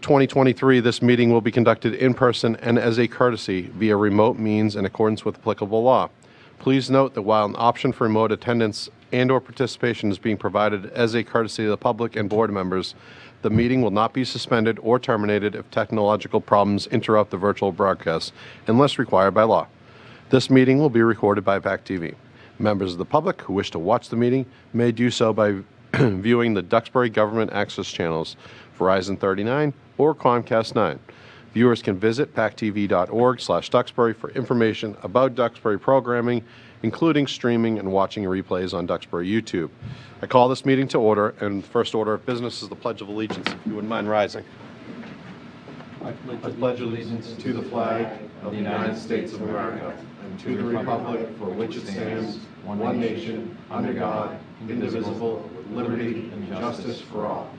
2023, this meeting will be conducted in person and as a courtesy via remote means in accordance with applicable law. Please note that while an option for remote attendance and/or participation is being provided as a courtesy to the public and board members, the meeting will not be suspended or terminated if technological problems interrupt the virtual broadcast, unless required by law. This meeting will be recorded by pac-tv. Members of the public who wish to watch the meeting may do so by viewing the Duxbury Government Access channels, Verizon 39 or Comcast 9. Viewers can visit pactv.org/Duxbury for information about Duxbury programming, including streaming and watching replays on Duxbury YouTube. I call this meeting to order, and the first order of business is the Pledge of Allegiance. If you wouldn't mind rising. I pledge allegiance to the flag of the United States of America and to the republic for which it stands, one nation, under God, indivisible, with liberty and justice for all.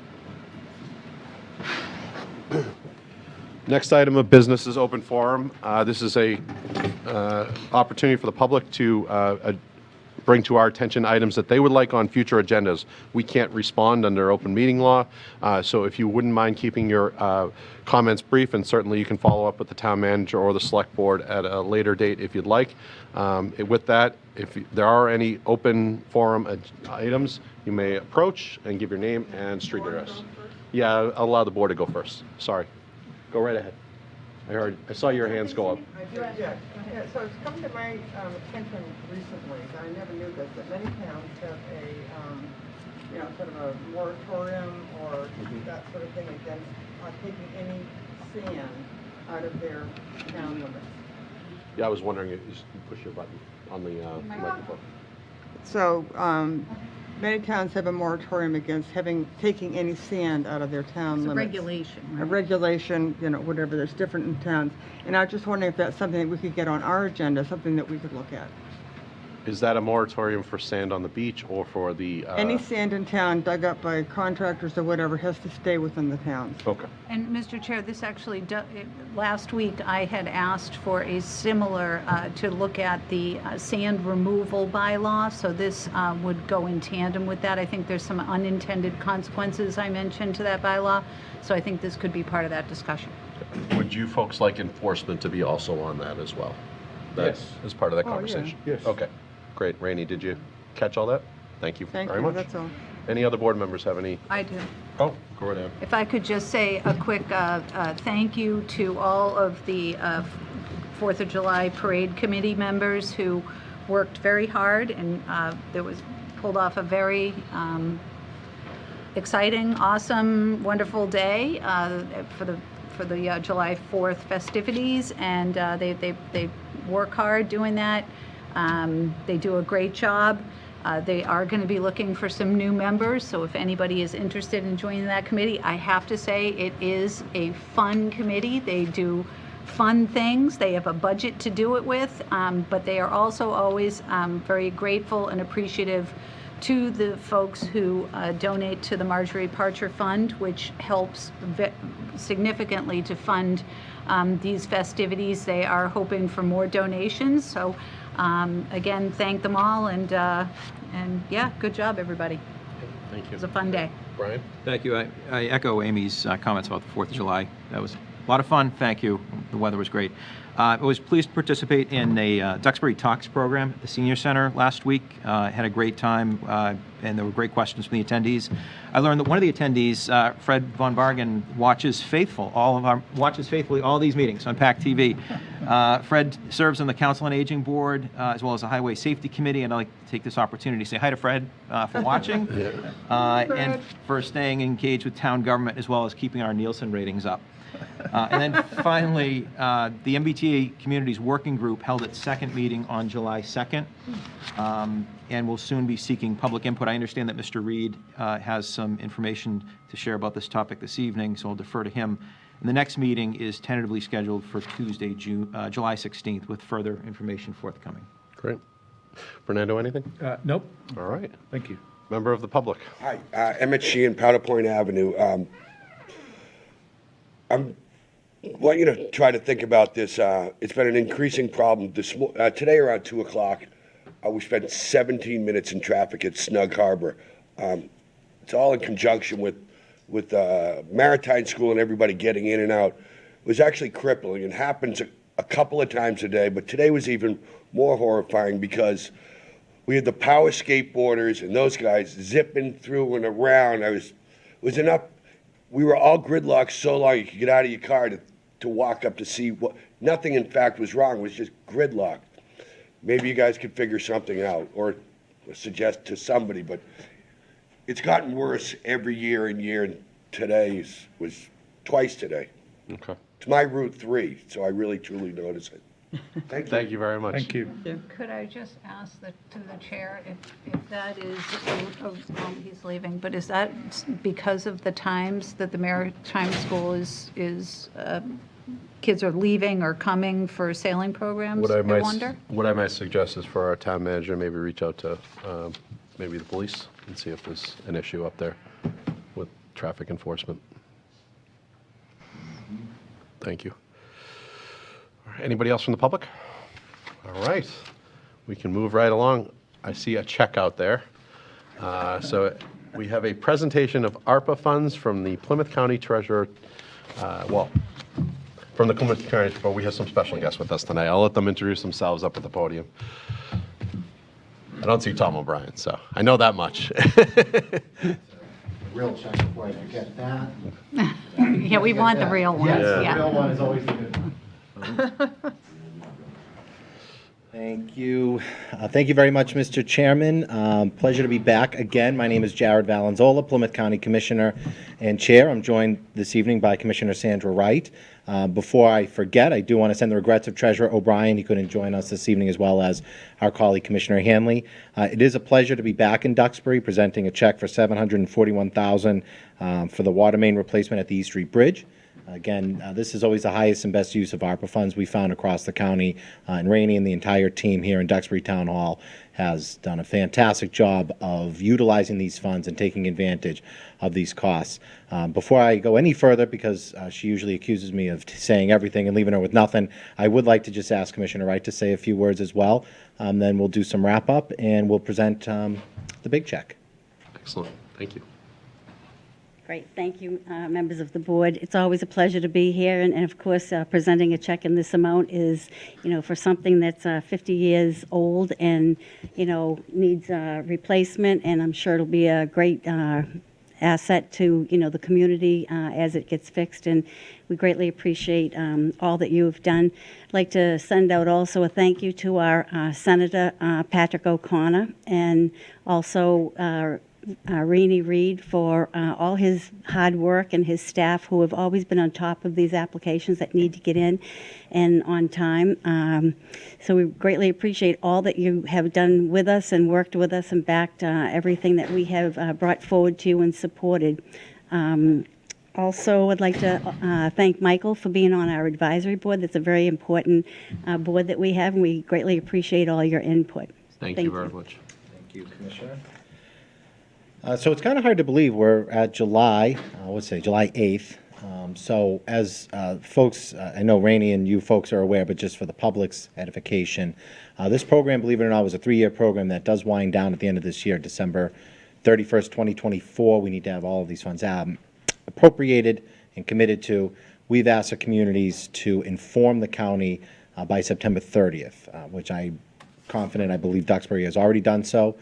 Next item of business is open forum. This is a opportunity for the public to bring to our attention items that they would like on future agendas. We can't respond under open meeting law, so if you wouldn't mind keeping your comments brief, and certainly you can follow up with the town manager or the select board at a later date if you'd like. With that, if there are any open forum items, you may approach and give your name and street address. Yeah, I'll allow the board to go first. Sorry. Go right ahead. I saw your hands go up. Yeah, so it's come to my attention recently, and I never knew this, that many towns have a, sort of a moratorium or that sort of thing against taking any sand out of their town limits. Yeah, I was wondering if you push your button on the microphone. So, many towns have a moratorium against taking any sand out of their town limits. It's a regulation, right? A regulation, whatever, there's different in towns. And I was just wondering if that's something that we could get on our agenda, something that we could look at. Is that a moratorium for sand on the beach or for the... Any sand in town dug up by contractors or whatever has to stay within the towns. Okay. And Mr. Chair, this actually, last week I had asked for a similar, to look at the sand removal bylaw, so this would go in tandem with that. I think there's some unintended consequences I mentioned to that bylaw, so I think this could be part of that discussion. Would you folks like enforcement to be also on that as well? That's Yes. as part of that conversation? Yes. Okay. Great. Rainey, did you catch all that? Thank you very much. That's all. Any other board members have any? I do. Oh, go right ahead. If I could just say a quick thank you to all of the 4th of July Parade Committee members who worked very hard, and pulled off a very exciting, awesome, wonderful day for the July 4th festivities, and they work hard doing that. They do a great job. They are going to be looking for some new members, so if anybody is interested in joining that committee, I have to say it is a fun committee. They do fun things. They have a budget to do it with, but they are also always very grateful and appreciative to the folks who donate to the Marjorie Parcher Fund, which helps significantly to fund these festivities. They are hoping for more donations, so again, thank them all, and yeah, good job, everybody. Thank you. It was a fun day. Brian? Thank you. I echo Amy's comments about the 4th of July. That was a lot of fun. Thank you. The weather was great. I was pleased to participate in a Duxbury Talks program at the Senior Center last week. Had a great time, and there were great questions from the attendees. I learned that one of the attendees, Fred Von Bargen, watches faithfully all these meetings on pac-tv. Fred serves on the Council on Aging Board as well as the Highway Safety Committee, and I'd like to take this opportunity to say hi to Fred for watching and for staying engaged with town government as well as keeping our Nielsen ratings up. And then finally, the MBTA Communities Working Group held its second meeting on July 2nd, and will soon be seeking public input. I understand that Mr. Reed has some information to share about this topic this evening, so I'll defer to him. And the next meeting is tentatively scheduled for Tuesday, July 16th, with further information forthcoming. Great. Fernando, anything? Nope. All right. Thank you. Member of the public. Hi, Emmett Sheehan, Powder Point Avenue. I'm want you to try to think about this. It's been an increasing problem. Today around 2 o'clock, we spent 17 minutes in traffic at Snug Harbor. It's all in conjunction with with Maritime School and everybody getting in and out was actually crippling. It happens a couple of times a day, but today was even more horrifying because we had the power skateboarders and those guys zipping through and around. It was enough. We were all gridlocked so long you could get out of your car to walk up to see what. Nothing, in fact, was wrong. It was just gridlocked. Maybe you guys could figure something out or suggest to somebody, but it's gotten worse every year and today was twice today. Okay. It's my Route 3, so I really, truly notice it. Thank you. Thank you very much. Thank you. Could I just ask to the chair if that is, he's leaving, but is that because of the times that the Maritime School is kids are leaving or coming for sailing programs, I wonder? What I might suggest is for our town manager, maybe reach out to maybe the police and see if there's an issue up there with traffic enforcement. Thank you. All right, anybody else from the public? All right, we can move right along. I see a check out there. So we have a presentation of ARPA funds from the Plymouth County Treasurer, from the Plymouth County, but we have some special guests with us tonight. I'll let them introduce themselves up at the podium. I don't see Tom O'Brien, so I know that much. Real check before I forget that. Yeah, we want the real ones, Yes, the yeah. real one is always the good one. Thank you. Thank you very much, Mr. Chairman. Pleasure to be back again. My name is Jared Valenzola, Plymouth County Commissioner and Chair. I'm joined this evening by Commissioner Sandra Wright. Before I forget, I do want to send the regrets of Treasurer O'Brien. He couldn't join us this evening, as well as our colleague Commissioner Hanley. It is a pleasure to be back in Duxbury, presenting a check for $741,000 for the water main replacement at the East Street Bridge. Again, this is always the highest and best use of ARPA funds we found across the county, and Rainey and the entire team here in Duxbury Town Hall has done a fantastic job of utilizing these funds and taking advantage of these costs. Before I go any further, because she usually accuses me of saying everything and leaving her with nothing, I would like to just ask Commissioner Wright to say a few words as well. Then we'll do some wrap-up, and we'll present the big check. Excellent. Thank you. Great, thank you, members of the board. It's always a pleasure to be here, and of course, presenting a check in this amount is, for something that's 50 years old and, needs replacement, and I'm sure it'll be a great asset to, the community as it gets fixed, and we greatly appreciate all that you've done. I'd like to send out also a thank you to our Senator Patrick O'Connor, and also Rainey Reed for all his hard work, and his staff who have always been on top of these applications that need to get in and on time. So we greatly appreciate all that you have done with us and worked with us and backed everything that we have brought forward to you and supported. Also, I'd like to thank Michael for being on our advisory board. That's a very important board that we have, and we greatly appreciate all your input. Thank you very much. Thank you, Commissioner. So it's kind of hard to believe we're at July 8th. So as folks, I know Rainey and you folks are aware, but just for the public's edification, this program, believe it or not, was a 3-year program that does wind down at the end of this year, December 31st, 2024. We need to have all of these funds appropriated and committed to. We've asked the communities to inform the county by September 30th, which I'm confident, I believe Duxbury has already done so.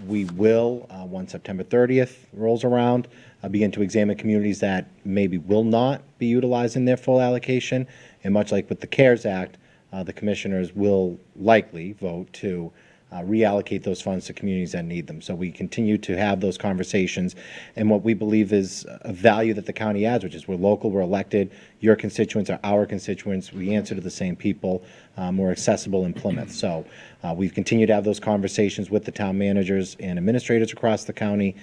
We will, once September 30th rolls around, begin to examine communities that maybe will not be utilizing their full allocation. And much like with the CARES Act, the commissioners will likely vote to reallocate those funds to communities that need them. So we continue to have those conversations, and what we believe is a value that the county adds, which is we're local, we're elected, your constituents are our constituents, we answer to the same people, we're accessible in Plymouth. So we've continued to have those conversations with the town managers and administrators across the county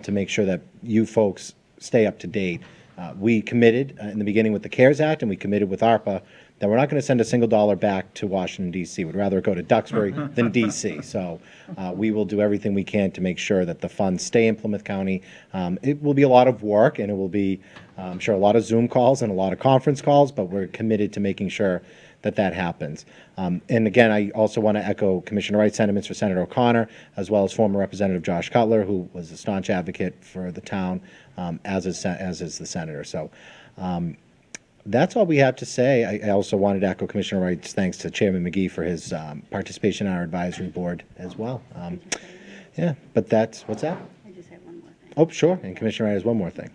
to make sure that you folks stay up to date. We committed in the beginning with the CARES Act, and we committed with ARPA that we're not going to send a single dollar back to Washington, D.C. We'd rather go to Duxbury than D.C. So we will do everything we can to make sure that the funds stay in Plymouth County. It will be a lot of work, and it will be, I'm sure, a lot of Zoom calls and a lot of conference calls, but we're committed to making sure that happens. And again, I also want to echo Commissioner Wright's sentiments for Senator O'Connor, as well as former Representative Josh Cutler, who was a staunch advocate for the town, as is the senator. So that's all we have to say. I also wanted to echo Commissioner Wright's thanks to Chairman McGee for his participation on our advisory board as well. Yeah, but that's, what's that? I just have one more thing. Oh, sure, and Commissioner Wright has one more thing.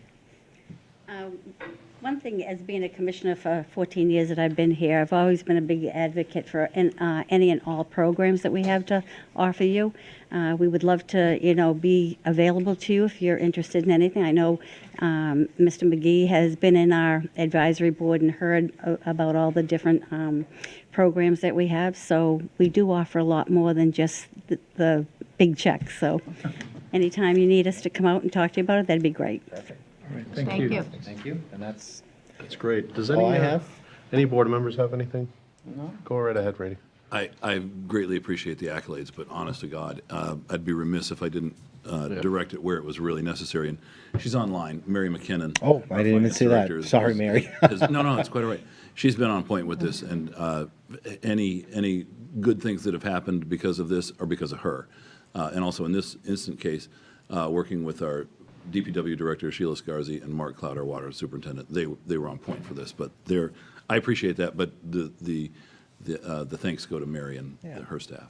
One thing, as being a commissioner for 14 years that I've been here, I've always been a big advocate for any and all programs that we have to offer you. We would love to, be available to you if you're interested in anything. I know Mr. McGee has been in our advisory board and heard about all the different programs that we have. So we do offer a lot more than just the big checks. So anytime you need us to come out and talk to you about it, that'd be great. Perfect. All right, Thank you. Thank you. And that's great. Does all I have. any board members have anything? No. Go right ahead, Randy. I greatly appreciate the accolades, but honest to God, I'd be remiss if I didn't direct it where it was really necessary. And she's online, Mary McKinnon. Oh, I our didn't even finance see that. director, Sorry, Mary. No, it's quite all right. She's been on point with this, and any good things that have happened because of this are because of her. And also in this instant case, working with our DPW Director Sheila Scarzi and Mark Cloud, our water superintendent, they were on point for this. But I appreciate that. But the thanks go to Mary and her staff.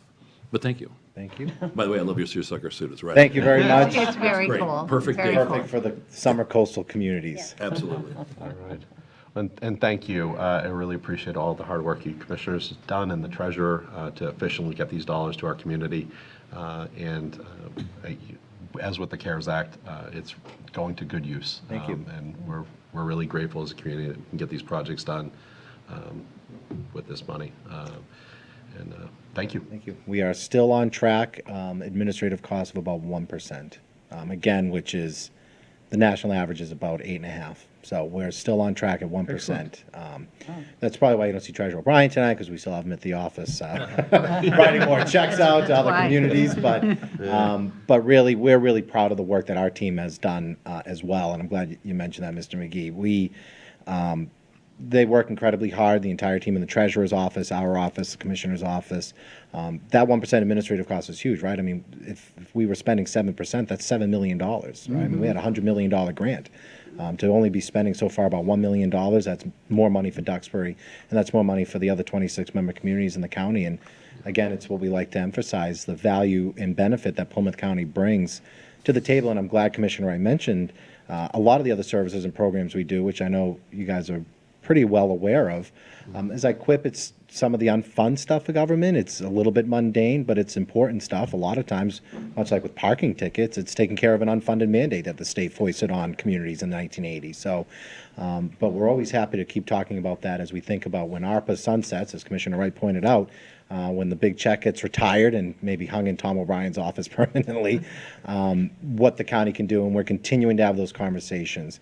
But thank you. Thank you. By the way, I love your seersucker suit. It's right. Thank you very much. It's very Great. cool. Perfect Very day. cool. Perfect for the summer coastal communities. Absolutely. All right. And thank you. I really appreciate all the hard work you commissioners have done and the treasurer to efficiently get these dollars to our community. As with the CARES Act, it's going to good use. Thank you. And we're really grateful as a community that we can get these projects done with this money. Thank you. Thank you. We are still on track, administrative costs of about 1%. Again, which is, the national average is about 8.5%. So we're still on track at 1%. That's probably why you don't see Treasurer O'Brien tonight, because we still have him at the office writing more checks out to other Why. communities. But really, we're really proud of the work that our team has done as well. And I'm glad you mentioned that, Mr. McGee. They work incredibly hard, the entire team in the treasurer's office, our office, the commissioner's office. That 1% administrative cost is huge, right? I mean, if we were spending 7%, that's $7 million, right? I mean, we had a $100 million grant. To only be spending so far about $1 million, that's more money for Duxbury, and that's more money for the other 26 member communities in the county. And again, it's what we like to emphasize, the value and benefit that Plymouth County brings to the table. And I'm glad Commissioner Wright mentioned a lot of the other services and programs we do, which I know you guys are pretty well aware of. As I quip, it's some of the unfun stuff of government. It's a little bit mundane, but it's important stuff. A lot of times, much like with parking tickets, it's taking care of an unfunded mandate that the state foisted on communities in the 1980s. So, but we're always happy to keep talking about that as we think about when ARPA sunsets, as Commissioner Wright pointed out, when the big check gets retired and maybe hung in Tom O'Brien's office permanently, what the county can do. And we're continuing to have those conversations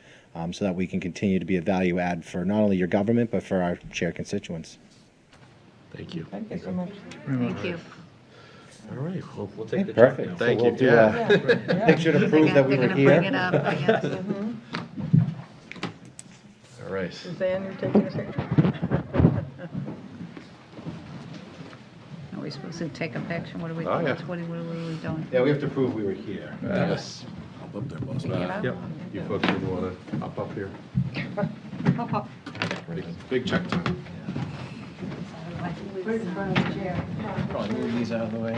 so that we can continue to be a value add for not only your government, but for our shared constituents. Thank you. Thank you so much. Thank you. All right. Well, We'll take the Perfect. check Thank So you. we'll do Yeah. a picture to prove that we They're were gonna bring it here. up, I guess. All right. Suzanne, you're taking a picture? Are we supposed to take a picture? What are we, Oh, yeah. what are we doing? Yeah, we have to prove we were here. Yes. Up there, boss. Can you get up? Yep. You folks would want to up here? Hop, hop. Big check time. Probably move these out of the way.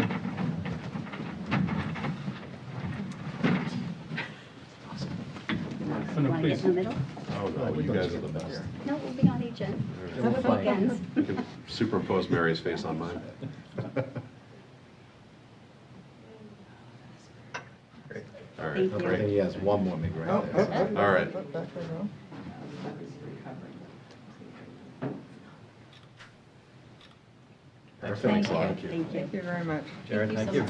Want to get in the middle? Oh, no, you guys are the best. No, we'll be on each end. Bookends. You can superimpose Mary's face on mine. All right. Thank you. I think he has one more maybe right there. All right. Back there, no? Perfect. Thank you. Thank you. Thank you very much. Jared, thank you.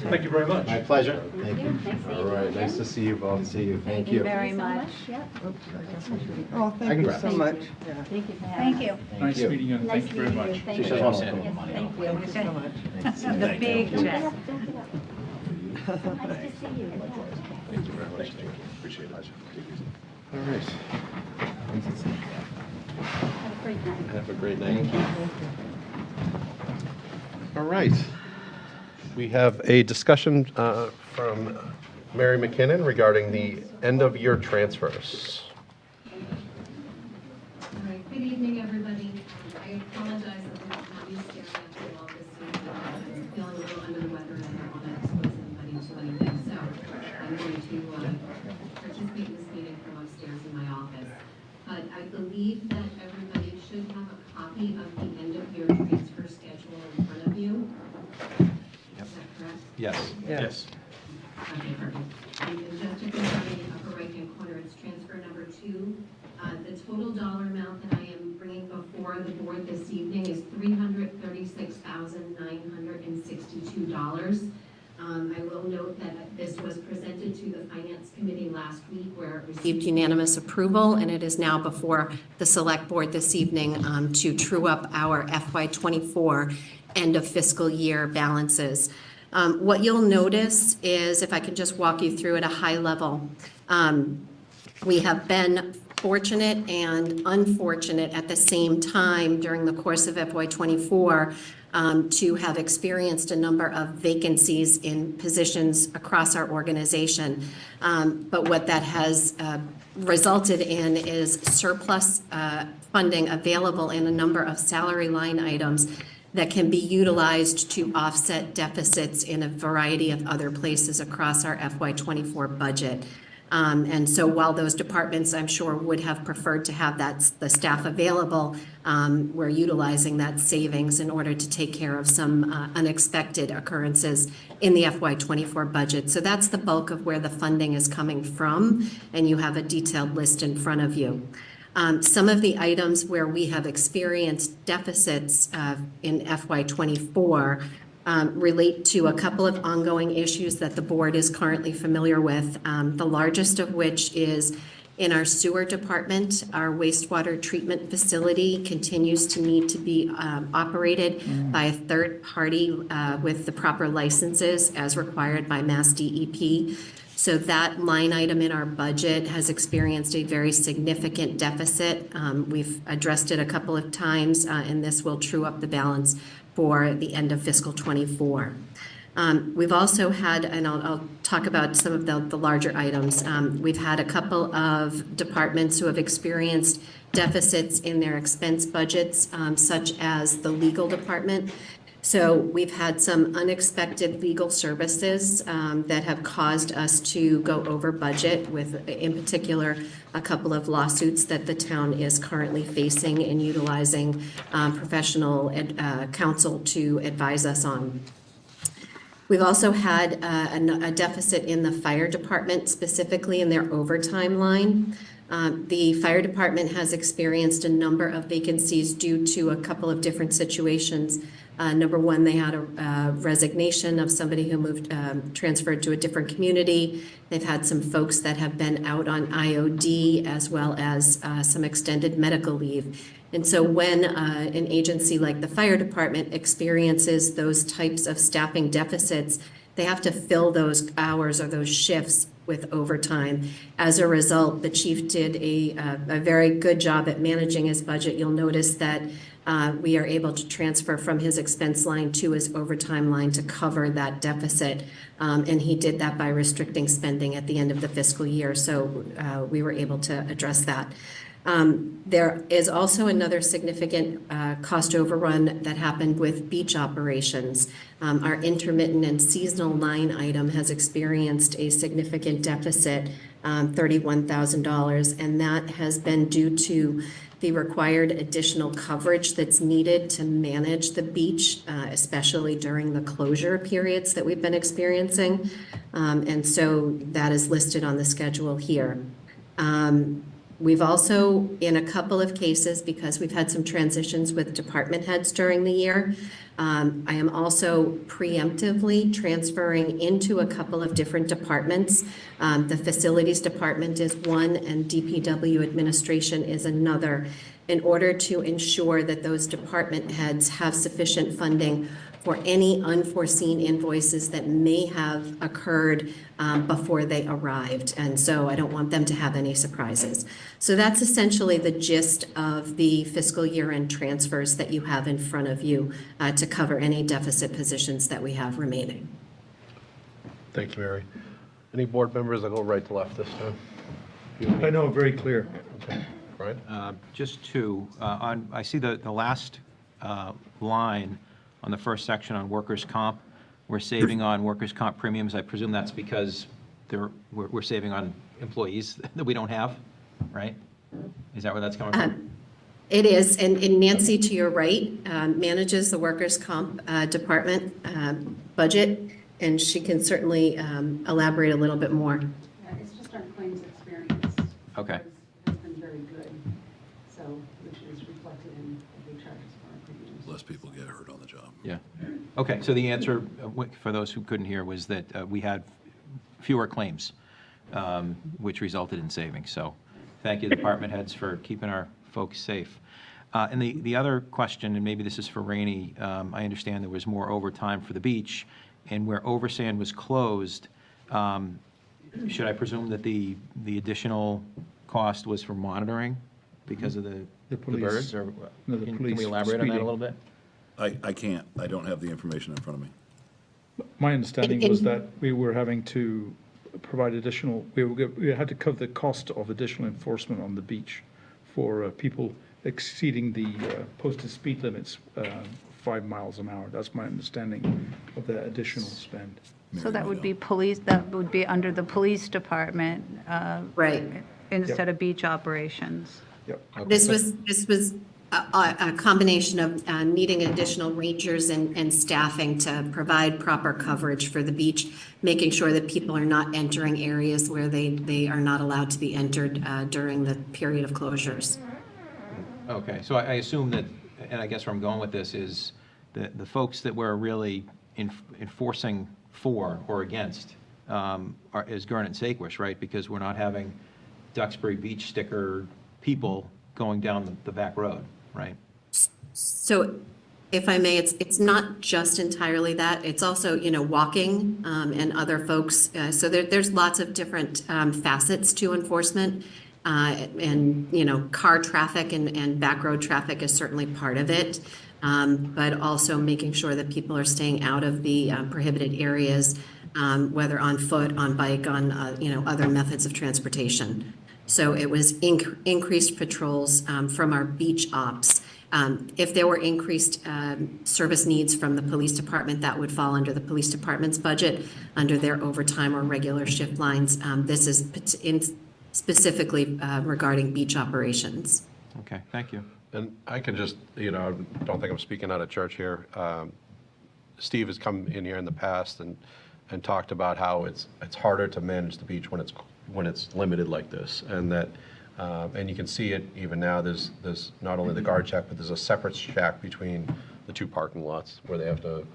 Thank you very much. My pleasure. Thank you. Nice seeing All you right. again. Nice to see you both. See you. Thank Thank you you. very So much. Yep. Oops, I guess I shouldn't. Oh, I thank can you grab so it. much. Yeah. Thank you for having Thank us. you. Nice you. meeting you, and Nice thank you very meeting much. you. Thank She you. just wants to Yes, put money thank you. Thank you so much. The big check. Nice to see you. Thank you very much. Thank you. Appreciate it. All right. Have a great great night. Have a great night. All right. We have a discussion from Mary McKinnon regarding the end-of-year transfers. All right, good evening, everybody. I apologize that we don't have you staring at the wall this evening. I'm feeling a little under the weather and I don't want to expose anybody to anything. So I'm going to participate in this meeting from upstairs in my office. But I believe that everybody should have a copy of the end-of-year transfer schedule in front of you. Is that correct? Yes. Yes. Okay, perfect. And just to confirm in the upper right-hand corner, it's transfer number 2. The total dollar amount that I am bringing before the board this evening is $336,962. I will note that this was presented to the Finance Committee last week where it received unanimous approval, and it is now before the Select Board this evening to true up our FY24 end of fiscal year balances. What you'll notice is, if I can just walk you through at a high level, we have been fortunate and unfortunate at the same time during the course of FY24 to have experienced a number of vacancies in positions across our organization. But what that has resulted in is surplus funding available in a number of salary line items that can be utilized to offset deficits in a variety of other places across our FY24 budget. And so while those departments, I'm sure, would have preferred to have the staff available, we're utilizing that savings in order to take care of some unexpected occurrences in the FY24 budget. So that's the bulk of where the funding is coming from, and you have a detailed list in front of you. Some of the items where we have experienced deficits in FY24 relate to a couple of ongoing issues that the board is currently familiar with, the largest of which is in our sewer department. Our wastewater treatment facility continues to need to be operated by a third party with the proper licenses as required by Mass DEP. So that line item in our budget has experienced a very significant deficit. We've addressed it a couple of times, and this will true up the balance for the end of fiscal 24. We've also had, and I'll talk about some of the larger items, we've had a couple of departments who have experienced deficits in their expense budgets, such as the legal department. So we've had some unexpected legal services that have caused us to go over budget with, in particular, a couple of lawsuits that the town is currently facing and utilizing professional counsel to advise us on. We've also had a deficit in the fire department, specifically in their overtime line. The fire department has experienced a number of vacancies due to a couple of different situations. Number one, they had a resignation of somebody who transferred to a different community. They've had some folks that have been out on IOD, as well as some extended medical leave. And so when an agency like the fire department experiences those types of staffing deficits, they have to fill those hours or those shifts with overtime. As a result, the chief did a very good job at managing his budget. You'll notice that we are able to transfer from his expense line to his overtime line to cover that deficit. And he did that by restricting spending at the end of the fiscal year. So we were able to address that. There is also another significant cost overrun that happened with beach operations. Our intermittent and seasonal line item has experienced a significant deficit, $31,000, and that has been due to the required additional coverage that's needed to manage the beach, especially during the closure periods that we've been experiencing. And so that is listed on the schedule here. We've also, in a couple of cases, because we've had some transitions with department heads during the year, I am also preemptively transferring into a couple of different departments. The facilities department is one and DPW administration is another, in order to ensure that those department heads have sufficient funding for any unforeseen invoices that may have occurred before they arrived. And so I don't want them to have any surprises. So that's essentially the gist of the fiscal year-end transfers that you have in front of you to cover any deficit positions that we have remaining. Thank you, Mary. Any board members? I'll go right to left this time. I know, very clear. Brian? Just two. I see the last line on the first section on workers' comp. We're saving on workers' comp premiums. I presume that's because we're saving on employees that we don't have, right? Is that where that's coming from? It is, and Nancy, to your right, manages the workers' comp department budget, and she can certainly elaborate a little bit more. It's just our claims experience. Okay. Has been very good, so, which is reflected in the charges for our premiums. Less people get hurt on the job. Yeah. Okay, so the answer, for those who couldn't hear, was that we had fewer claims, which resulted in savings. So thank you, department heads, for keeping our folks safe. And the other question, and maybe this is for Rainey, I understand there was more overtime for the beach, and where Oversand was closed, should I presume that the additional cost was for monitoring because of the police. birds? Or No, the can police we elaborate on that a speeding. little bit? I can't. I don't have the information in front of me. My understanding was that we were having to provide additional, we had to cover the cost of additional enforcement on the beach for people exceeding the posted speed limits 5 miles an hour. That's my understanding of the additional spend. So that would be police, that would be under the police department. Right. Instead of beach operations. Yep. This was a combination of needing additional rangers and staffing to provide proper coverage for the beach, making sure that people are not entering areas where they are not allowed to be entered during the period of closures. Okay, so I assume that, and I guess where I'm going with this is the folks that we're really enforcing for or against is Gurnet and Saquish, right? Because we're not having Duxbury Beach sticker people going down the back road, right? So if I may, it's not just entirely that. It's also, walking and other folks. So there's lots of different facets to enforcement. And car traffic and back road traffic is certainly part of it. But also making sure that people are staying out of the prohibited areas, whether on foot, on bike, on, other methods of transportation. So it was increased patrols from our beach ops. If there were increased service needs from the police department, that would fall under the police department's budget, under their overtime or regular shift lines. This is specifically regarding beach operations. Okay, thank you. And I can just, I don't think I'm speaking out of church here. Steve has come in here in the past and talked about how it's harder to manage the beach when it's limited like this, and that and you can see it even now. There's not only the guard check, but there's a separate shack between the two parking lots where they have to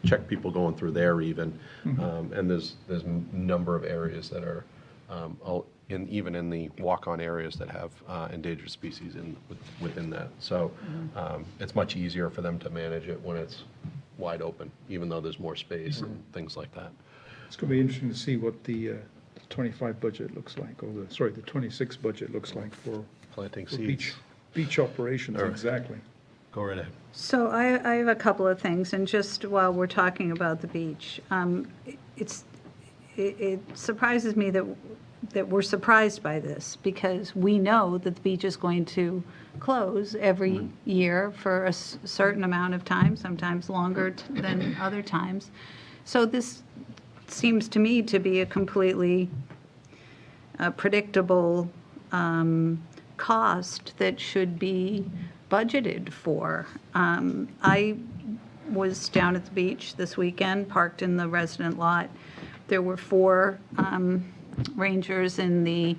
check people going through there even, and there's a number of areas that are even in the walk-on areas that have endangered species within that. So it's much easier for them to manage it when it's wide open, even though there's more space and things like that. It's going to be interesting to see what the 25 budget looks like, or the 26 budget looks like for Planting for seeds. beach operations, All right. Exactly. Go right ahead. So I have a couple of things, and just while we're talking about the beach, it surprises me that we're surprised by this, because we know that the beach is going to close every year for a certain amount of time, sometimes longer than other times. So this seems to me to be a completely predictable cost that should be budgeted for. I was down at the beach this weekend, parked in the resident lot. There were 4 rangers in the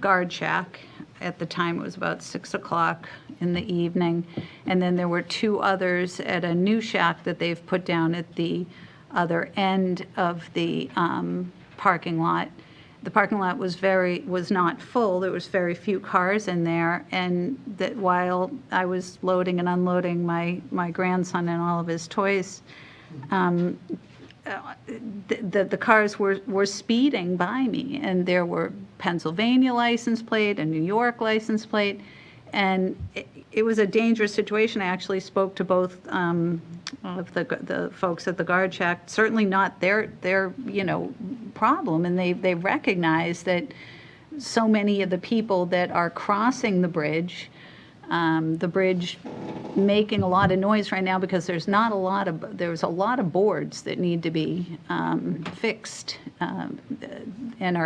guard shack. At the time, it was about 6 o'clock in the evening. And then there were 2 others at a new shack that they've put down at the other end of the parking lot. the parking lot was not full. There was very few cars in there, and that while I was loading and unloading my grandson and all of his toys, the cars were speeding by me, and there were Pennsylvania license plate and New York license plate, and it was a dangerous situation. I actually spoke to both of the folks at the guard shack. Certainly not their problem, and they recognize that so many of the people that are crossing the bridge making a lot of noise right now because there's a lot of boards that need to be fixed, and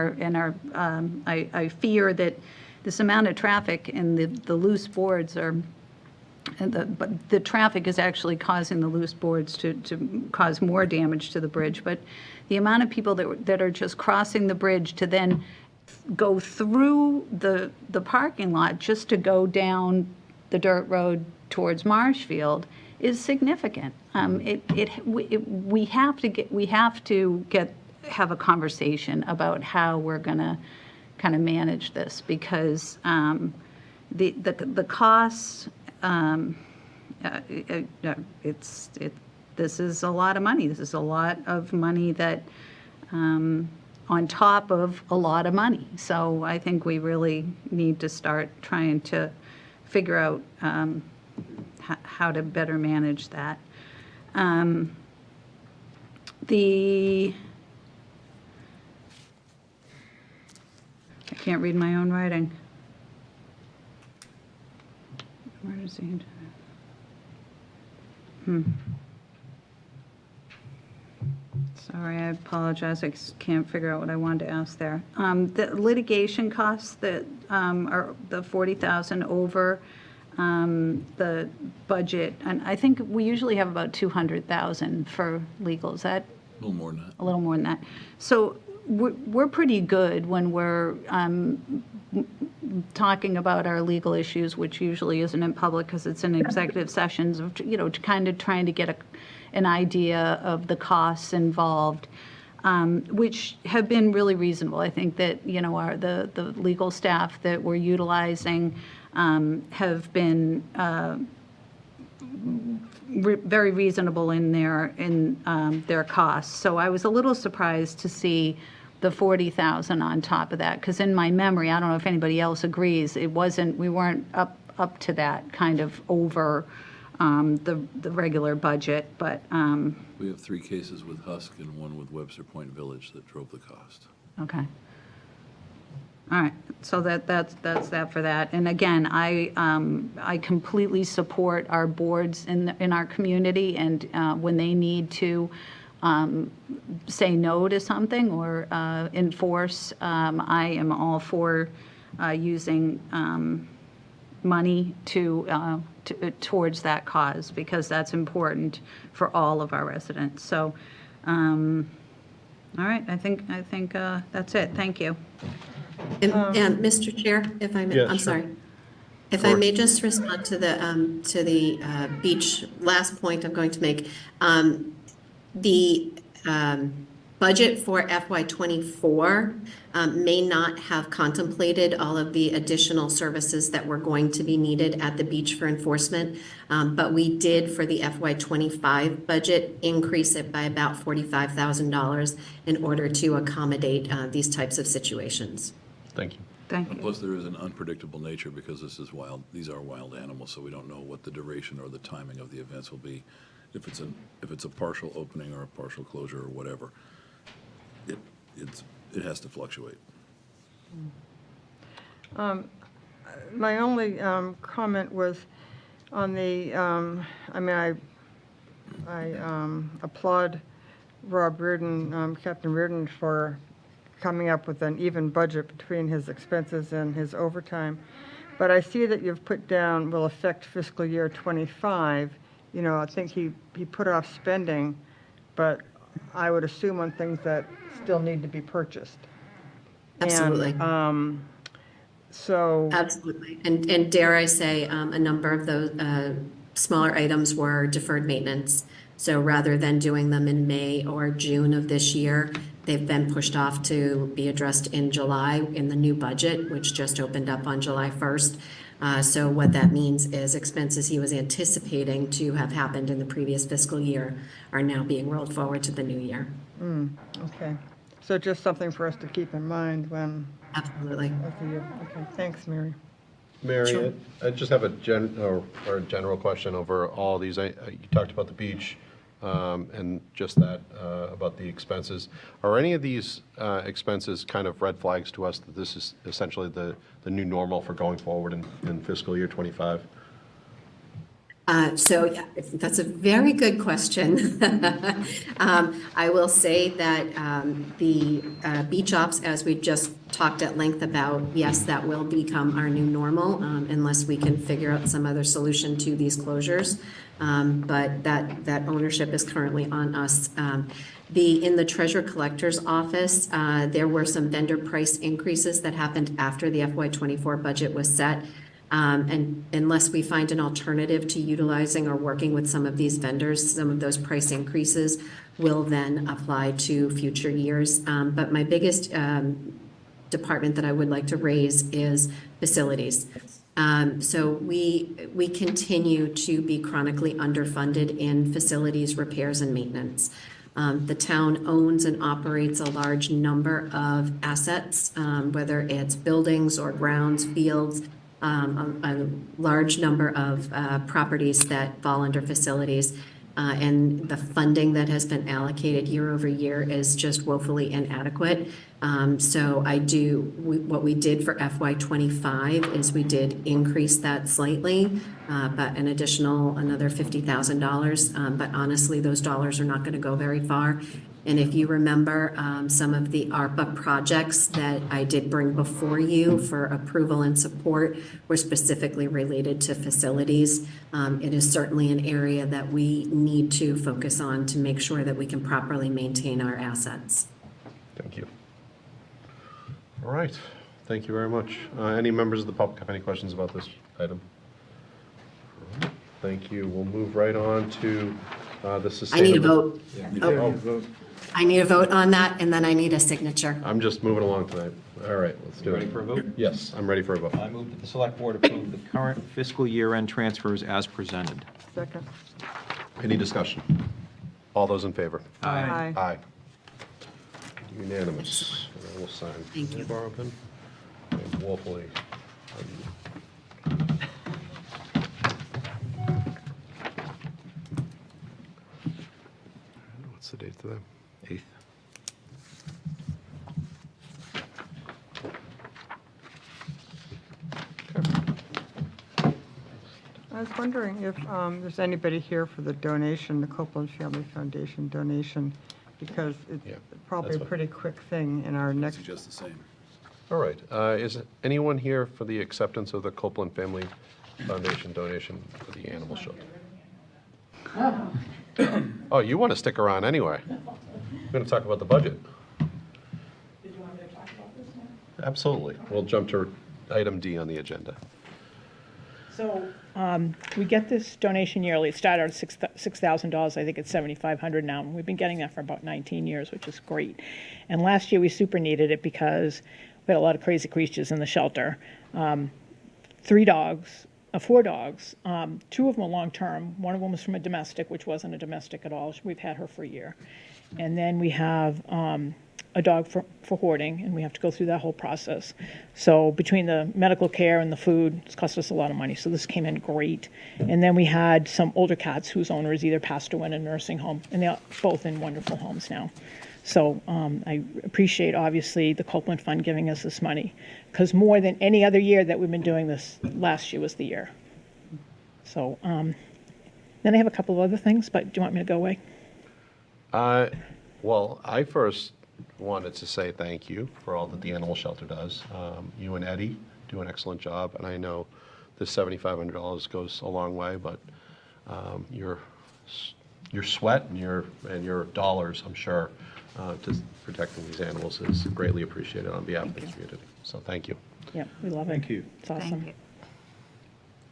I fear that this amount of traffic and the loose boards but the traffic is actually causing the loose boards to cause more damage to the bridge. But the amount of people that are just crossing the bridge to then go through the parking lot just to go down the dirt road towards Marshfield is significant. We have to have a conversation about how we're going to kind of manage this, because the costs. This is a lot of money. This is a lot of money that, on top of a lot of money. So I think we really need to start trying to figure out how to better manage that. I can't read my own writing. Where is he? Sorry, I apologize. I can't figure out what I wanted to ask there. The litigation costs that are the $40,000 over the budget, and I think we usually have about $200,000 for legal. Is that A little more than that. a little more than that? So we're pretty good when we're talking about our legal issues, which usually isn't in public because it's in executive sessions, kind of trying to get an idea of the costs involved, which have been really reasonable. I think that, the legal staff that we're utilizing have been very reasonable in their costs. So I was a little surprised to see the $40,000 on top of that, because in my memory, I don't know if anybody else agrees, we weren't up to that kind of over the regular budget, but. We have 3 cases with Husk and 1 with Webster Point Village that drove the cost. Okay. All right, so that's that for that. And again, I completely support our boards in our community, and when they need to say no to something or enforce, I am all for using money towards that cause, because that's important for all of our residents. So, all right, I think that's it. Thank you. And Mr. Chair, if I may, Yes, I'm sure. sorry. If I may just respond to the beach last point I'm going to make. The budget for FY24 may not have contemplated all of the additional services that were going to be needed at the beach for enforcement, but we did, for the FY25 budget, increase it by about $45,000 in order to accommodate these types of situations. Thank you. Thank And you. plus, there is an unpredictable nature because these are wild animals, so we don't know what the duration or the timing of the events will be. If it's a partial opening or a partial closure or whatever, it has to fluctuate. My only comment was on the, I applaud Rob Reardon, Captain Reardon, for coming up with an even budget between his expenses and his overtime. But I see that you've put down will affect fiscal year '25. I think he put off spending, but I would assume on things that still need to be purchased. Absolutely. And, Absolutely. And dare I say, a number of those smaller items were deferred maintenance. So rather than doing them in May or June of this year, They've been pushed off to be addressed in July in the new budget, which just opened up on July 1st. So what that means is expenses he was anticipating to have happened in the previous fiscal year are now being rolled forward to the new year. Okay. So just something for us to keep in mind when, Absolutely. okay, thanks, Mary. Mary, Sure. I just have a general question over all these. You talked about the beach and just that about the expenses. Are any of these expenses kind of red flags to us that this is essentially the new normal for going forward in fiscal year '25? So yeah, that's a very good question. I will say that the beach ops, as we just talked at length about, yes, that will become our new normal unless we can figure out some other solution to these closures. But that ownership is currently on us. In the treasurer collector's office, there were some vendor price increases that happened after the FY24 budget was set. And unless we find an alternative to utilizing or working with some of these vendors, some of those price increases will then apply to future years. But my biggest department that I would like to raise is facilities. So we continue to be chronically underfunded in facilities, repairs, and maintenance. The town owns and operates a large number of assets, whether it's buildings or grounds, fields, a large number of properties that fall under facilities. And the funding that has been allocated year over year is just woefully inadequate. So what we did for FY25 is we did increase that slightly, but another $50,000. But honestly, those dollars are not going to go very far. And if you remember, some of the ARPA projects that I did bring before you for approval and support were specifically related to facilities. It is certainly an area that we need to focus on to make sure that we can properly maintain our assets. Thank you. All right. Thank you very much. Any members of the public have any questions about this item? All right. Thank you. We'll move right on to the sustainable. I need a vote. Oh, I need a vote on that, and then I need a signature. I'm just moving along tonight. All right, let's do it. Ready for a vote? Yes, I'm ready for a vote. I move that the Select Board approve the current fiscal year-end transfers as presented. Second. Any discussion? All those in favor? Aye. Aye. Unanimous. And I will sign. Thank you. Can I borrow a pen? I'm woefully. What's the date today? 8th. I was wondering if there's anybody here for the donation, the Copeland Family Foundation donation, because it's Yeah, probably that's a fine. pretty quick thing in our next. Suggest the same. All right. Is anyone here for the acceptance of the Copeland Family Foundation donation for the animal shelter? Oh, you want to stick around anyway? We're going to talk about the budget. Did you want me to talk about this now? Absolutely. We'll jump to item D on the agenda. So we get this donation yearly. It started at $6,000. I think it's $7,500 now. And we've been getting that for about 19 years, which is great. And last year we super needed it because we had a lot of crazy creatures in the shelter. 4 dogs. 2 of them are long-term. One of them was from a domestic, which wasn't a domestic at all. We've had her for a year. And then we have a dog for hoarding, and we have to go through that whole process. So between the medical care and the food, it's cost us a lot of money. So this came in great. And then we had some older cats whose owners either passed away in a nursing home, and they're both in wonderful homes now. So I appreciate, obviously, the Copeland Fund giving us this money, because more than any other year that we've been doing this, last year was the year. So then I have a couple of other things, but do you want me to go away? Well, I first wanted to say thank you for all that the animal shelter does. You and Eddie do an excellent job, and I know the $7,500 goes a long way, but your sweat and your dollars, I'm sure, to protecting these animals is greatly appreciated on behalf of the community. So thank you. Yeah, we love it. Thank you. It's awesome.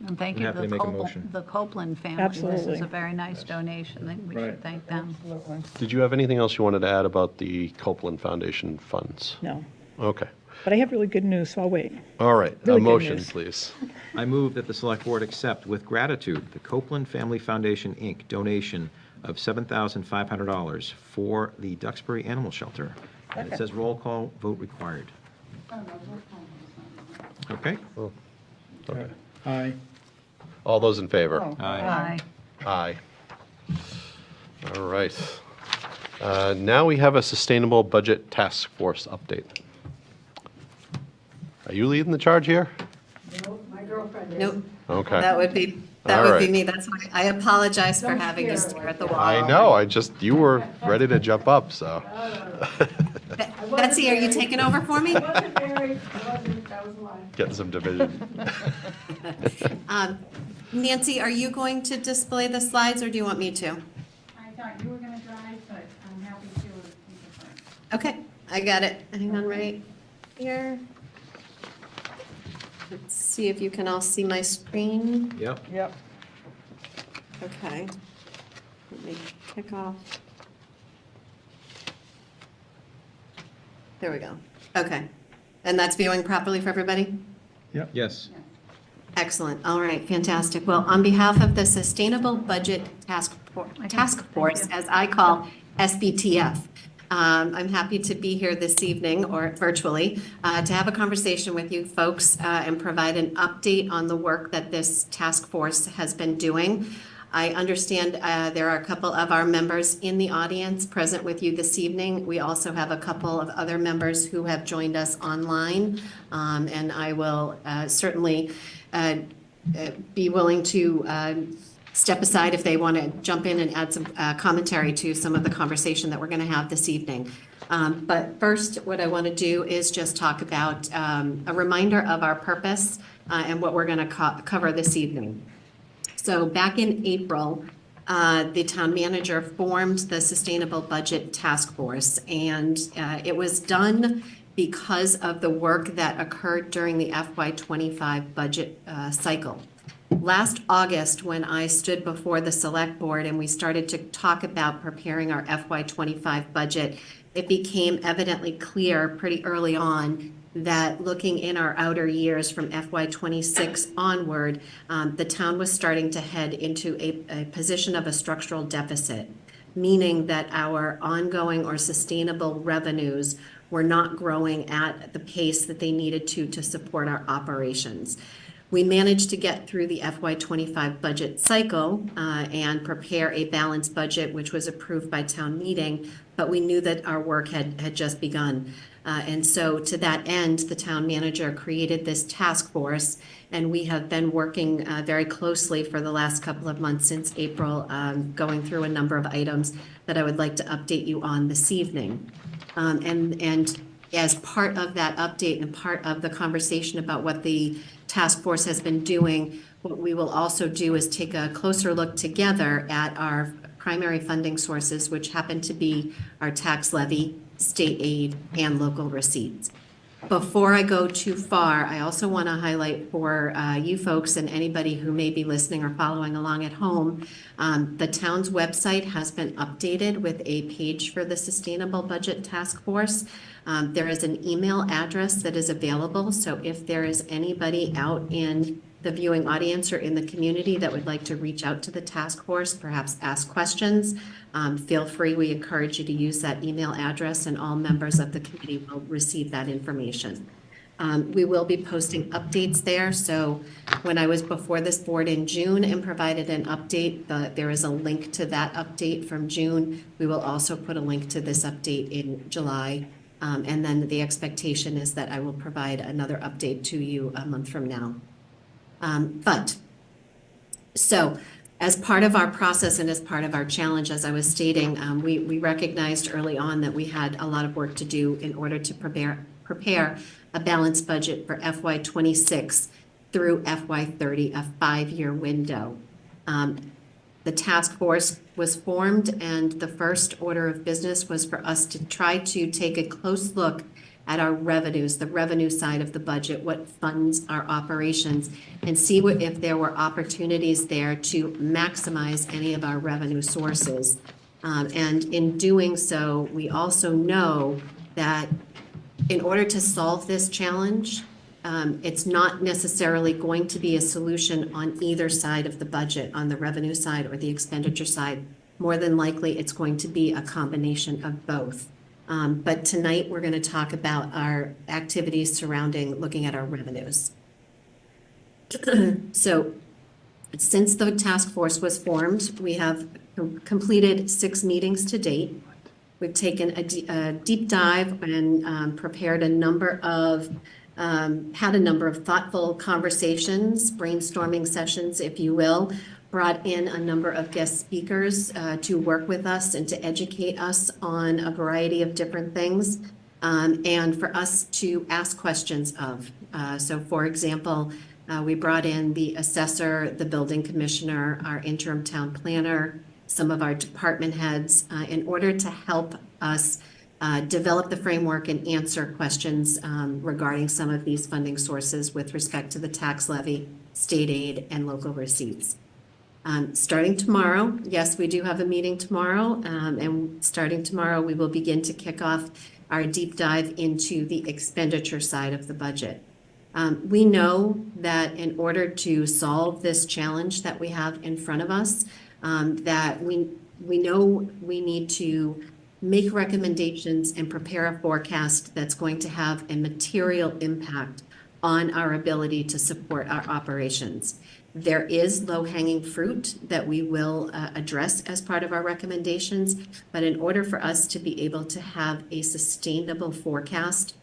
And thank I'm you happy to to make a motion. the Copeland family. This is Absolutely. a very nice donation. I think we Right. should thank them. Absolutely. Did you have anything else you wanted to add about the Copeland Foundation funds? No. Okay. But I have really good news, so I'll wait. All right. Really A good motion, news. please. I move that the Select Board accept with gratitude the Copeland Family Foundation, Inc. donation of $7,500 for the Duxbury Animal Shelter. And it says roll call vote required. Okay? Okay. Aye. All those in favor? Oh, Aye. Aye. All right. Now we have a Sustainable Budget Task Force update. Are you leading the charge here? My girlfriend is. Nope, Okay. that would be All right. me. That's why I apologize for Don't having you scare stare her at the like wall. I know, you were ready to jump up, so. Betsy, are you taking over for me? I wasn't married, that was a lie. Getting some division. Nancy, are you going to display the slides, or do you want me to? I thought you were gonna drive, but I'm happy to if you prefer. Okay, I got it. Hang on right here. Let's see if you can all see my screen. Yep. Yep. Okay. Let me kick off. There we go. Okay. And that's viewing properly for everybody? Yes. Excellent. All right, fantastic. Well, on behalf of the Sustainable Budget Task Force, as I call SBTF, I'm happy to be here this evening, or virtually, to have a conversation with you folks and provide an update on the work that this task force has been doing. I understand there are a couple of our members in the audience present with you this evening. We also have a couple of other members who have joined us online, and I will certainly be willing to step aside if they want to jump in and add some commentary to some of the conversation that we're going to have this evening. But first, what I want to do is just talk about a reminder of our purpose and what we're going to cover this evening. So back in April, the town manager formed the Sustainable Budget Task Force, and it was done because of the work that occurred during the FY25 budget cycle. Last August, when I stood before the Select Board and we started to talk about preparing our FY25 budget, it became evidently clear pretty early on that looking in our outer years from FY26 onward, the town was starting to head into a position of a structural deficit, meaning that our ongoing or sustainable revenues were not growing at the pace that they needed to support our operations. We managed to get through the FY25 budget cycle and prepare a balanced budget, which was approved by town meeting, but we knew that our work had just begun. And so to that end, the town manager created this task force, and we have been working very closely for the last couple of months since April, going through a number of items that I would like to update you on this evening. And as part of that update and part of the conversation about what the task force has been doing, what we will also do is take a closer look together at our primary funding sources, which happen to be our tax levy, state aid, and local receipts. Before I go too far, I also want to highlight for you folks and anybody who may be listening or following along at home, the town's website has been updated with a page for the Sustainable Budget Task Force. There is an email address that is available, so if there is anybody out in the viewing audience or in the community that would like to reach out to the task force, perhaps ask questions, feel free. We encourage you to use that email address, and all members of the committee will receive that information. We will be posting updates there, so when I was before this board in June and provided an update, there is a link to that update from June. We will also put a link to this update in July, and then the expectation is that I will provide another update to you a month from now. So as part of our process and as part of our challenge, as I was stating, we recognized early on that we had a lot of work to do in order to prepare a balanced budget for FY26 through FY30, a 5-year window. The task force was formed, and the first order of business was for us to try to take a close look at our revenues, the revenue side of the budget, what funds our operations, and see if there were opportunities there to maximize any of our revenue sources. And in doing so, we also know that in order to solve this challenge, it's not necessarily going to be a solution on either side of the budget, on the revenue side or the expenditure side. More than likely, it's going to be a combination of both. But tonight, we're going to talk about our activities surrounding looking at our revenues. So since the task force was formed, we have completed 6 meetings to date. We've taken a deep dive and prepared a number of, had a number of thoughtful conversations, brainstorming sessions, if you will, brought in a number of guest speakers to work with us and to educate us on a variety of different things, and for us to ask questions of. So for example, we brought in the assessor, the building commissioner, our interim town planner, some of our department heads, in order to help us develop the framework and answer questions regarding some of these funding sources with respect to the tax levy, state aid, and local receipts. Starting tomorrow, yes, we do have a meeting tomorrow, and starting tomorrow, we will begin to kick off our deep dive into the expenditure side of the budget. We know that in order to solve this challenge that we have in front of us, that we know we need to make recommendations and prepare a forecast that's going to have a material impact on our ability to support our operations. There is low-hanging fruit that we will address as part of our recommendations, but in order for us to be able to have a sustainable forecast,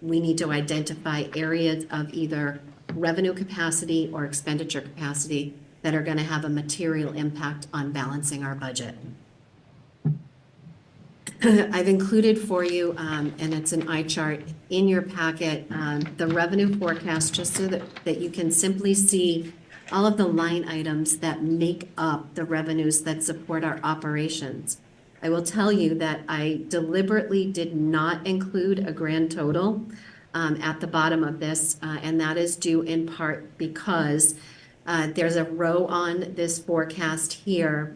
we need to identify areas of either revenue capacity or expenditure capacity that are going to have a material impact on balancing our budget. I've included for you, and it's an eye chart in your packet, the revenue forecast, just so that you can simply see all of the line items that make up the revenues that support our operations. I will tell you that I deliberately did not include a grand total at the bottom of this, and that is due in part because there's a row on this forecast here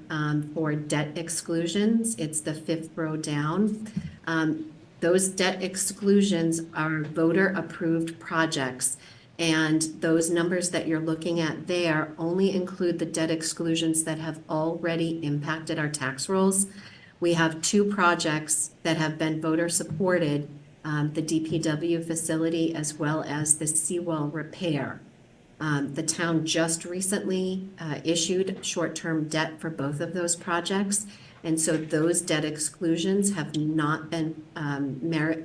for debt exclusions. It's the 5th row down. Those debt exclusions are voter-approved projects, and those numbers that you're looking at there only include the debt exclusions that have already impacted our tax rolls. We have 2 projects that have been voter-supported, the DPW facility as well as the seawall repair. The town just recently issued short-term debt for both of those projects, and so those debt exclusions have not been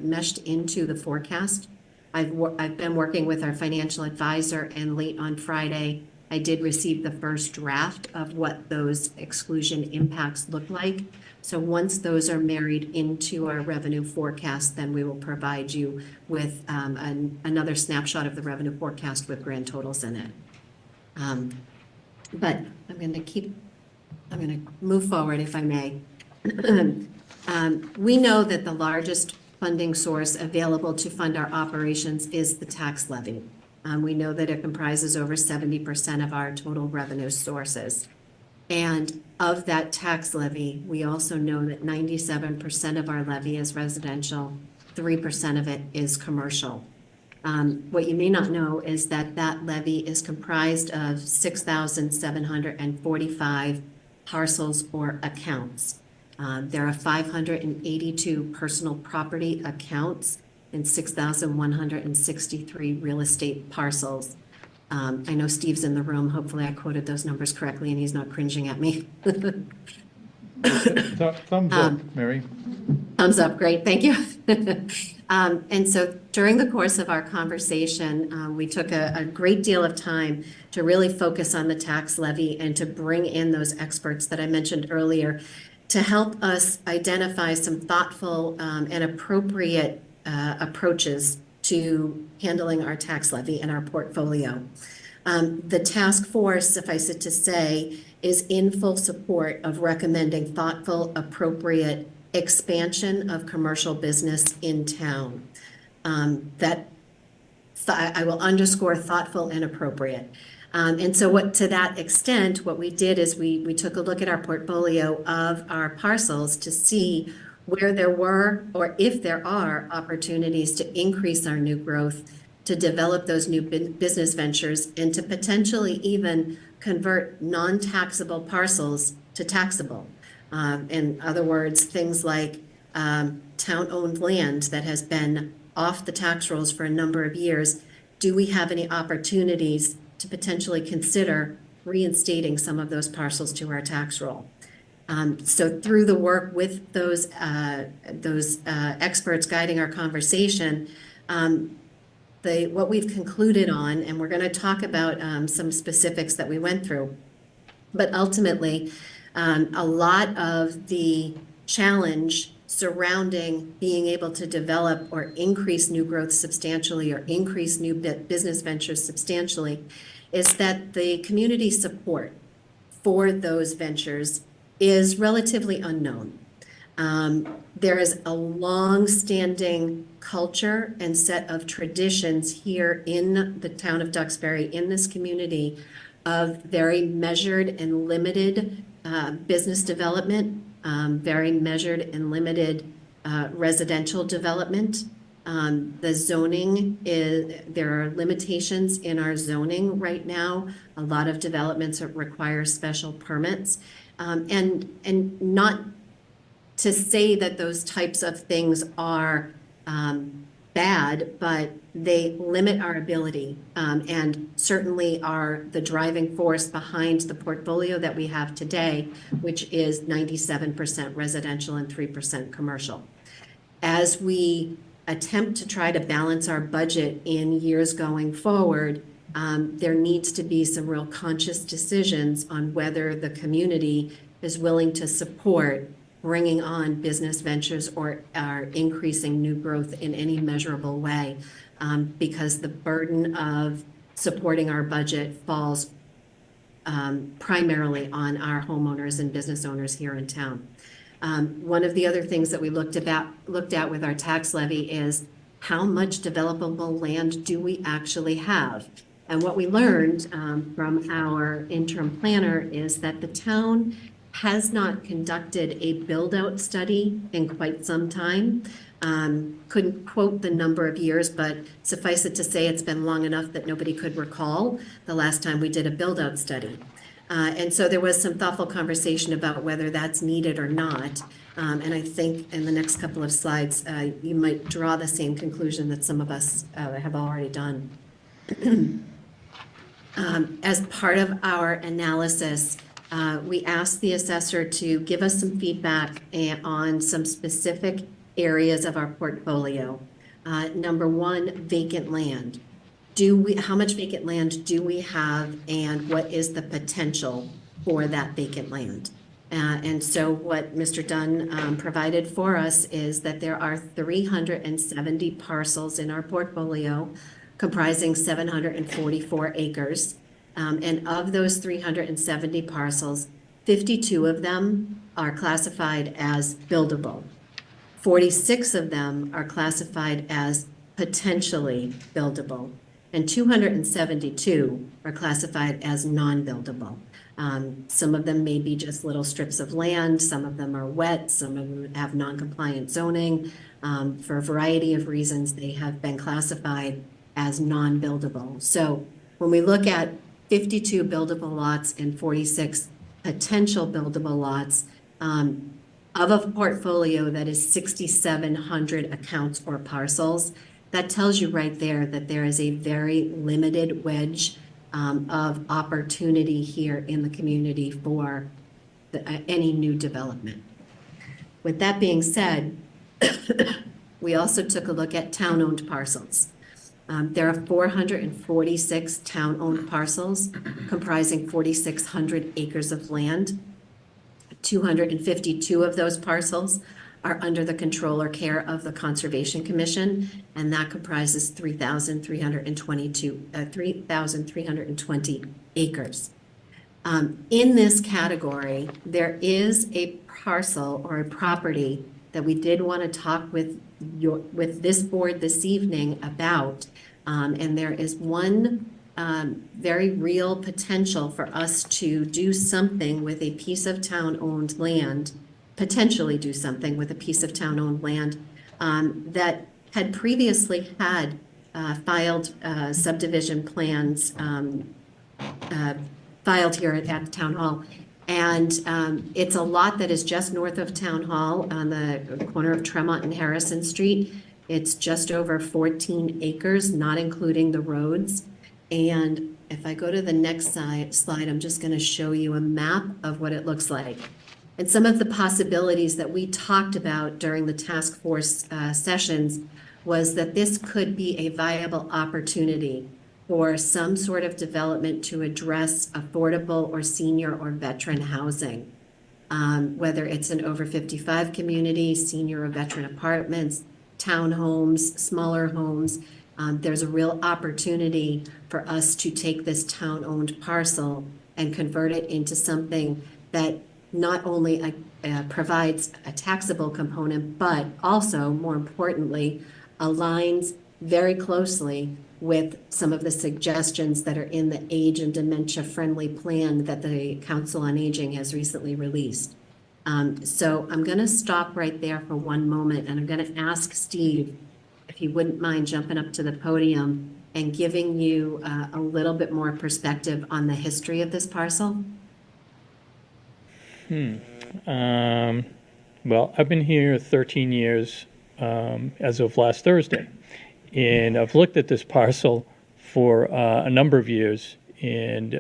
meshed into the forecast. I've been working with our financial advisor, and late on Friday, I did receive the first draft of what those exclusion impacts look like. So once those are married into our revenue forecast, then we will provide you with another snapshot of the revenue forecast with grand totals in it. But I'm going to move forward if I may. We know that the largest funding source available to fund our operations is the tax levy. We know that it comprises over 70% of our total revenue sources. And of that tax levy, we also know that 97% of our levy is residential, 3% of it is commercial. What you may not know is that that levy is comprised of 6,745 parcels or accounts. There are 582 personal property accounts and 6,163 real estate parcels. I know Steve's in the room. Hopefully I quoted those numbers correctly and he's not cringing at me. Thumbs up, Mary. Thumbs up, great, thank you. And so during the course of our conversation, we took a great deal of time to really focus on the tax levy and to bring in those experts that I mentioned earlier to help us identify some thoughtful and appropriate approaches to handling our tax levy and our portfolio. The task force, suffice it to say, is in full support of recommending thoughtful, appropriate expansion of commercial business in town. that I will underscore thoughtful and appropriate. And so to that extent, what we did is we took a look at our portfolio of our parcels to see where there were, or if there are, opportunities to increase our new growth, to develop those new business ventures, and to potentially even convert non-taxable parcels to taxable. In other words, things like town-owned land that has been off the tax rolls for a number of years. Do we have any opportunities to potentially consider reinstating some of those parcels to our tax roll? So through the work with those experts guiding our conversation, what we've concluded on, and we're going to talk about some specifics that we went through, but ultimately, a lot of the challenge surrounding being able to develop or increase new growth substantially, or increase new business ventures substantially, is that the community support for those ventures is relatively unknown. There is a long-standing culture and set of traditions here in the town of Duxbury, in this community, of very measured and limited business development, very measured and limited residential development. The zoning there are limitations in our zoning right now. A lot of developments require special permits. And not to say that those types of things are bad, but they limit our ability, and certainly are the driving force behind the portfolio that we have today, which is 97% residential and 3% commercial. As we attempt to try to balance our budget in years going forward, there needs to be some real conscious decisions on whether the community is willing to support bringing on business ventures or are increasing new growth in any measurable way, because the burden of supporting our budget falls primarily on our homeowners and business owners here in town. One of the other things that we looked at with our tax levy is how much developable land do we actually have? And what we learned from our interim planner is that the town has not conducted a build-out study in quite some time. Couldn't quote the number of years, but suffice it to say it's been long enough that nobody could recall the last time we did a build-out study. And so there was some thoughtful conversation about whether that's needed or not. And I think in the next couple of slides, you might draw the same conclusion that some of us have already done. As part of our analysis, we asked the assessor to give us some feedback on some specific areas of our portfolio. Number one, vacant land. How much vacant land do we have, and what is the potential for that vacant land? And so what Mr. Dunn provided for us is that there are 370 parcels in our portfolio comprising 744 acres. And of those 370 parcels, 52 of them are classified as buildable. 46 of them are classified as potentially buildable, and 272 are classified as non-buildable. Some of them may be just little strips of land, some of them are wet, some of them have non-compliant zoning. For a variety of reasons, they have been classified as non-buildable. So when we look at 52 buildable lots and 46 potential buildable lots, of a portfolio that is 6,700 accounts or parcels, that tells you right there that there is a very limited wedge of opportunity here in the community for any new development. With that being said, we also took a look at town-owned parcels. There are 446 town-owned parcels comprising 4,600 acres of land. 252 of those parcels are under the control or care of the Conservation Commission, and that comprises 3,320 acres. In this category, there is a parcel or a property that we did want to talk with this board this evening about. And there is one very real potential for us to do something with a piece of town-owned land, potentially do something with a piece of town-owned land that had previously had filed subdivision plans filed here at Town Hall. And it's a lot that is just north of Town Hall on the corner of Tremont and Harrison Street. It's just over 14 acres, not including the roads. And if I go to the next slide, I'm just going to show you a map of what it looks like. And some of the possibilities that we talked about during the task force sessions was that this could be a viable opportunity for some sort of development to address affordable or senior or veteran housing, whether it's an over 55 community, senior or veteran apartments, townhomes, smaller homes. There's a real opportunity for us to take this town-owned parcel and convert it into something that not only provides a taxable component, but also, more importantly, aligns very closely with some of the suggestions that are in the age and dementia-friendly plan that the Council on Aging has recently released. So I'm going to stop right there for one moment, and I'm going to ask Steve if he wouldn't mind jumping up to the podium and giving you a little bit more perspective on the history of this parcel. Well, I've been here 13 years as of last Thursday, and I've looked at this parcel for a number of years, and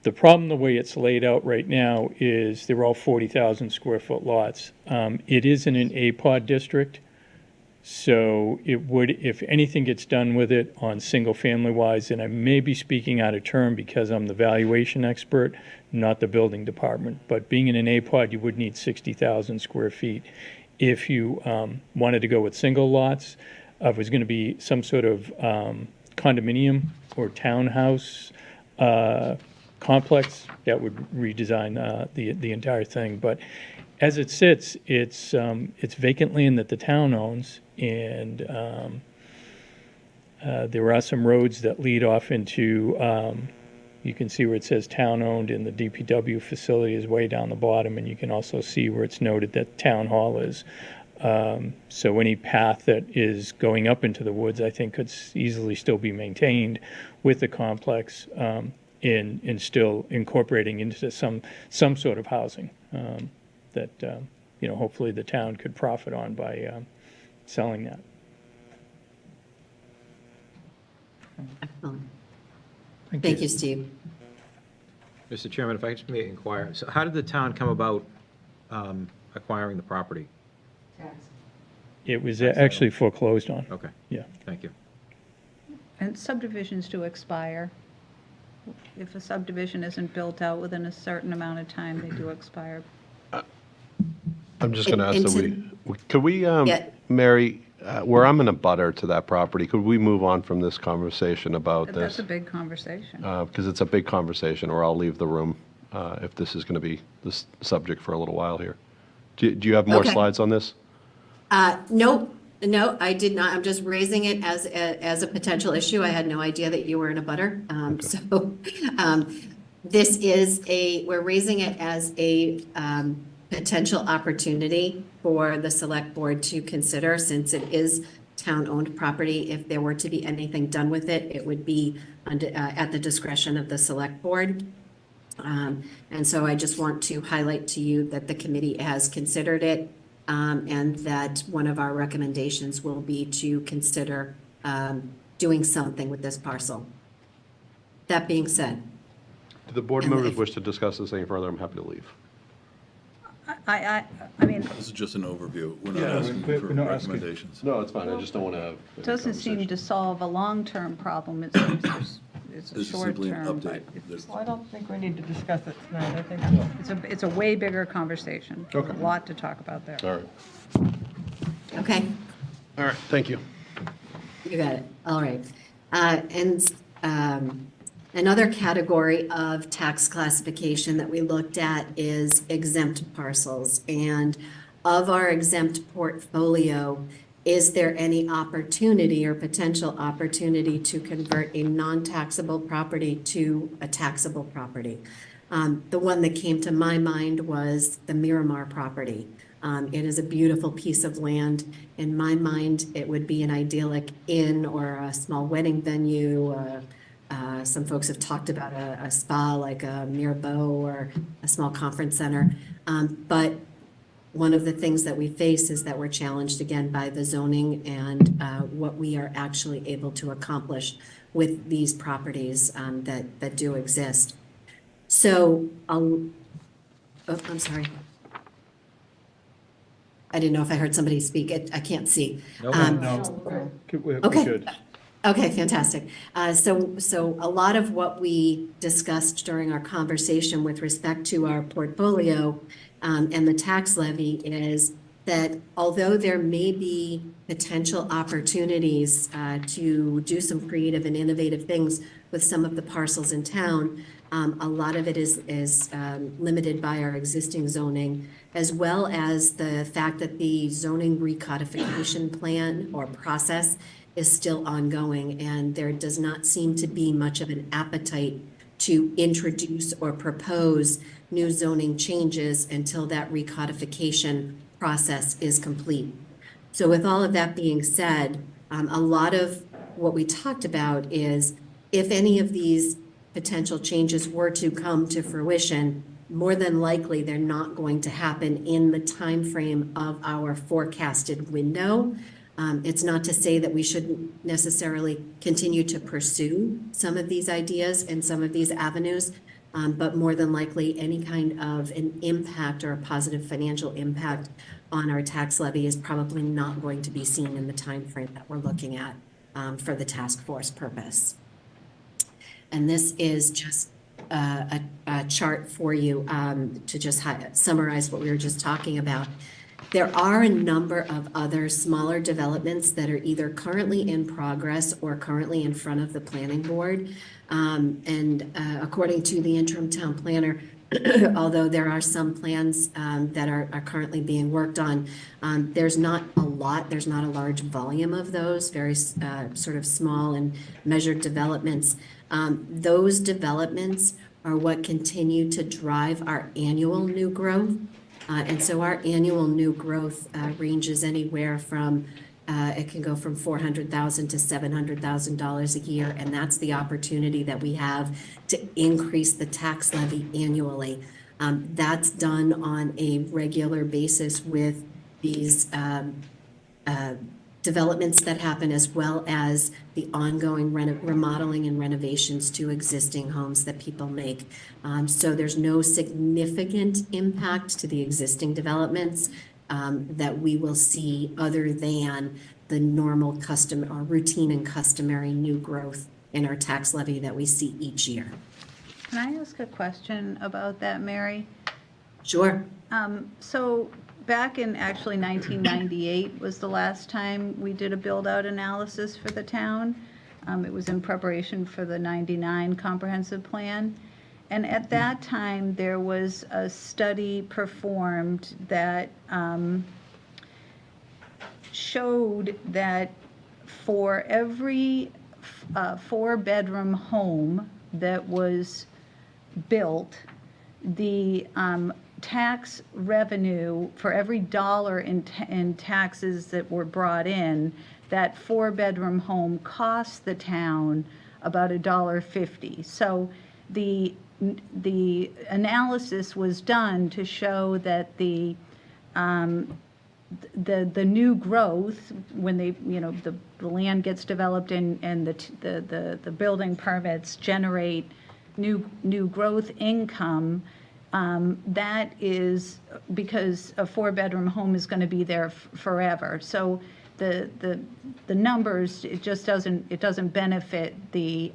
the problem, the way it's laid out right now, is they're all 40,000 square foot lots. It is in an APOD district, so it would, if anything gets done with it on single family wise, and I may be speaking out of turn because I'm the valuation expert, not the building department, but being in an APOD, you would need 60,000 square feet. If you wanted to go with single lots, if it was going to be some sort of condominium or townhouse complex, that would redesign the entire thing. But as it sits, it's vacant land that the town owns, and there are some roads that lead off into, you can see where it says town-owned, and the DPW facility is way down the bottom, and you can also see where it's noted that Town Hall is. So any path that is going up into the woods, I think, could easily still be maintained with the complex, in still incorporating into some sort of housing that hopefully the town could profit on by selling that. Excellent. Thank you, Steve. Mr. Chairman, if I just may inquire, so how did the town come about acquiring the property? Tax. It was actually foreclosed on. Okay, Yeah. thank you. And subdivisions do expire. If a subdivision isn't built out within a certain amount of time, they do expire. I'm just going to ask, And could we, Yeah. Mary, where I'm in a butter to that property, could we move on from this conversation about That's this? a big conversation. Because it's a big conversation, or I'll leave the room if this is going to be the subject for a little while here. Do you have more Okay. slides on this? No, I did not. I'm just raising it as a potential issue. I had no idea that you were in a butter. This is we're raising it as a potential opportunity for the select board to consider, since it is town-owned property. If there were to be anything done with it, it would be at the discretion of the select board. And so I just want to highlight to you that the committee has considered it, and that one of our recommendations will be to consider doing something with this parcel. That being said. Do the board And members if- wish to discuss this any further? I'm happy to leave. I mean, This is just an overview. We're Yeah, not asking we're for not asking. recommendations. No, it's fine. I just don't want to have. it doesn't seem to solve a long-term problem. It seems it's a This is simply an short-term, but update. it's- Well, I don't think we need to discuss it tonight. I think it's a way bigger conversation. Okay. A lot to talk about there. All right. Okay. All right, thank you. You got it. All right. And Another category of tax classification that we looked at is exempt parcels. And of our exempt portfolio, is there any opportunity or potential opportunity to convert a non-taxable property to a taxable property? The one that came to my mind was the Miramar property. It is a beautiful piece of land. In my mind, it would be an idyllic inn or a small wedding venue. Some folks have talked about a spa like a Mirabeau or a small conference center. But one of the things that we face is that we're challenged again by the zoning and what we are actually able to accomplish with these properties that do exist. So, I'm sorry. I didn't know if I heard somebody speak. I can't see. No. We're Okay. good. Okay, fantastic. So a lot of what we discussed during our conversation with respect to our portfolio and the tax levy is that although there may be potential opportunities to do some creative and innovative things with some of the parcels in town, a lot of it is limited by our existing zoning, as well as the fact that the zoning recodification plan or process is still ongoing, and there does not seem to be much of an appetite to introduce or propose new zoning changes until that recodification process is complete. So with all of that being said, a lot of what we talked about is if any of these potential changes were to come to fruition, more than likely they're not going to happen in the time frame of our forecasted window. It's not to say that we shouldn't necessarily continue to pursue some of these ideas and some of these avenues, but more than likely any kind of an impact or a positive financial impact on our tax levy is probably not going to be seen in the time frame that we're looking at for the task force purpose. And this is just a chart for you to just summarize what we were just talking about. There are a number of other smaller developments that are either currently in progress or currently in front of the planning board. And according to the interim town planner, although there are some plans that are currently being worked on, there's not a lot, there's not a large volume of those, very sort of small and measured developments. Those developments are what continue to drive our annual new growth. And so our annual new growth ranges anywhere from, it can go from $400,000 to $700,000 a year, and that's the opportunity that we have to increase the tax levy annually. That's done on a regular basis with these developments that happen, as well as the ongoing remodeling and renovations to existing homes that people make. So there's no significant impact to the existing developments that we will see other than the normal custom or routine and customary new growth in our tax levy that we see each year. Can I ask a question about that, Mary? Sure. So back in actually 1998 was the last time we did a build-out analysis for the town. It was in preparation for the 99 comprehensive plan. And at that time, there was a study performed that showed that for every 4-bedroom home that was built, the tax revenue for every dollar in taxes that were brought in, that 4-bedroom home cost the town about $1.50. So the analysis was done to show that the new growth, when they, the land gets developed and the building permits generate new growth income, that is because a 4-bedroom home is going to be there forever. So the numbers, it just doesn't benefit the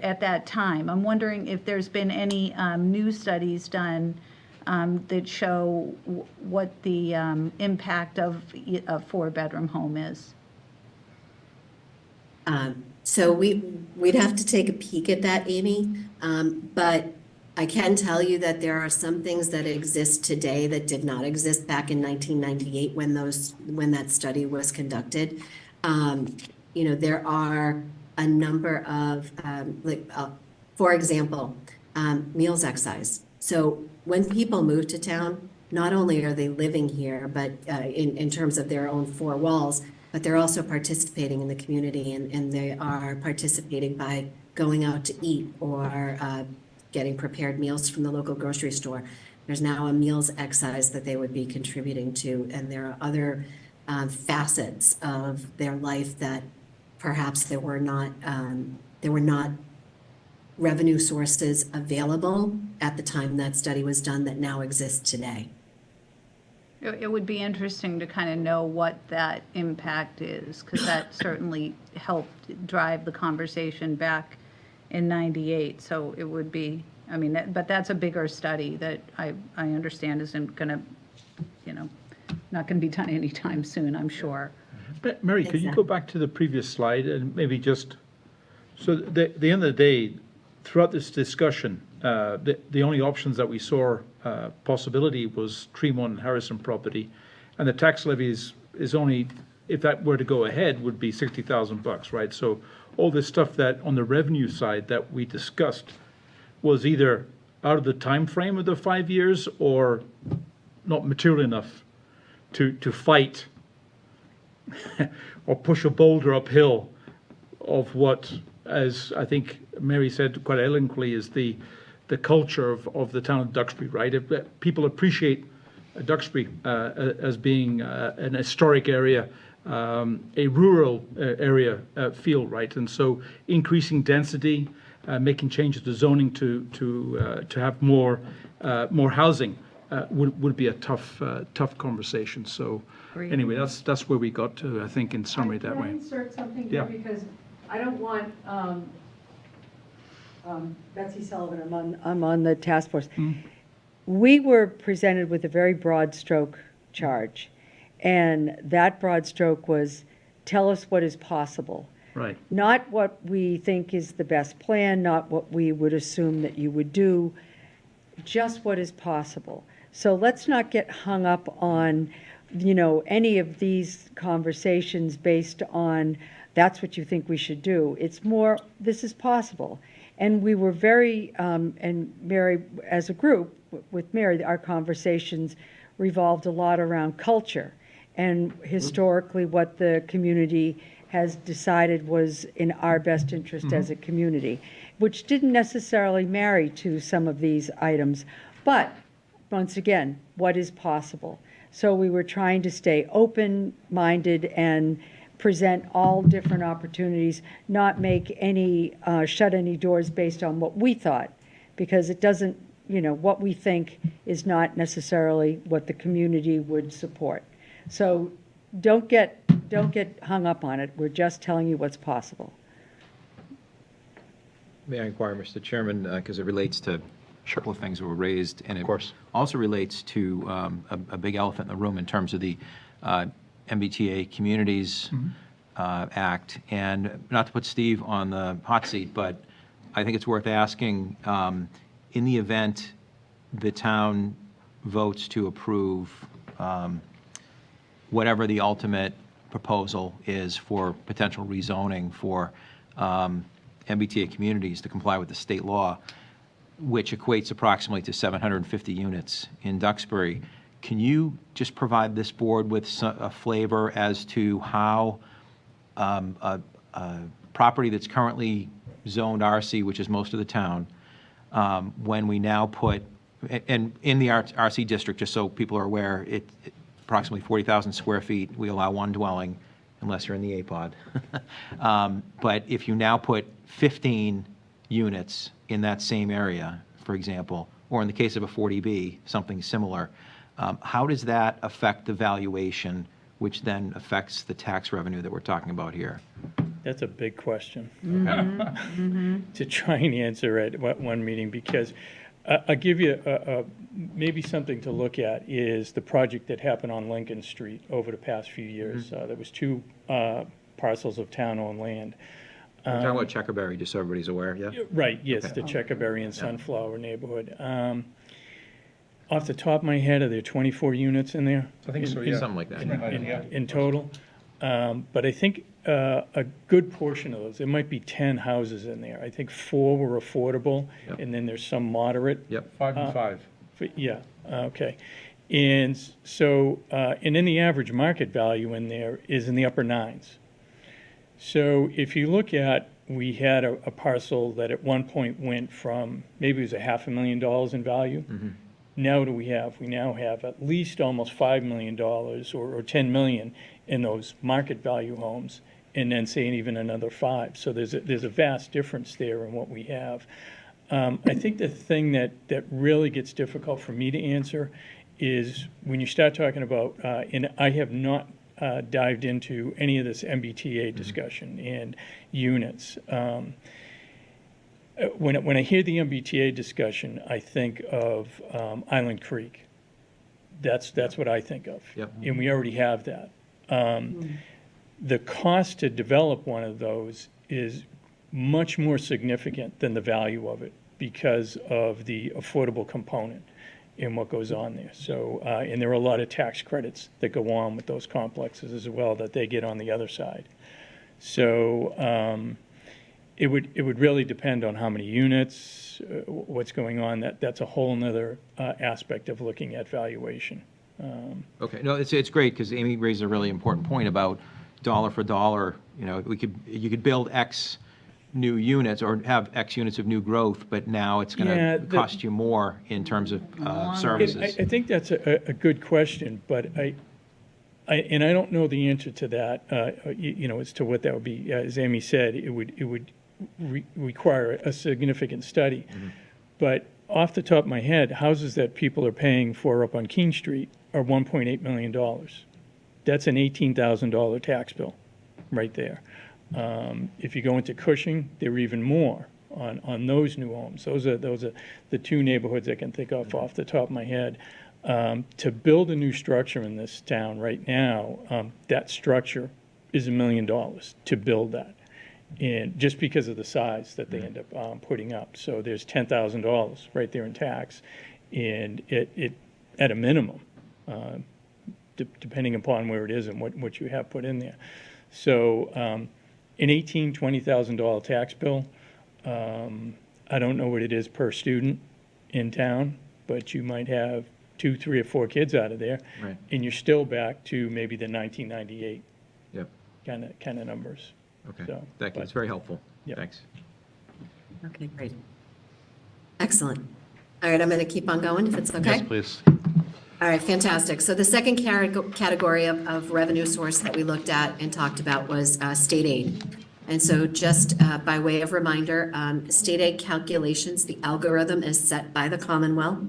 at that time. I'm wondering if there's been any new studies done that show what the impact of a 4-bedroom home is. So We'd have to take a peek at that, Amy. But I can tell you that there are some things that exist today that did not exist back in 1998 when that study was conducted. There are a number of, for example, meals excise. So when people move to town, not only are they living here, but in terms of their own four walls, but they're also participating in the community, and they are participating by going out to eat or getting prepared meals from the local grocery store. There's now a meals excise that they would be contributing to, and there are other facets of their life that perhaps there were not revenue sources available at the time that study was done that now exist today. It would be interesting to kind of know what that impact is, because that certainly helped drive the conversation back in 98. So it would be, I mean, but that's a bigger study that I understand isn't going to, not going to be done anytime soon, I'm sure. But Mary, could you go back to the previous slide and maybe just, so the end of the day, throughout this discussion, the only options that we saw possibility was Tremont and Harrison property, and the tax levy is only, if that were to go ahead, would be $60,000, right? So all this stuff that on the revenue side that we discussed was either out of the time frame of the 5 years or not material enough to fight or push a boulder uphill of what, as I think Mary said quite eloquently, is the culture of the town of Duxbury, right? If people appreciate Duxbury as being an historic area, a rural area feel, right? And so increasing density, making changes to zoning to have more housing would be a tough conversation. So anyway, that's where we got to, I think, in summary that way. Can I insert something here? Yeah. Because I don't want, Betsy Sullivan, I'm on the task force. We were presented with a very broad stroke charge. And that broad stroke was, tell us what is possible. Right. Not what we think is the best plan, not what we would assume that you would do, just what is possible. So let's not get hung up on, any of these conversations based on that's what you think we should do. It's more, this is possible. And we were very, and Mary, as a group, with Mary, our conversations revolved a lot around culture and historically what the community has decided was in our best interest as a community, which didn't necessarily marry to some of these items. But once again, what is possible? So we were trying to stay open-minded and present all different opportunities, not make any, shut any doors based on what we thought, because it doesn't, what we think is not necessarily what the community would support. So don't get hung up on it. We're just telling you what's possible. May I inquire, Mr. Chairman, because it relates to a couple of things that were raised, and it course. also relates to a big elephant in the room in terms of the MBTA Communities Act. And not to put Steve on the hot seat, but I think it's worth asking, in the event the town votes to approve whatever the ultimate proposal is for potential rezoning for MBTA communities to comply with the state law, which equates approximately to 750 units in Duxbury. Can you just provide this board with a flavor as to how a property that's currently zoned RC, which is most of the town, when we now put, and in the RC district, just so people are aware, it approximately 40,000 square feet, we allow one dwelling, unless you're in the A-pod. But if you now put 15 units in that same area, for example, or in the case of a 40B, something similar, how does that affect the valuation, which then affects the tax revenue that we're talking about here? That's a big question to try and answer at one meeting, because I'll give you maybe something to look at is the project that happened on Lincoln Street over the past few years. There was two parcels of town-owned land. We're talking about Checkerberry, just so everybody's aware, yeah? Right, yes, Okay. the Checkerberry and Sunflower neighborhood. Off the top of my head, are there 24 units in there? I think so, yeah. Something like that. In total? But I think a good portion of those, there might be 10 houses in there. I think 4 were affordable, Yep. and then there's some moderate. Yep. 5 and 5. Yeah, okay. And so, and then the average market value in there is in the upper nines. So if you look at, we had a parcel that at one point went from, maybe it was $500,000 in value. Now what do we have? We now have at least almost $5 million or 10 million in those market value homes, and then saying even another 5. So there's a vast difference there in what we have. I think the thing that really gets difficult for me to answer is when you start talking about, and I have not dived into any of this MBTA discussion and units. When I hear the MBTA discussion, I think of Island Creek. That's what I think of. Yep. And we already have that. The cost to develop one of those is much more significant than the value of it because of the affordable component in what goes on there. So, and there are a lot of tax credits that go on with those complexes as well that they get on the other side. So it would really depend on how many units, what's going on. That's a whole nother aspect of looking at valuation. Okay, no, it's great, because Amy raised a really important point about dollar for dollar. You know, you could build X new units or have X units of new growth, but now it's going Yeah, to cost you more in terms of services. I think that's a good question, but I don't know the answer to that, you know, as to what that would be. As Amy said, it would require a significant study. But off the top of my head, houses that people are paying for up on Keene Street are $1.8 million. That's an $18,000 tax bill right there. If you go into Cushing, they're even more on those new homes. Those are the two neighborhoods I can think of off the top of my head. To build a new structure in this town right now, that structure is $1 million to build that. And just because of the size that they end up putting up. So there's $10,000 right there in tax. And it at a minimum, depending upon where it is and what you have put in there. So an $18,000, $20,000 tax bill, I don't know what it is per student in town, but you might have 2, 3, or 4 kids out of there. Right. And you're still back to maybe the 1998 Yep. kind of numbers. Okay, So, thank you. but- It's very helpful. Yep. Thanks. Okay, great. Excellent. All right, I'm going to keep on going if it's okay. Yes, please. All right, fantastic. So the second category of revenue source that we looked at and talked about was state aid. And so just by way of reminder, state aid calculations, the algorithm is set by the Commonwealth.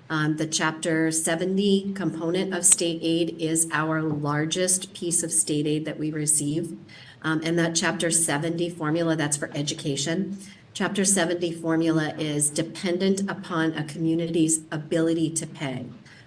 The Chapter 70 component of state aid is our largest piece of state aid that we receive. And that Chapter 70 formula, that's for education. Chapter 70 formula is dependent upon a community's ability to pay.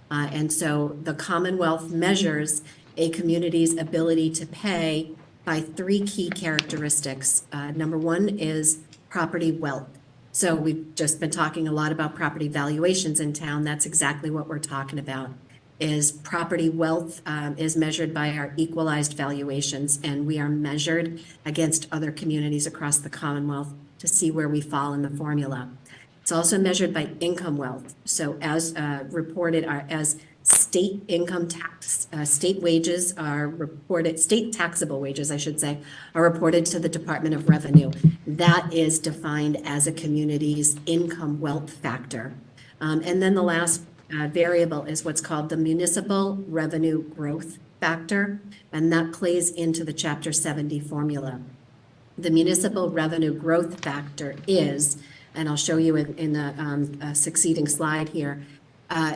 And so the Commonwealth measures a community's ability to pay by 3 key characteristics. Number 1 is property wealth. So we've just been talking a lot about property valuations in town. That's exactly what we're talking about. Is property wealth is measured by our equalized valuations, and we are measured against other communities across the Commonwealth to see where we fall in the formula. It's also measured by income wealth. So as reported, as state income tax, state wages are reported, state taxable wages, I should say, are reported to the Department of Revenue. That is defined as a community's income wealth factor. And then the last variable is what's called the municipal revenue growth factor, and that plays into the Chapter 70 formula. The municipal revenue growth factor is, and I'll show you in the succeeding slide here,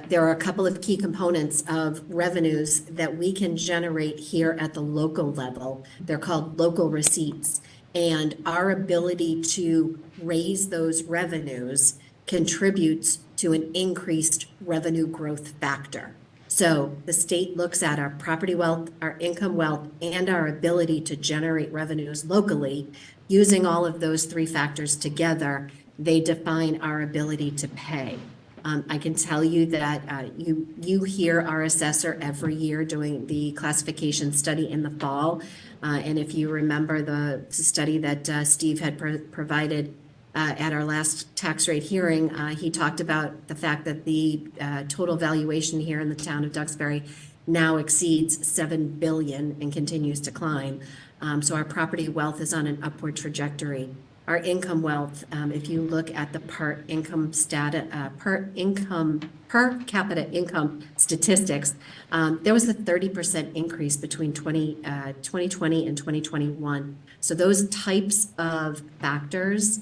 there are a couple of key components of revenues that we can generate here at the local level. They're called local receipts, and our ability to raise those revenues contributes to an increased revenue growth factor. So the state looks at our property wealth, our income wealth, and our ability to generate revenues locally. Using all of those three factors together, they define our ability to pay. I can tell you that you hear our assessor every year doing the classification study in the fall. And if you remember the study that Steve had provided at our last tax rate hearing, he talked about the fact that the total valuation here in the town of Duxbury now exceeds $7 billion and continues to climb. So our property wealth is on an upward trajectory. Our income wealth, if you look at the per capita income statistics, there was a 30% increase between 2020 and 2021. So those types of factors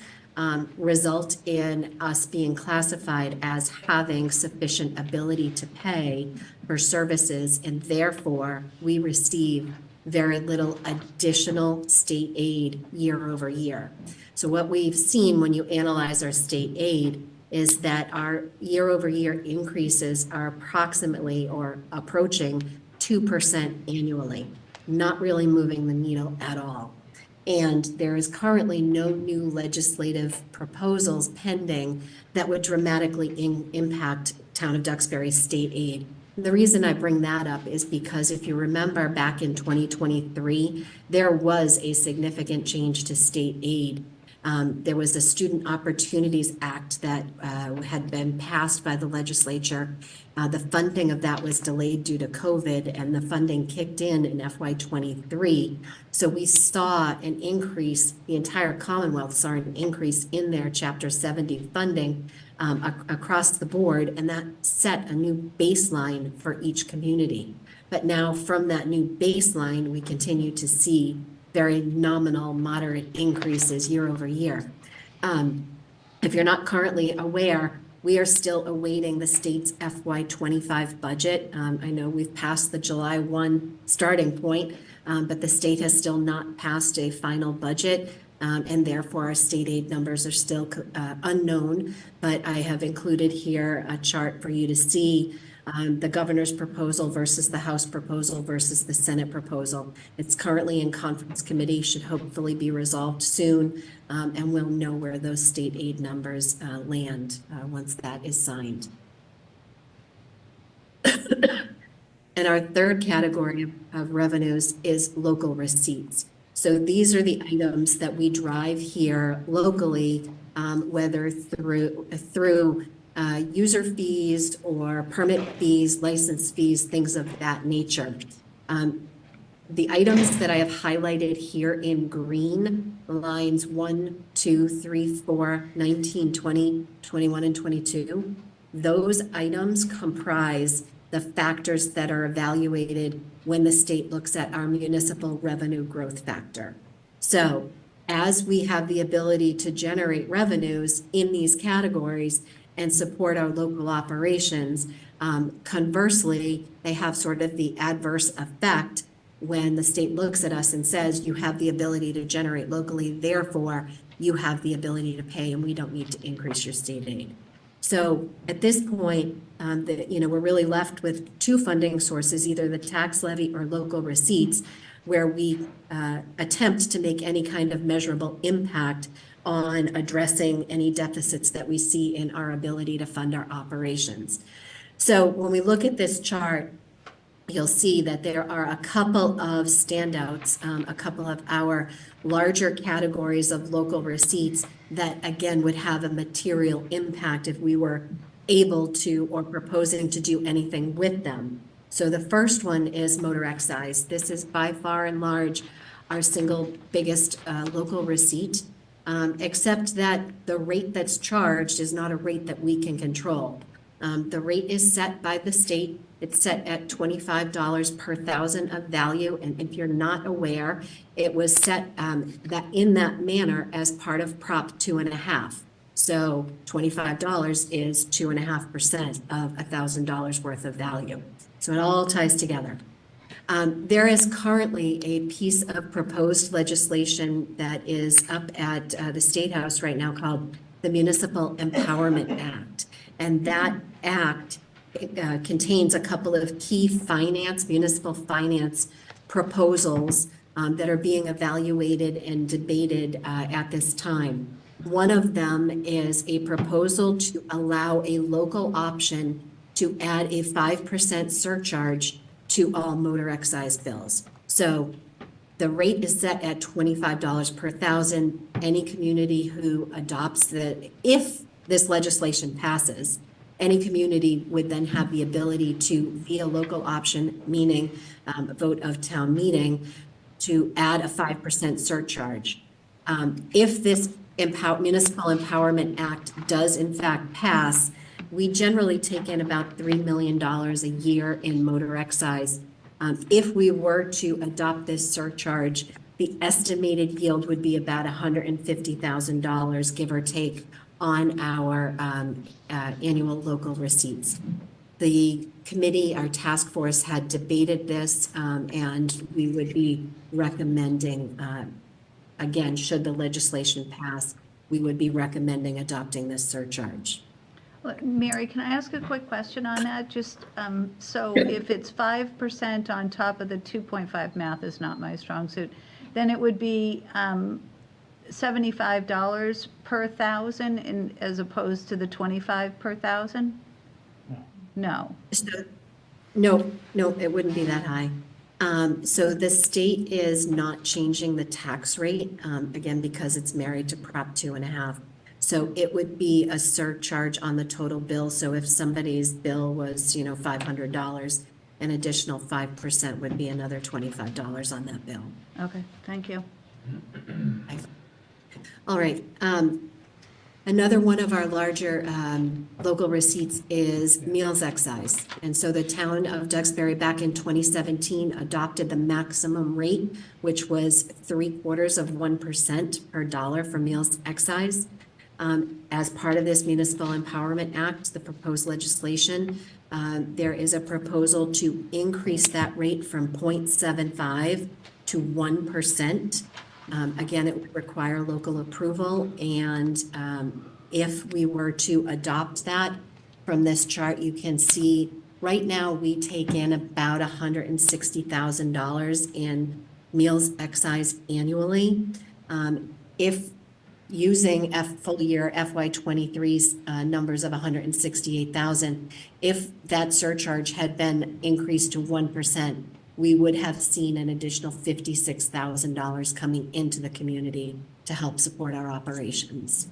result in us being classified as having sufficient ability to pay for services, and therefore we receive very little additional state aid year over year. So what we've seen when you analyze our state aid is that our year over year increases are approximately or approaching 2% annually, not really moving the needle at all. And there is currently no new legislative proposals pending that would dramatically impact Town of Duxbury's state aid. The reason I bring that up is because if you remember back in 2023, there was a significant change to state aid. There was a Student Opportunities Act that had been passed by the legislature. The funding of that was delayed due to COVID, and the funding kicked in FY23. So we saw an increase, the entire Commonwealth saw an increase in their Chapter 70 funding across the board, and that set a new baseline for each community. But now from that new baseline, we continue to see very nominal, moderate increases year over year. If you're not currently aware, we are still awaiting the state's FY25 budget. I know we've passed the July 1 starting point, but the state has still not passed a final budget, and therefore our state aid numbers are still unknown. But I have included here a chart for you to see the governor's proposal versus the House proposal versus the Senate proposal. It's currently in conference committee, should hopefully be resolved soon, and we'll know where those state aid numbers land once that is signed. And our third category of revenues is local receipts. So these are the items that we drive here locally, whether through user fees or permit fees, license fees, things of that nature. The items that I have highlighted here in green, lines 1, 2, 3, 4, 19, 20, 21, and 22, those items comprise the factors that are evaluated when the state looks at our municipal revenue growth factor. So as we have the ability to generate revenues in these categories and support our local operations, conversely, they have sort of the adverse effect when the state looks at us and says, you have the ability to generate locally, therefore you have the ability to pay and we don't need to increase your state aid. So at this point, we're really left with two funding sources, either the tax levy or local receipts, where we attempt to make any kind of measurable impact on addressing any deficits that we see in our ability to fund our operations. So when we look at this chart, you'll see that there are a couple of standouts, a couple of our larger categories of local receipts that, again, would have a material impact if we were able to or proposing to do anything with them. So the first one is motor excise. This is by far and large our single biggest local receipt, except that the rate that's charged is not a rate that we can control. The rate is set by the state. It's set at $25 per thousand of value, and if you're not aware, it was set that in that manner as part of Prop 2.5. So $25 is 2.5% of $1,000 worth of value. So it all ties together. There is currently a piece of proposed legislation that is up at the State House right now called the Municipal Empowerment Act. And that act contains a couple of key municipal finance proposals that are being evaluated and debated at this time. One of them is a proposal to allow a local option to add a 5% surcharge to all motor excise bills. So the rate is set at $25 per thousand. Any community who adopts if this legislation passes, any community would then have the ability to, via local option, meaning a vote of town meeting, to add a 5% surcharge. If this Municipal Empowerment Act does in fact pass, we generally take in about $3 million a year in motor excise. If we were to adopt this surcharge, the estimated yield would be about $150,000, give or take, on our annual local receipts. The committee, our task force, had debated this, and we would be recommending, again, should the legislation pass, we would be recommending adopting this surcharge. Mary, can I ask a quick question on that? Just, so if it's 5% on top of the 2.5, math is not my strong suit, then it would be $75 per thousand as opposed to the 25 per thousand? No. So, no, it wouldn't be that high. So the state is not changing the tax rate, again, because it's married to Prop 2.5. So it would be a surcharge on the total bill. So if somebody's bill was, $500, an additional 5% would be another $25 on that bill. Okay, thank you. All right. Another one of our larger local receipts is meals excise. And so the town of Duxbury back in 2017 adopted the maximum rate, which was 0.75% per dollar for meals excise. As part of this Municipal Empowerment Act, the proposed legislation, there is a proposal to increase that rate from 0.75 to 1%. Again, it would require local approval, and if we were to adopt that, from this chart, you can see right now we take in about $160,000 in meals excise annually. If using full year FY23's numbers of 168,000, if that surcharge had been increased to 1%, we would have seen an additional $56,000 coming into the community to help support our operations.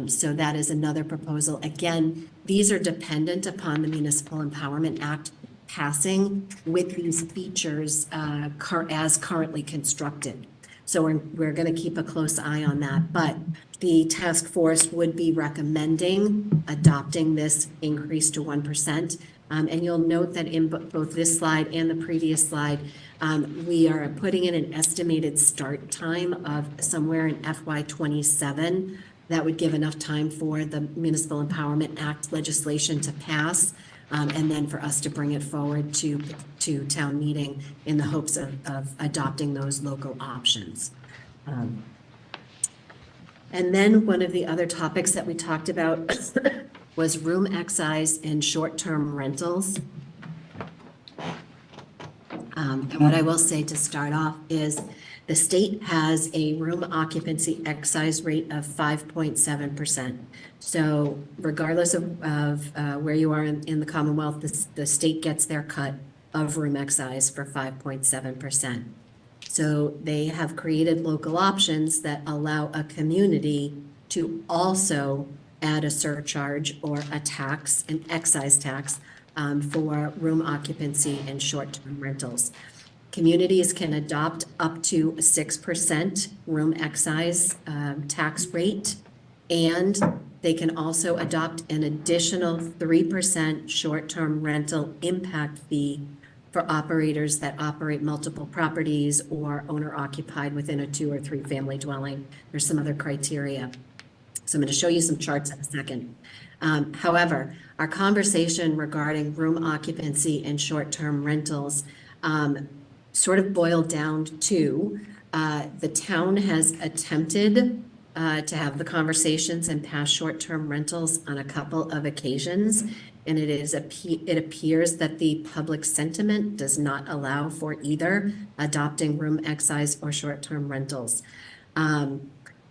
So that is another proposal. Again, these are dependent upon the Municipal Empowerment Act passing with these features as currently constructed. So we're going to keep a close eye on that. But the task force would be recommending adopting this increase to 1%. And you'll note that in both this slide and the previous slide, we are putting in an estimated start time of somewhere in FY27. That would give enough time for the Municipal Empowerment Act legislation to pass, and then for us to bring it forward to town meeting in the hopes of adopting those local options. And then one of the other topics that we talked about was room excise and short-term rentals. And what I will say to start off is the state has a room occupancy excise rate of 5.7%. So regardless of where you are in the Commonwealth, the state gets their cut of room excise for 5.7%. So they have created local options that allow a community to also add a surcharge or a tax, an excise tax, for room occupancy and short-term rentals. Communities can adopt up to a 6% room excise tax rate, and they can also adopt an additional 3% short-term rental impact fee for operators that operate multiple properties or owner-occupied within a 2 or 3 family dwelling. There's some other criteria. So I'm going to show you some charts in a second. However, our conversation regarding room occupancy and short-term rentals sort of boiled down to the town has attempted to have the conversations and pass short-term rentals on a couple of occasions. and it appears that the public sentiment does not allow for either adopting room excise or short-term rentals.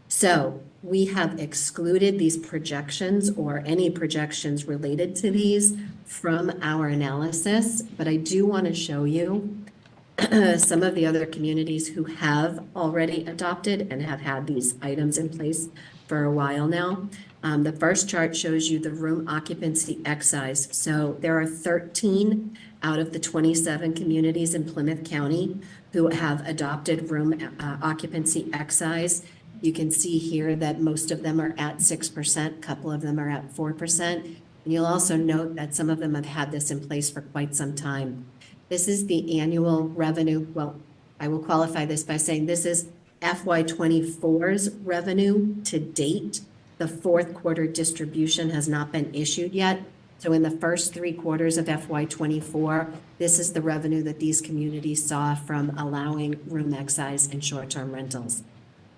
So we have excluded these projections or any projections related to these from our analysis, but I do want to show you some of the other communities who have already adopted and have had these items in place for a while now. The first chart shows you the room occupancy excise. So there are 13 out of the 27 communities in Plymouth County who have adopted room occupancy excise. You can see here that most of them are at 6%, a couple of them are at 4%. And you'll also note that some of them have had this in place for quite some time. This is the annual revenue. Well, I will qualify this by saying this is FY24's revenue to date. The fourth quarter distribution has not been issued yet. So in the first 3 quarters of FY24, this is the revenue that these communities saw from allowing room excise and short-term rentals.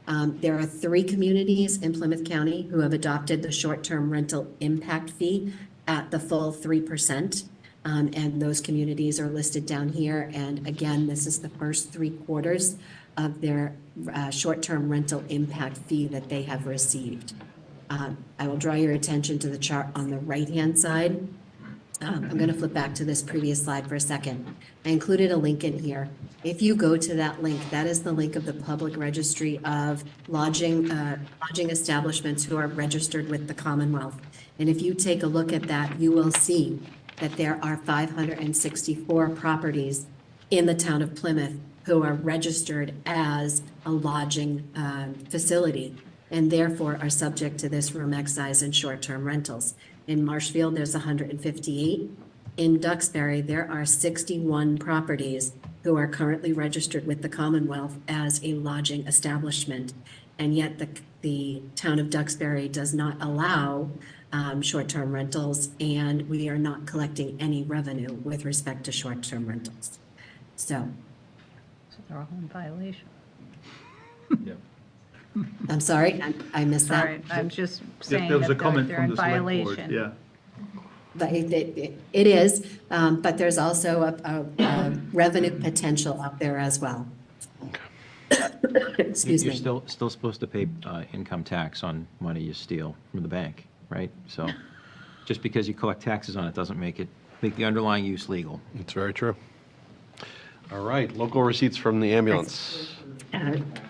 There are 3 communities in Plymouth County who have adopted the short-term rental impact fee at the full 3%. And those communities are listed down here. And again, this is the first 3 quarters of their short-term rental impact fee that they have received. I will draw your attention to the chart on the right-hand side. I'm going to flip back to this previous slide for a second. I included a link in here. If you go to that link, that is the link of the public registry of lodging establishments who are registered with the Commonwealth. And if you take a look at that, you will see that there are 564 properties in the town of Plymouth who are registered as a lodging facility and therefore are subject to this room excise and short-term rentals. In Marshfield, there's 158. In Duxbury, there are 61 properties who are currently registered with the Commonwealth as a lodging establishment. And yet the town of Duxbury does not allow short-term rentals, and we are not collecting any revenue with respect to short-term rentals. So They're all in violation. I'm sorry, I missed that. Sorry, I'm just saying There was a that comment they're from in the select board. violation. Yeah. But it is, but there's also a revenue potential up there as well. Excuse me. You're still supposed to pay income tax on money you steal from the bank, right? So just because you collect taxes on it doesn't make the underlying use legal. It's very true. All right, local receipts from the ambulance.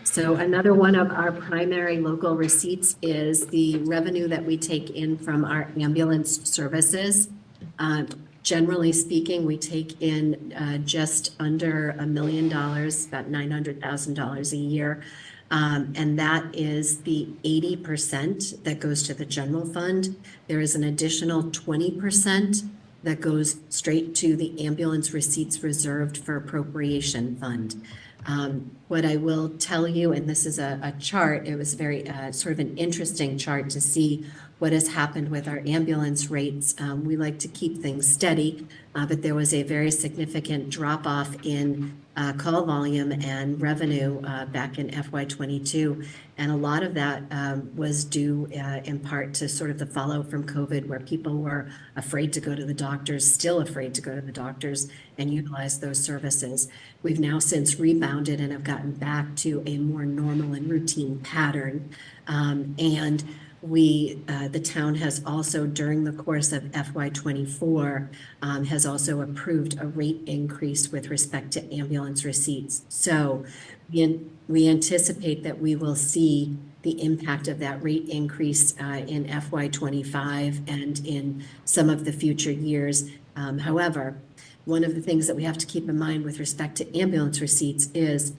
So another one of our primary local receipts is the revenue that we take in from our ambulance services. Generally speaking, we take in just under $1 million, about $900,000 a year. And that is the 80% that goes to the general fund. There is an additional 20% that goes straight to the ambulance receipts reserved for appropriation fund. What I will tell you, and this is a chart, it was very sort of an interesting chart to see what has happened with our ambulance rates. We like to keep things steady, but there was a very significant drop off in call volume and revenue back in FY22. And a lot of that was due in part to sort of the fallout from COVID, where people were afraid to go to the doctors, still afraid to go to the doctors and utilize those services. We've now since rebounded and have gotten back to a more normal and routine pattern. And the town has also, during the course of FY24, has also approved a rate increase with respect to ambulance receipts. So we anticipate that we will see the impact of that rate increase in FY25 and in some of the future years. However, one of the things that we have to keep in mind with respect to ambulance receipts is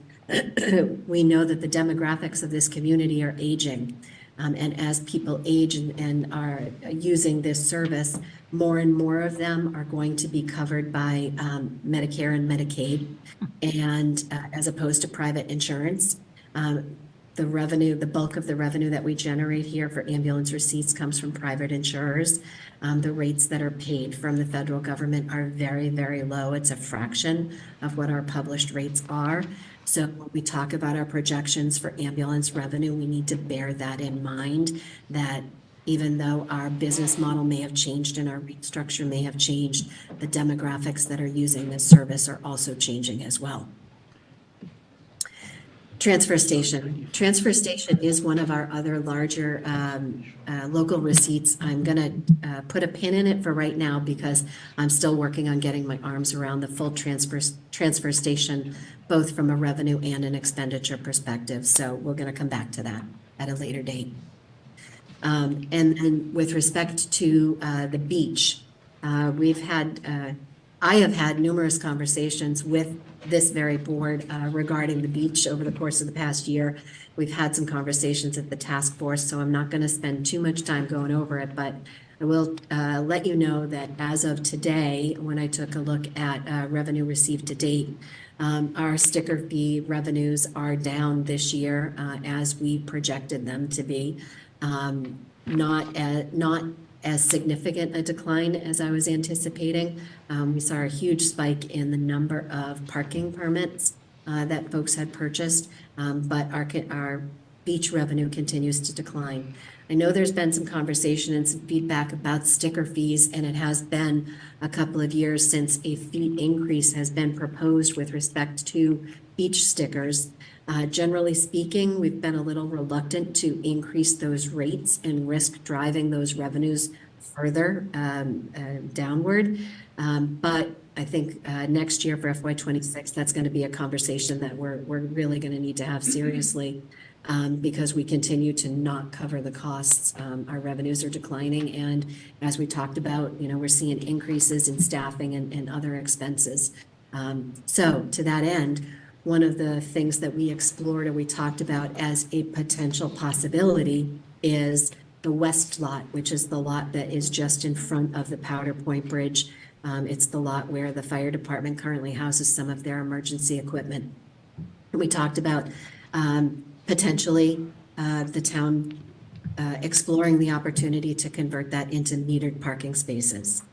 we know that the demographics of this community are aging. And as people age and are using this service, more and more of them are going to be covered by Medicare and Medicaid, and as opposed to private insurance. The bulk of the revenue that we generate here for ambulance receipts comes from private insurers. The rates that are paid from the federal government are very, very low. It's a fraction of what our published rates are. So when we talk about our projections for ambulance revenue, we need to bear that in mind, that even though our business model may have changed and our rate structure may have changed, the demographics that are using this service are also changing as well. Transfer station. Transfer station is one of our other larger local receipts. I'm going to put a pin in it for right now because I'm still working on getting my arms around the full transfer station, both from a revenue and an expenditure perspective. So we're going to come back to that at a later date. And with respect to the beach, I have had numerous conversations with this very board regarding the beach over the course of the past year. We've had some conversations at the task force, so I'm not going to spend too much time going over it, but I will let you know that as of today, when I took a look at revenue received to date, our sticker fee revenues are down this year as we projected them to be. Not as significant a decline as I was anticipating. We saw a huge spike in the number of parking permits that folks had purchased, but our beach revenue continues to decline. I know there's been some conversation and some feedback about sticker fees, and it has been a couple of years since a fee increase has been proposed with respect to beach stickers. Generally speaking, we've been a little reluctant to increase those rates and risk driving those revenues further downward. But I think next year for FY26, that's going to be a conversation that we're really going to need to have seriously because we continue to not cover the costs. Our revenues are declining, and as we talked about, we're seeing increases in staffing and other expenses. So to that end, one of the things that we explored or we talked about as a potential possibility is the west lot, which is the lot that is just in front of the Powder Point Bridge. It's the lot where the fire department currently houses some of their emergency equipment. And we talked about potentially the town exploring the opportunity to convert that into metered parking spaces.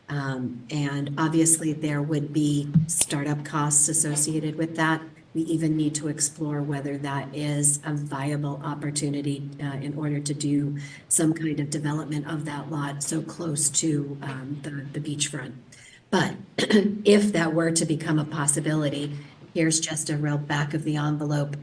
And obviously there would be startup costs associated with that. We even need to explore whether that is a viable opportunity in order to do some kind of development of that lot so close to the beachfront. But if that were to become a possibility, here's just a real back of the envelope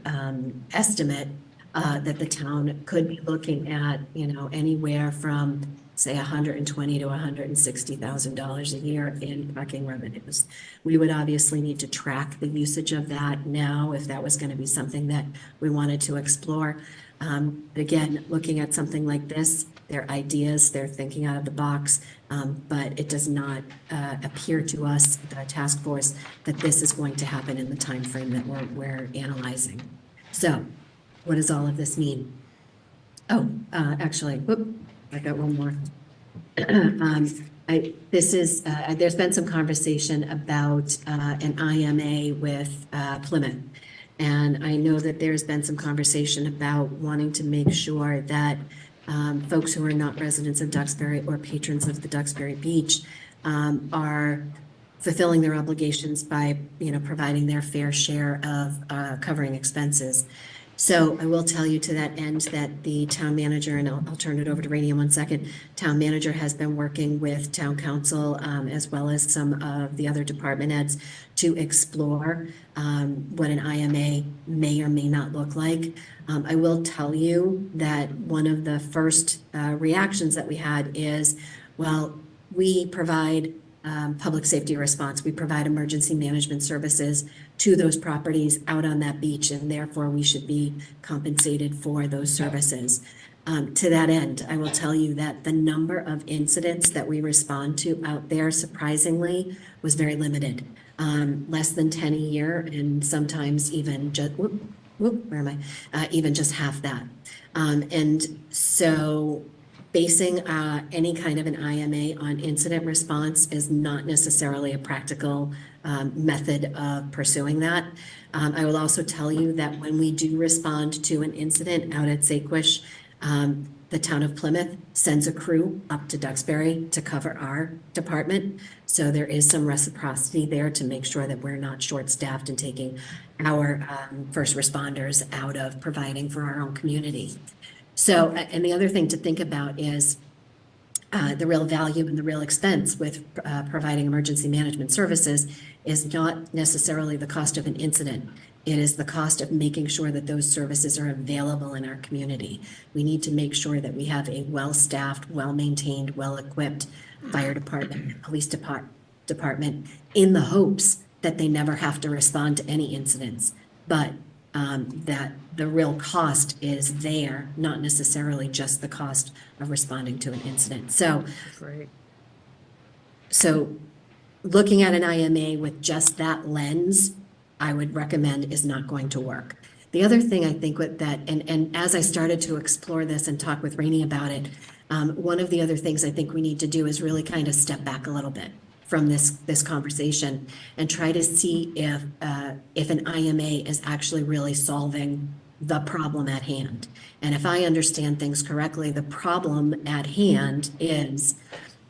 estimate that the town could be looking at, anywhere from say $120,000 to $160,000 a year in parking revenues. We would obviously need to track the usage of that now if that was going to be something that we wanted to explore. Again, looking at something like this, they're ideas, they're thinking out of the box, but it does not appear to us, the task force, that this is going to happen in the time frame that we're analyzing. So what does all of this mean? Oh, actually, I got one more. There's been some conversation about an IMA with Plymouth. And I know that there's been some conversation about wanting to make sure that folks who are not residents of Duxbury or patrons of the Duxbury Beach are fulfilling their obligations by, providing their fair share of covering expenses. So I will tell you to that end that the town manager, and I'll turn it over to Rainey in 1 second, town manager has been working with town council as well as some of the other department heads to explore what an IMA may or may not look like. I will tell you that one of the first reactions that we had is, well, we provide public safety response. We provide emergency management services to those properties out on that beach, and therefore we should be compensated for those services. To that end, I will tell you that the number of incidents that we respond to out there, surprisingly, was very limited. Less than 10 a year, and sometimes even just, even just half that. And so basing any kind of an IMA on incident response is not necessarily a practical method of pursuing that. I will also tell you that when we do respond to an incident out at Saquesh, the town of Plymouth sends a crew up to Duxbury to cover our department. So there is some reciprocity there to make sure that we're not short-staffed and taking our first responders out of providing for our own community. So, and the other thing to think about is the real value and the real expense with providing emergency management services is not necessarily the cost of an incident. It is the cost of making sure that those services are available in our community. We need to make sure that we have a well-staffed, well-maintained, well-equipped fire department, police department, in the hopes that they never have to respond to any incidents, but that the real cost is there, not necessarily just the cost of responding to an incident. So, Great. so looking at an IMA with just that lens, I would recommend is not going to work. The other thing I think with that, and as I started to explore this and talk with Rainey about it, one of the other things I think we need to do is really kind of step back a little bit from this conversation and try to see if an IMA is actually really solving the problem at hand. And if I understand things correctly, the problem at hand is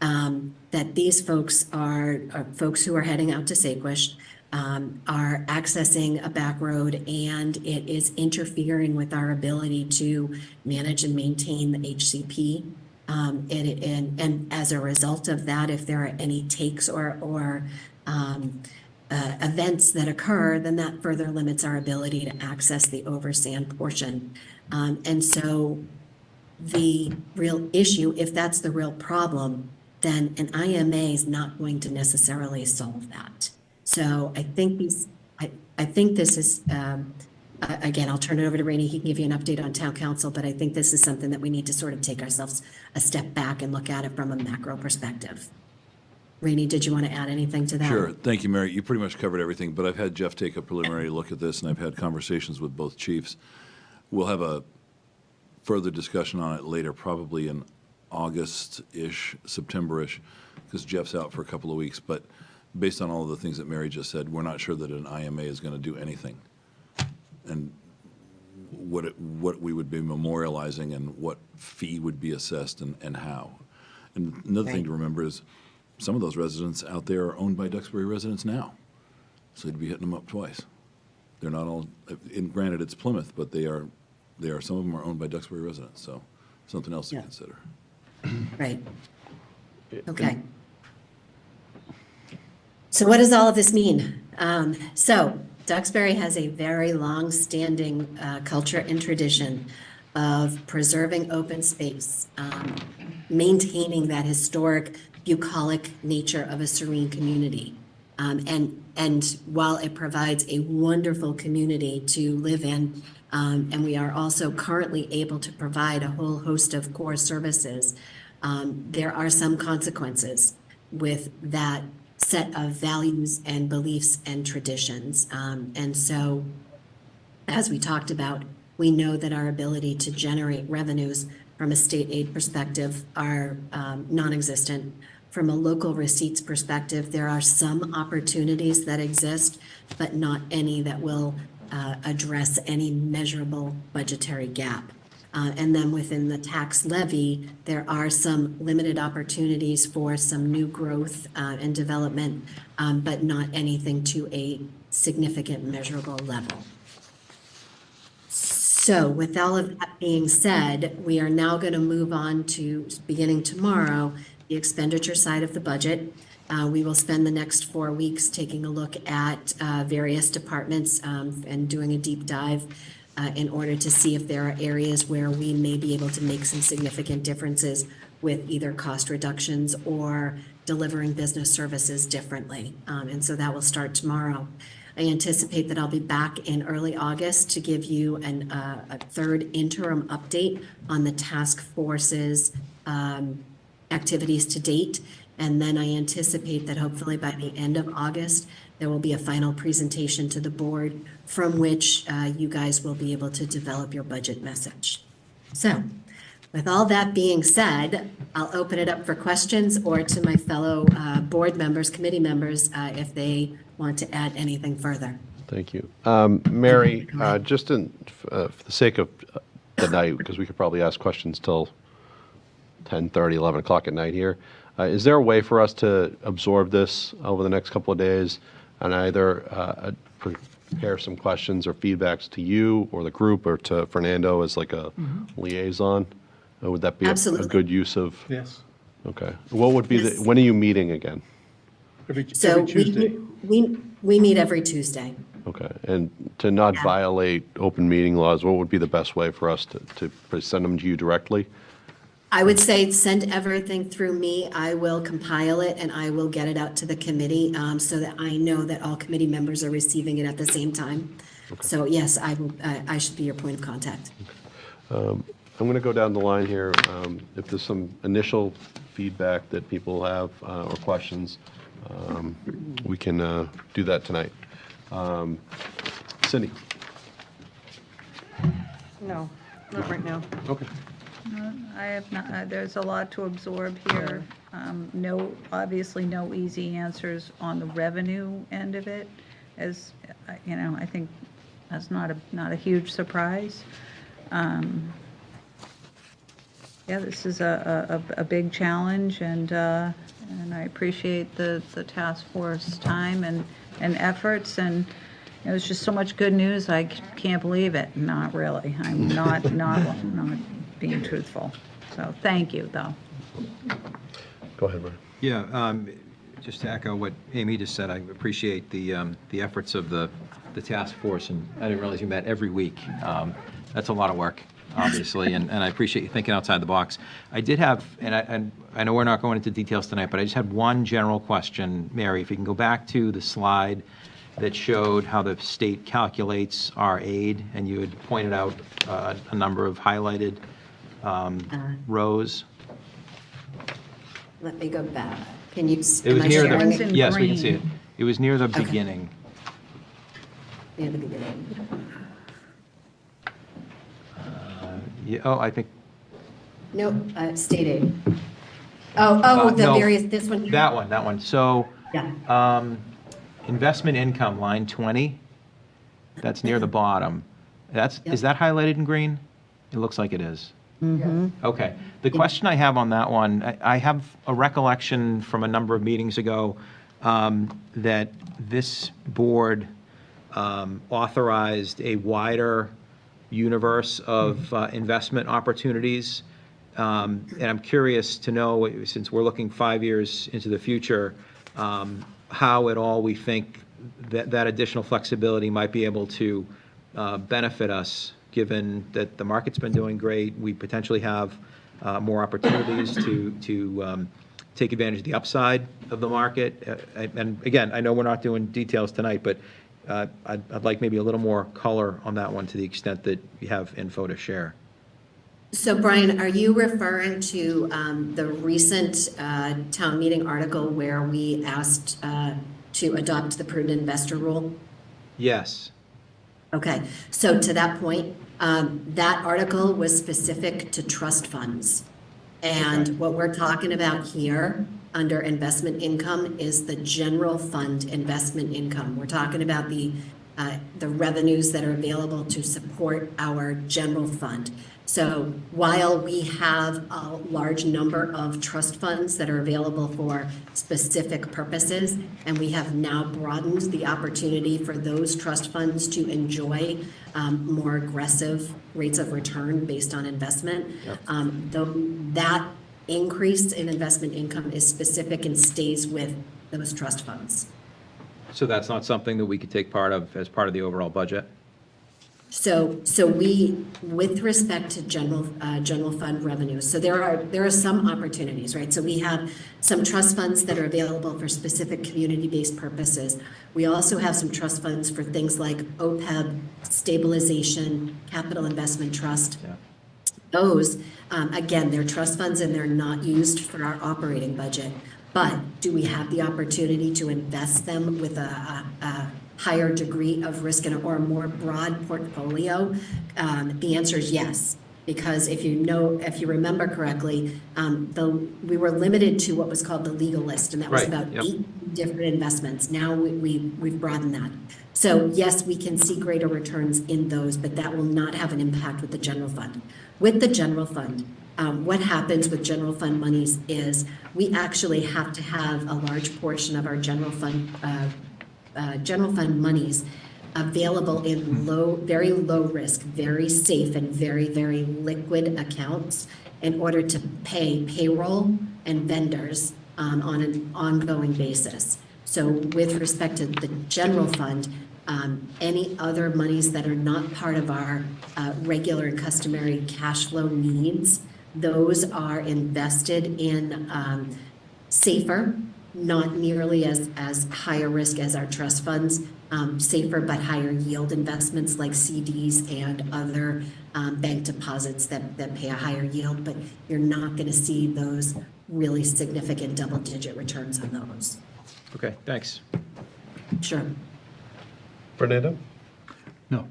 that these folks are folks who are heading out to Saquesh, are accessing a back road, and it is interfering with our ability to manage and maintain the HCP. And as a result of that, if there are any takes or events that occur, then that further limits our ability to access the oversand portion. And so the real issue, if that's the real problem, then an IMA is not going to necessarily solve that. So I think this is, again, I'll turn it over to Rainey. He can give you an update on town council, but I think this is something that we need to sort of take ourselves a step back and look at it from a macro perspective. Rainey, did you want to add anything to that? Sure. Thank you, Mary. You pretty much covered everything, but I've had Jeff take a preliminary look at this, and I've had conversations with both chiefs. We'll have a further discussion on it later, probably in August-ish, September-ish, because Jeff's out for a couple of weeks. But based on all of the things that Mary just said, we're not sure that an IMA is going to do anything. And what we would be memorializing and what fee would be assessed and how. And another thing to remember is some of those residents out there are owned by Duxbury residents now. So you'd be hitting them up twice. They're not all, and granted it's Plymouth, but they are, some of them are owned by Duxbury residents, so something else to consider. Right. Okay. So what does all of this mean? So Duxbury has a very long-standing culture and tradition of preserving open space, maintaining that historic, bucolic nature of a serene community. And while it provides a wonderful community to live in, and we are also currently able to provide a whole host of core services, there are some consequences with that set of values and beliefs and traditions. And so, as we talked about, we know that our ability to generate revenues from a state aid perspective are non-existent. From a local receipts perspective, there are some opportunities that exist, but not any that will address any measurable budgetary gap. And then within the tax levy, there are some limited opportunities for some new growth and development, but not anything to a significant measurable level. So with all of that being said, we are now going to move on to, beginning tomorrow, the expenditure side of the budget. We will spend the next 4 weeks taking a look at various departments and doing a deep dive in order to see if there are areas where we may be able to make some significant differences with either cost reductions or delivering business services differently. And so that will start tomorrow. I anticipate that I'll be back in early August to give you a third interim update on the task force's activities to date. And then I anticipate that hopefully by the end of August, there will be a final presentation to the board from which you guys will be able to develop your budget message. So with all that being said, I'll open it up for questions or to my fellow board members, committee members, if they want to add anything further. Thank you. Mary, just for the sake of the night, because we could probably ask questions till 10:30, 11 o'clock at night here. Is there a way for us to absorb this over the next couple of days and either prepare some questions or feedbacks to you or the group or to Fernando as like a liaison? Would that be a Absolutely. good use of? Yes. Okay. What would be Yes. when are you meeting again? So Every Tuesday. we meet every Tuesday. Okay. And to not Yeah. violate open meeting laws, what would be the best way for us to send them to you directly? I would say send everything through me. I will compile it and I will get it out to the committee so that I know that all committee members are receiving it at the same time. So yes, I should be your point of contact. I'm going to go down the line here. If there's some initial feedback that people have or questions, we can do that tonight. Cindy? No, not right now. Okay. I have not, there's a lot to absorb here. Obviously no easy answers on the revenue end of it, as, I think that's not a huge surprise. Yeah, this is a big challenge, and I appreciate the task force time and efforts, and it was just so much good news, I can't believe it. Not really. I'm not being truthful. So thank you, though. Go ahead, Brian. Yeah, just to echo what Amy just said, I appreciate the efforts of the task force, and I didn't realize you met every week. That's a lot of work, obviously, and I appreciate you thinking outside the box. I did have, and I know we're not going into details tonight, but I just had one general question. Mary, if you can go back to the slide that showed how the state calculates our aid, and you had pointed out a number of highlighted rows. Let me go back. Can you, It was am I near sharing One's it? in yes, we can see it. green. It was near the Okay. beginning. Near the beginning. Yeah, oh, I think No, state aid. Oh, the no, various, this one? that one. So, Yeah. investment income, line 20, that's near the bottom. Is Yep. that highlighted in green? It looks like it is. Mm-hmm. Okay. The question I have on that one, I have a recollection from a number of meetings ago that this board authorized a wider universe of investment opportunities. And I'm curious to know, since we're looking 5 years into the future, how at all we think that additional flexibility might be able to benefit us, given that the market's been doing great. We potentially have more opportunities to take advantage of the upside of the market. And again, I know we're not doing details tonight, but I'd like maybe a little more color on that one to the extent that you have info to share. So Brian, are you referring to the recent town meeting article where we asked to adopt the prudent investor rule? Yes. Okay, so to that point, that article was specific to trust funds. And what we're talking about here under investment income is the general fund investment income. We're talking about the revenues that are available to support our general fund. So while we have a large number of trust funds that are available for specific purposes, and we have now broadened the opportunity for those trust funds to enjoy more aggressive rates of return based on investment, that increase in investment income is specific and stays with those trust funds. So that's not something that we could take part of as part of the overall budget? So we, with respect to general fund revenues, so there are some opportunities, right? So we have some trust funds that are available for specific community-based purposes. We also have some trust funds for things like OPEB, stabilization, capital investment trust. Yeah. Those, again, they're trust funds and they're not used for our operating budget. But do we have the opportunity to invest them with a higher degree of risk or a more broad portfolio? The answer is yes, because if you remember correctly, we were limited to what was called the legal list, and that was Right, about yep. 8 different investments. Now we've broadened that. So yes, we can see greater returns in those, but that will not have an impact with the general fund. With the general fund, what happens with general fund monies is we actually have to have a large portion of our general fund monies available in very low risk, very safe, and very, very liquid accounts in order to pay payroll and vendors on an ongoing basis. So with respect to the general fund, any other monies that are not part of our regular and customary cash flow needs, those are invested in safer, not nearly as higher risk as our trust funds, safer but higher yield investments like CDs and other bank deposits that pay a higher yield, but you're not going to see those really significant double-digit returns on those. Okay, thanks. Sure. Fernando? No.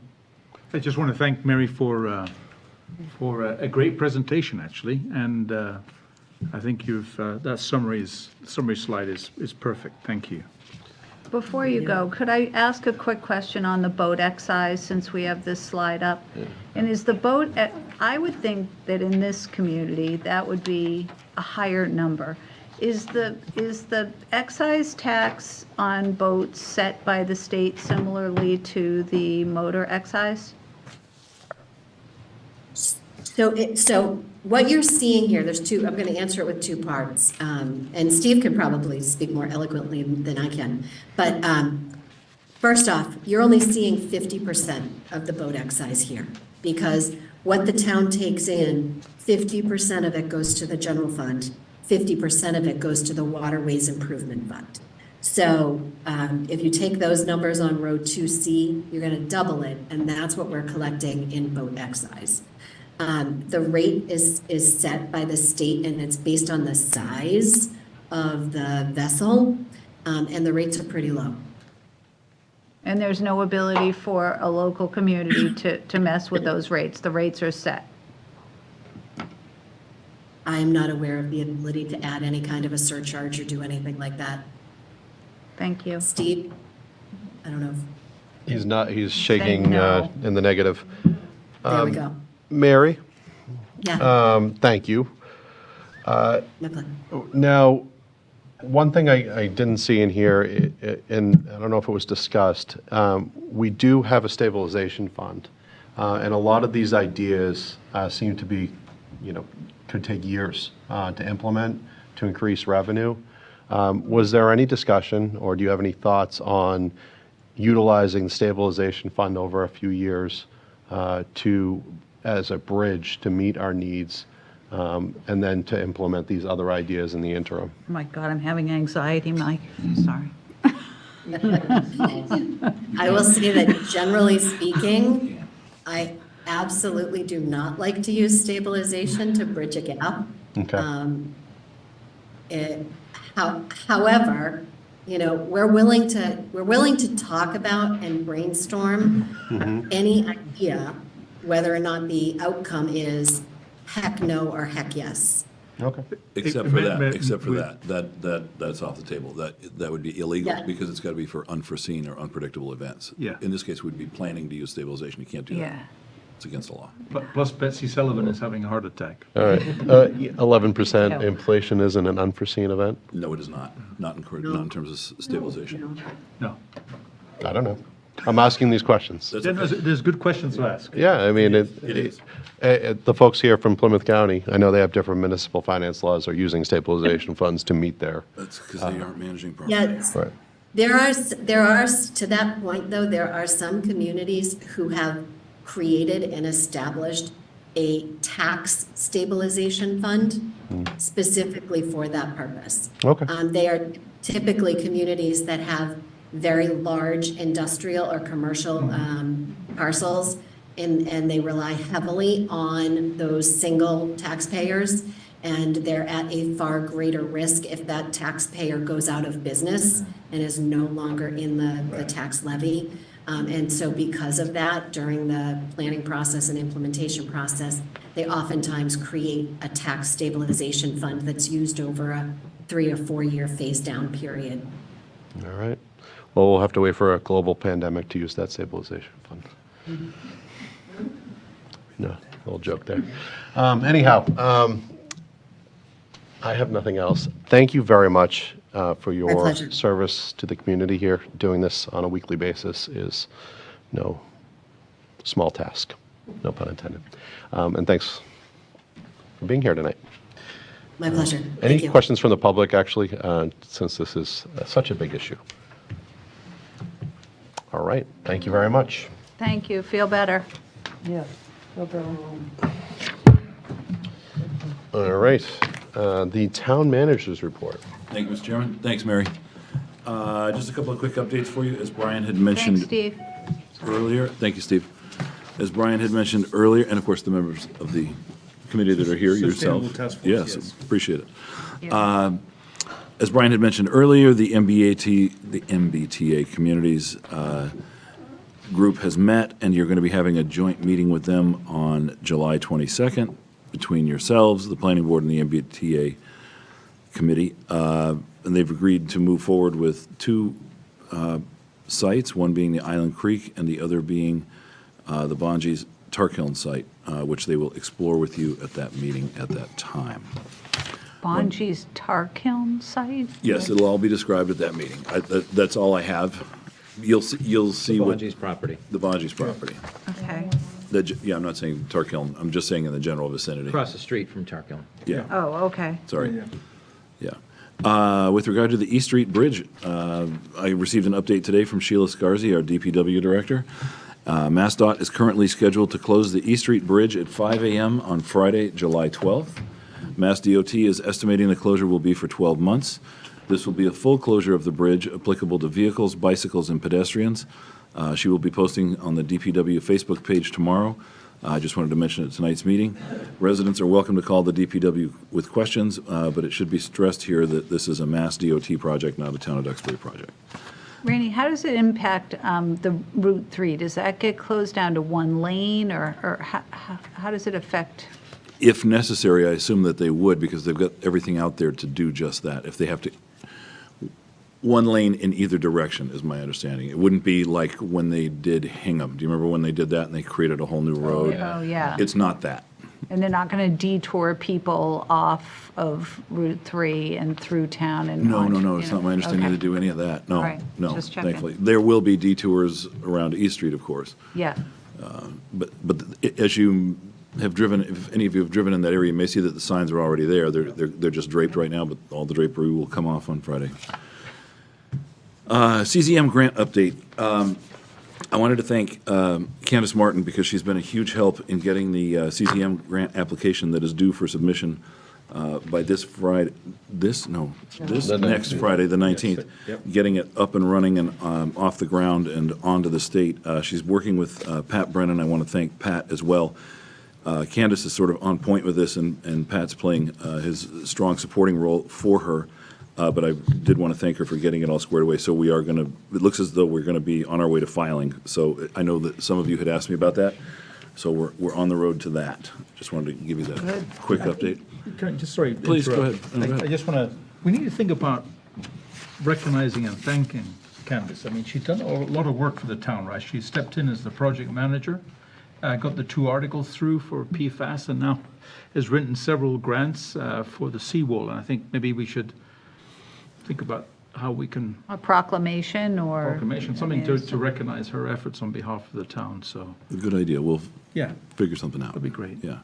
I just want to thank Mary for a great presentation, actually, and I think that summary slide is perfect. Thank you. Before you go, could I ask a quick question on the boat excise, since we have this slide up? And is the boat, I would think that in this community, that would be a higher number. Is the excise tax on boats set by the state similarly to the motor excise? So what you're seeing here, there's two, I'm going to answer it with two parts. And Steve can probably speak more eloquently than I can. But first off, you're only seeing 50% of the boat excise here, because what the town takes in, 50% of it goes to the general fund, 50% of it goes to the Waterways Improvement Fund. So if you take those numbers on Road 2C, you're going to double it, and that's what we're collecting in boat excise. The rate is set by the state, and it's based on the size of the vessel, and the rates are pretty low. And there's no ability for a local community to mess with those rates. The rates are set. I'm not aware of the ability to add any kind of a surcharge or do anything like that. Thank you. Steve? I don't know. He's not, he's shaking no. in the negative. There we go. Mary, Yeah. thank you. No problem. Now, one thing I didn't see in here, and I don't know if it was discussed, we do have a stabilization fund. And a lot of these ideas seem to be, could take years to implement to increase revenue. Was there any discussion, or do you have any thoughts on utilizing the stabilization fund over a few years as a bridge to meet our needs, and then to implement these other ideas in the interim? Oh my God, I'm having anxiety, Mike. Sorry. I will say that generally speaking, I absolutely do not like to use stabilization to bridge a gap. Okay. However, we're willing to talk about and brainstorm any idea, whether or not the outcome is heck no or heck yes. Okay. Except for that's off the table. That would be illegal Yeah. because it's got to be for unforeseen or unpredictable events. Yeah. In this case, we'd be planning to use stabilization. You can't do that. Yeah. It's against the law. Plus Betsy Sullivan is having a heart attack. All right. 11% inflation isn't an unforeseen event? No, it is not. Not in terms of stabilization. No. I don't know. I'm asking these questions. That's Yeah, okay. there's good questions to ask. Yeah, I mean, It is. the folks here from Plymouth County, I know they have different municipal finance laws, are using stabilization funds to meet their. That's because they aren't managing properly. Yes. Right. There are, to that point though, there are some communities who have created and established a tax stabilization fund specifically for that purpose. Okay. They are typically communities that have very large industrial or commercial parcels, and they rely heavily on those single taxpayers, and they're at a far greater risk if that taxpayer goes out of business and is no longer in the tax levy. And so because of that, during the planning process and implementation process, they oftentimes create a tax stabilization fund that's used over a 3 or 4 year phase down period. All right. Well, we'll have to wait for a global pandemic to use that stabilization fund. No, little joke there. Anyhow, I have nothing else. Thank you very much for your pleasure. service to the community here. Doing this on a weekly basis is no small task, no pun intended. And thanks for being here tonight. My pleasure. Any Thank you. questions from the public, actually, since this is such a big issue? All right, thank you very much. Thank you. Feel better. Yeah. No problem. All right, the town manager's report. Thank you, Mr. Chairman. Thanks, Mary. Just a couple of quick updates for you. As Brian had Thanks, mentioned Steve. earlier, thank you, Steve. As Brian had mentioned earlier, and of course the members of the committee that are here, yourself. Sustainable Task Force, Yes, yes. appreciate it. Yeah. As Brian had mentioned earlier, the MBTA Communities group has met, and you're going to be having a joint meeting with them on July 22nd between yourselves, the Planning Board, and the MBTA Committee. And they've agreed to move forward with two sites, one being the Island Creek and the other being the Bonji's Tarkiln site, which they will explore with you at that meeting at that time. Bonji's tar kiln site? Yes, it'll all be described at that meeting. That's all I have. You'll see what. Bonji's property. The Bonji's property. Okay. Yeah, I'm not saying Tarkiln, I'm just saying in the general vicinity. Across the street from Tarkiln. Yeah, Oh, okay. sorry. Yeah. With regard to the East Street Bridge, I received an update today from Sheila Scarzi, our DPW director. MassDOT is currently scheduled to close the East Street Bridge at 5 a.m. on Friday, July 12th. MassDOT is estimating the closure will be for 12 months. This will be a full closure of the bridge applicable to vehicles, bicycles, and pedestrians. She will be posting on the DPW Facebook page tomorrow. I just wanted to mention at tonight's meeting. Residents are welcome to call the DPW with questions, but it should be stressed here that this is a MassDOT project, not a Town of Duxbury project. Randy, how does it impact the Route 3? Does that get closed down to one lane, or how does it affect? If necessary, I assume that they would, because they've got everything out there to do just that. If they have to, one lane in either direction is my understanding. It wouldn't be like when they did Hingham. Do you remember when they did that and they created a whole new road? Oh, yeah. It's not that. And they're not going to detour people off of Route 3 and through town and No, onto, no, no, you it's know? not my understanding Okay. to do any of that. No, All right, no, just checking. thankfully. There will be detours around East Street, of course. Yeah. But as you have driven, if any of you have driven in that area, you may see that the signs are already there. They're just draped right now, but all the drapery will come off on Friday. CZM grant update. I wanted to thank Candace Martin because she's been a huge help in getting the CZM grant application that is due for submission by this Friday, next Friday, the 19th, getting it up and running and off the ground and onto the state. She's working with Pat Brennan. I want to thank Pat as well. Candace is sort of on point with this, and Pat's playing his strong supporting role for her. But I did want to thank her for getting it all squared away. So we are going to, it looks as though we're going to be on our way to filing. So I know that some of you had asked me about that. So we're on the road to that. Just wanted to give you that quick update. Can I just, sorry. Please, go interrupt. ahead. No, go ahead. I just want to, we need to think about recognizing and thanking Candace. I mean, she's done a lot of work for the town, right? She stepped in as the project manager, got the 2 articles through for PFAS, and now has written several grants for the seawall. And I think maybe we should think about how we can, A proclamation or? proclamation, something I mean, to recognize her efforts on behalf of the town, so, Good idea. We'll yeah, figure something out. that'd be great. Yeah.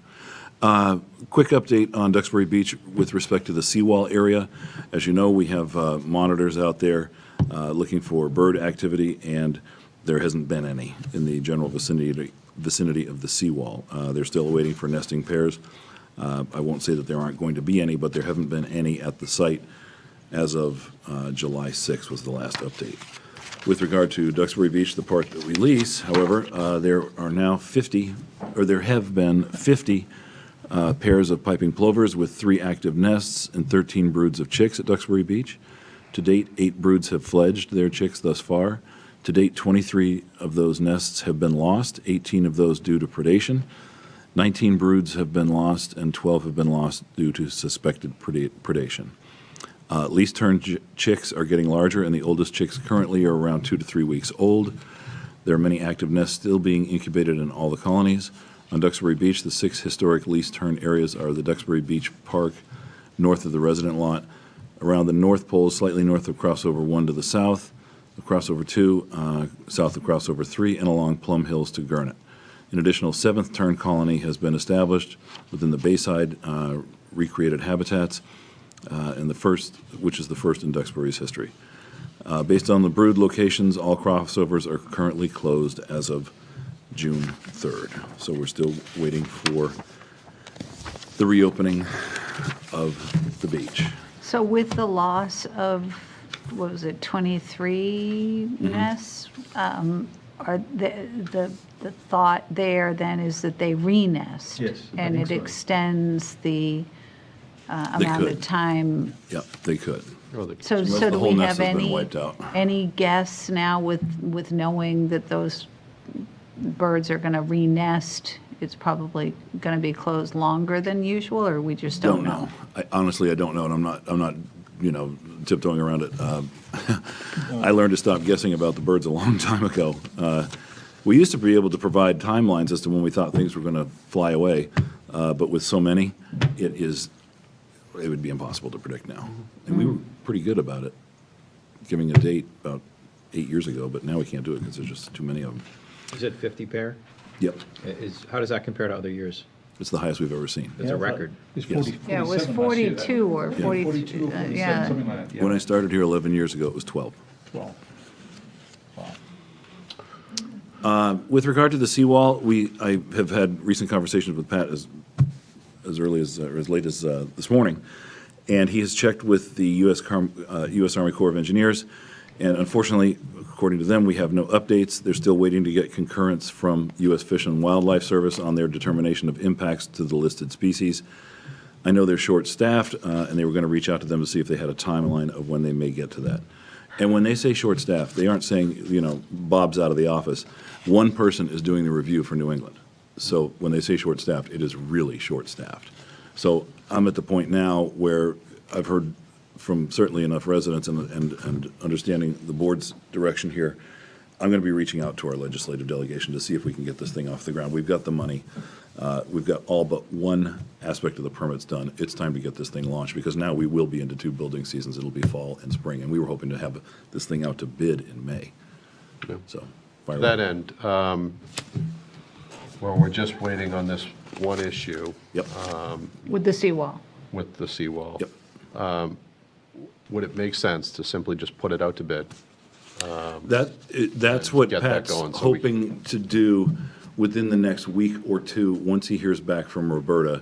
Quick update on Duxbury Beach with respect to the seawall area. As you know, we have monitors out there looking for bird activity, and there hasn't been any in the general vicinity of the seawall. They're still waiting for nesting pairs. I won't say that there aren't going to be any, but there haven't been any at the site as of July 6th was the last update. With regard to Duxbury Beach, the part that we lease, however, there are now 50, or there have been 50 pairs of piping plovers with 3 active nests and 13 broods of chicks at Duxbury Beach. To date, 8 broods have fledged their chicks thus far. To date, 23 of those nests have been lost, 18 of those due to predation. 19 broods have been lost, and 12 have been lost due to suspected predation. Lease-turned chicks are getting larger, and the oldest chicks currently are around 2 to 3 weeks old. There are many active nests still being incubated in all the colonies. On Duxbury Beach, the 6 historic lease-turn areas are the Duxbury Beach Park, north of the resident lot, around the North Pole, slightly north of Crossover 1 to the south, crossover 2, south of crossover 3, and along Plum Hills to Gurnet. An additional 7th tern colony has been established within the Bayside recreated habitats, and which is the first in Duxbury's history. Based on the brood locations, all crossovers are currently closed as of June 3rd. So we're still waiting for the reopening of the beach. So with the loss of, what was it, 23 nests, are the thought there then is that they re-nest? Yes, I And think it so. extends the amount of could. time. Yep, they could. So Unless do the whole we nest have has been any, wiped out. any guess now with knowing that those birds are going to re-nest? It's probably going to be closed longer than usual, or we just don't know? Honestly, I don't know, and I'm not, tiptoeing around it. I learned to stop guessing about the birds a long time ago. We used to be able to provide timelines as to when we thought things were going to fly away, but with so many, it would be impossible to predict now. And we were pretty good about it, giving a date about 8 years ago, but now we can't do it because there's just too many of them. Is it 50 pair? Yep, How does that compare to other years? it's the highest we've ever seen. It's a record. It's Yes. 40, Yeah, it was 47 last year, 42 or 42. 42 or 47, Yeah. something like that. When I started here 11 years ago, it was 12. Well, wow. With regard to the seawall, I have had recent conversations with Pat as early as, or as late as this morning, and he has checked with the U.S. Army Corps of Engineers, and unfortunately, according to them, we have no updates. They're still waiting to get concurrence from U.S. Fish and Wildlife Service on their determination of impacts to the listed species. I know they're short-staffed, and they were going to reach out to them to see if they had a timeline of when they may get to that. And when they say short-staffed, they aren't saying, Bob's out of the office. One person is doing the review for New England. So when they say short-staffed, it is really short-staffed. So I'm at the point now where I've heard from certainly enough residents and understanding the board's direction here, I'm going to be reaching out to our legislative delegation to see if we can get this thing off the ground. We've got the money. We've got all but one aspect of the permits done. It's time to get this thing launched because now we will be into 2 building seasons. It'll be fall and spring, and we were hoping to have this thing out to bid in May. So, To that end, we're just waiting on this one issue Yep. With the seawall. with the seawall. Yep. Would it make sense to simply just put it out to bid? That's what Get that Pat's going so we- hoping to do within the next week or two, once he hears back from Roberta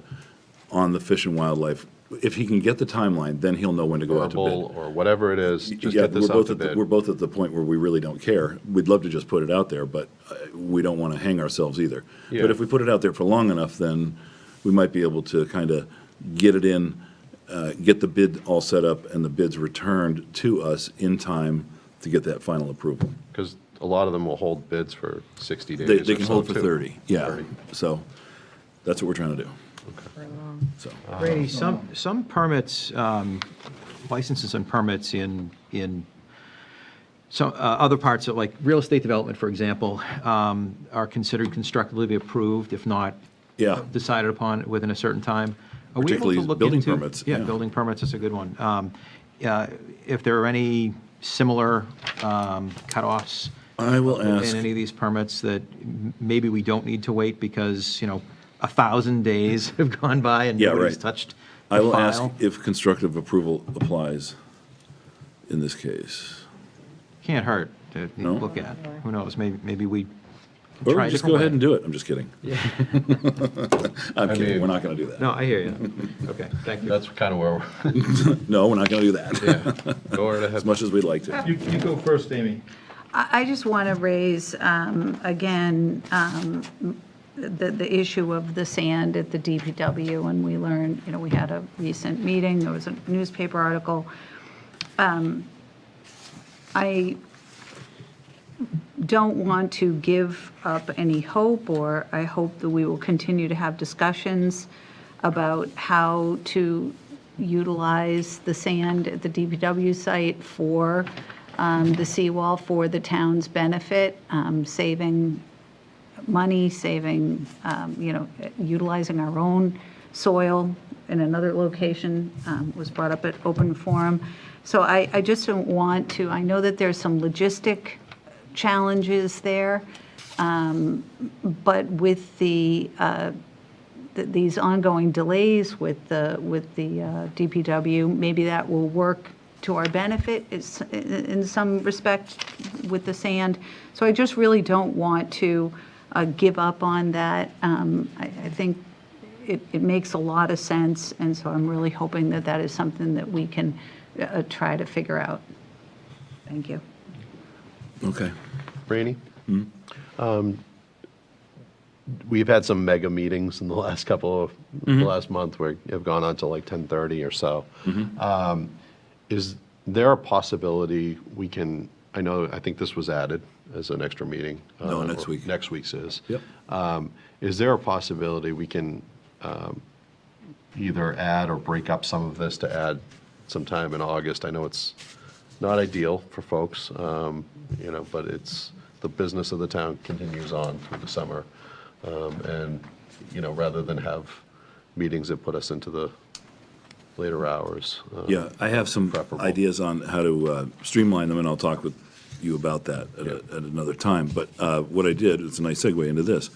on the Fish and Wildlife. If he can get the timeline, then he'll know when to go out to Verbal bid. or whatever it is, just Yeah, get this out to we're bid. both at the point where we really don't care. We'd love to just put it out there, but we don't want to hang ourselves either. Yeah. But if we put it out there for long enough, then we might be able to kind of get it in, get the bid all set up and the bids returned to us in time to get that final approval. Because a lot of them will hold bids for 60 days. They or can so, hold for too. 30, yeah. 30. So that's what we're trying to do. So, Brady, some permits, licenses and permits in some other parts of, like real estate development, for example, are considered constructively approved, if not yeah, decided upon within a certain time. Are we able to Particularly look building into- permits, yeah. Building permits is a good one. If there are any similar cutoffs I will in ask. any of these permits that maybe we don't need to wait because, 1,000 days have gone by and Yeah, nobody's right. touched I the will ask file. if constructive approval applies in this case. Can't hurt to No? look at. Who knows? Maybe we Or try a just different go ahead way. and do it. I'm just kidding. I'm kidding. mean- We're not going to do that. No, I hear you. Okay, thank you. That's kind of where we're, No, we're not going to do that. yeah. Go right ahead. As much as we'd like to. You go first, Amy. I just want to raise, again, the issue of the sand at the DPW, and we learned, we had a recent meeting, there was a newspaper article. I don't want to give up any hope, or I hope that we will continue to have discussions about how to utilize the sand at the DPW site for the seawall for the town's benefit, saving money, saving, utilizing our own soil in another location, was brought up at open forum. So I just don't want to, I know that there's some logistic challenges there, but with these ongoing delays with the DPW, maybe that will work to our benefit in some respect with the sand. So I just really don't want to give up on that. I think it makes a lot of sense, and so I'm really hoping that that is something that we can try to figure out. Thank you. Okay. Rainey? We've had some mega meetings in the last the last month where have gone on to like 10:30 or so. Is there a possibility we can, I think this was added as an extra meeting. No, next or week. Next week's is. Yep. Is there a possibility we can either add or break up some of this to add some time in August? I know it's not ideal for folks, but it's the business of the town continues on through the summer. And, rather than have meetings that put us into the later hours. Yeah, I have some preferable. ideas on how to streamline them, and I'll talk with you about that at another time. But what I did, it's a nice segue into this.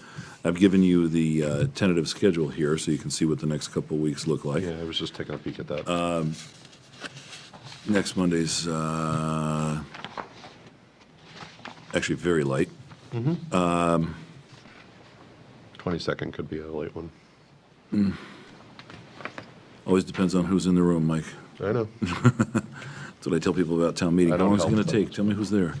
I've given you the tentative schedule here, so you can see what the next couple of weeks look like. Yeah, I was just taking a peek at that. Next Monday's actually very light. 22nd could be a late one. Always depends on who's in the room, Mike. I know. That's what I tell people about town meeting. I How don't long is it help going to them. take? Tell me who's there.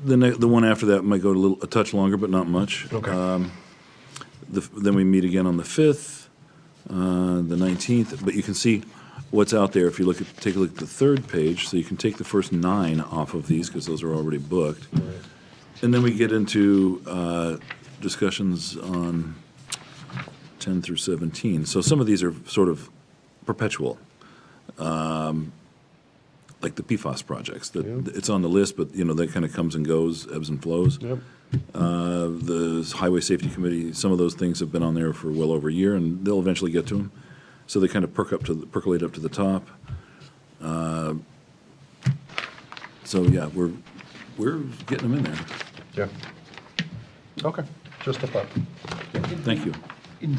The one after that might go a touch longer, but not much. Okay. Then we meet again on the 5th, the 19th. But you can see what's out there if you take a look at the third page. So you can take the first 9 off of these because those are already booked. And then we get into discussions on 10 through 17. So some of these are sort of perpetual, like the PFAS projects. It's on the list, but that kind of comes and goes, ebbs and flows. Yep. The Highway Safety Committee, some of those things have been on there for well over a year, and they'll eventually get to them. So they kind of percolate up to the top. So yeah, we're getting them in there. Yeah. Okay, just a thought. Thank you. In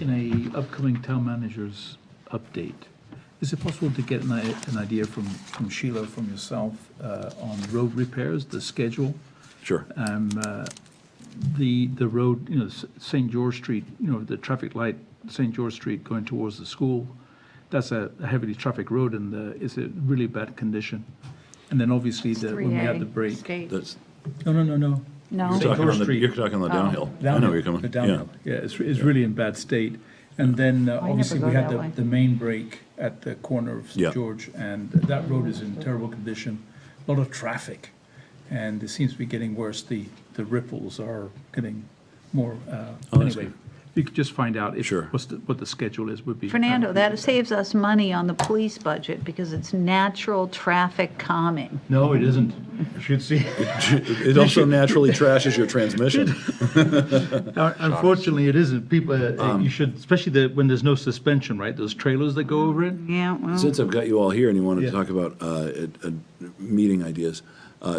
a upcoming town manager's update, is it possible to get an idea from Sheila, from yourself, on road repairs, the schedule? Sure. The road, St. George Street, the traffic light, St. George Street going towards the school, that's a heavily traffic road, and it's a really bad condition. And then obviously when we had the break. State. That's No. No? St. George Street. You're talking on the downhill. I know where you're coming. The downhill, yeah, it's really in bad state. And then obviously go we had that way. the main break at the corner of Yeah. St. George, and that road is in terrible condition, a lot of traffic, and it seems to be getting worse. The ripples are getting more, that's anyway. good. If you could just find out if, Sure. what the schedule is, would be. Fernando, that saves us money on the police budget because it's natural traffic calming. No, it isn't. You should see. It also naturally trashes your transmission. Unfortunately, it isn't. People, you should, especially when there's no suspension, right? Those trailers that go over it. Yeah, well, Since I've got you all here and you wanted to Yeah. talk about meeting ideas,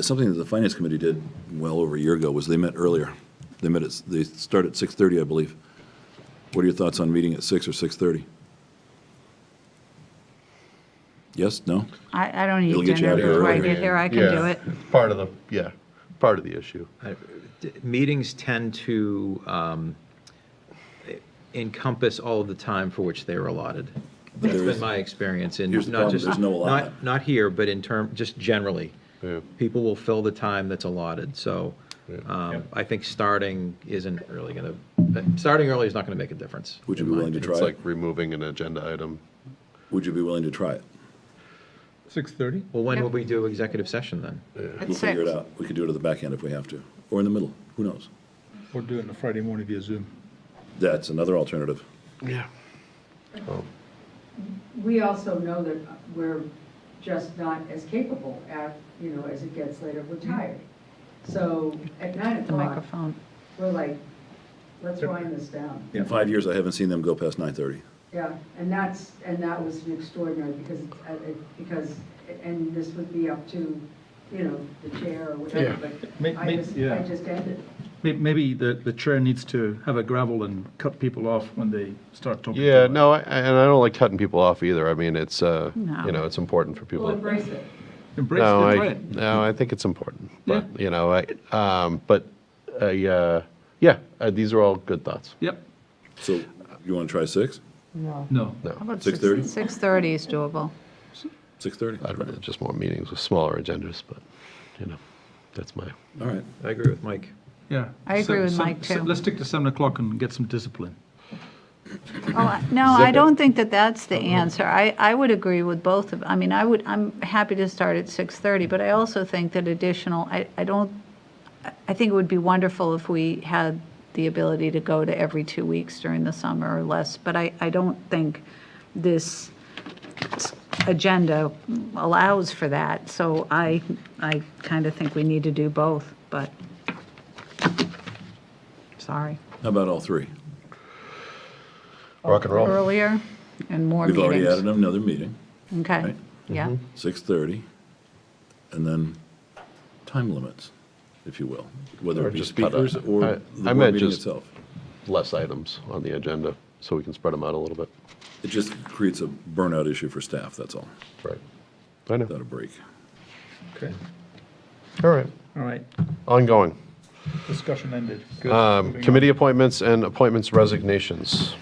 something that the Finance Committee did well over a year ago was they met earlier. They start at 6:30, I believe. What are your thoughts on meeting at 6 or 6:30? Yes, no? I don't It'll need get you out dinner of here before I early. get here. I can do it. Part of the issue. Meetings tend to encompass all of the time for which they are allotted. That's there been is- my experience, and here's the not problem, just, there's no allotment. not here, but just generally. Yeah. People will fill the time that's allotted, so I think starting early is not gonna make a difference. Would you in be my willing to opinion. try It's it? like removing an agenda item. Would you be willing to try it? 6:30? Well, when will we do executive session then? We'll figure it out. We could do it at the back end if we have to, or in the middle, who knows? Or do it on a Friday morning via Zoom. That's another alternative. Yeah. We also know that we're just not as capable as it gets later, we're tired. So at 9 The o'clock, microphone. we're like, let's wind this down. In 5 years, I haven't seen them go past 9:30. Yeah, and that was an extraordinary, and this would be up to, the chair or whatever, but I just ended. Maybe the chair needs to have a gravel and cut people off when they start talking. Yeah, too much. no, and I don't like cutting people off either. I mean, it's, it's important for people. We'll embrace it. Embrace No, it, I, try it. no, I think it's important. But, Yeah. these are all good thoughts. Yep. So you want to try 6? No. No, How about 6:30? 6:30 is doable. 6:30? I'd rather just more meetings with smaller agendas, but, that's my. All right. I agree with Mike. Yeah. I agree with Mike, too. Let's stick to 7 o'clock and get some discipline. No, I don't think that that's the answer. I would agree with both of, I'm happy to start at 6:30, but I also think that additional, I think it would be wonderful if we had the ability to go to every 2 weeks during the summer or less, but I don't think this agenda allows for that, so I kind of think we need to do both, but, sorry. How about all 3? Rock and roll. Earlier and more We've already meetings. added another meeting, Okay, right? yeah. 6:30, and then time limits, if you will, whether Or it be just cut speakers out. or I the board meant meeting just- itself. Less items on the agenda, so we can spread them out a little bit. It just creates a burnout issue for staff, that's all, Right. I know. without a break. Okay. All right. All right. Ongoing. Discussion ended. Good. Moving on. Committee appointments and appointments resignations.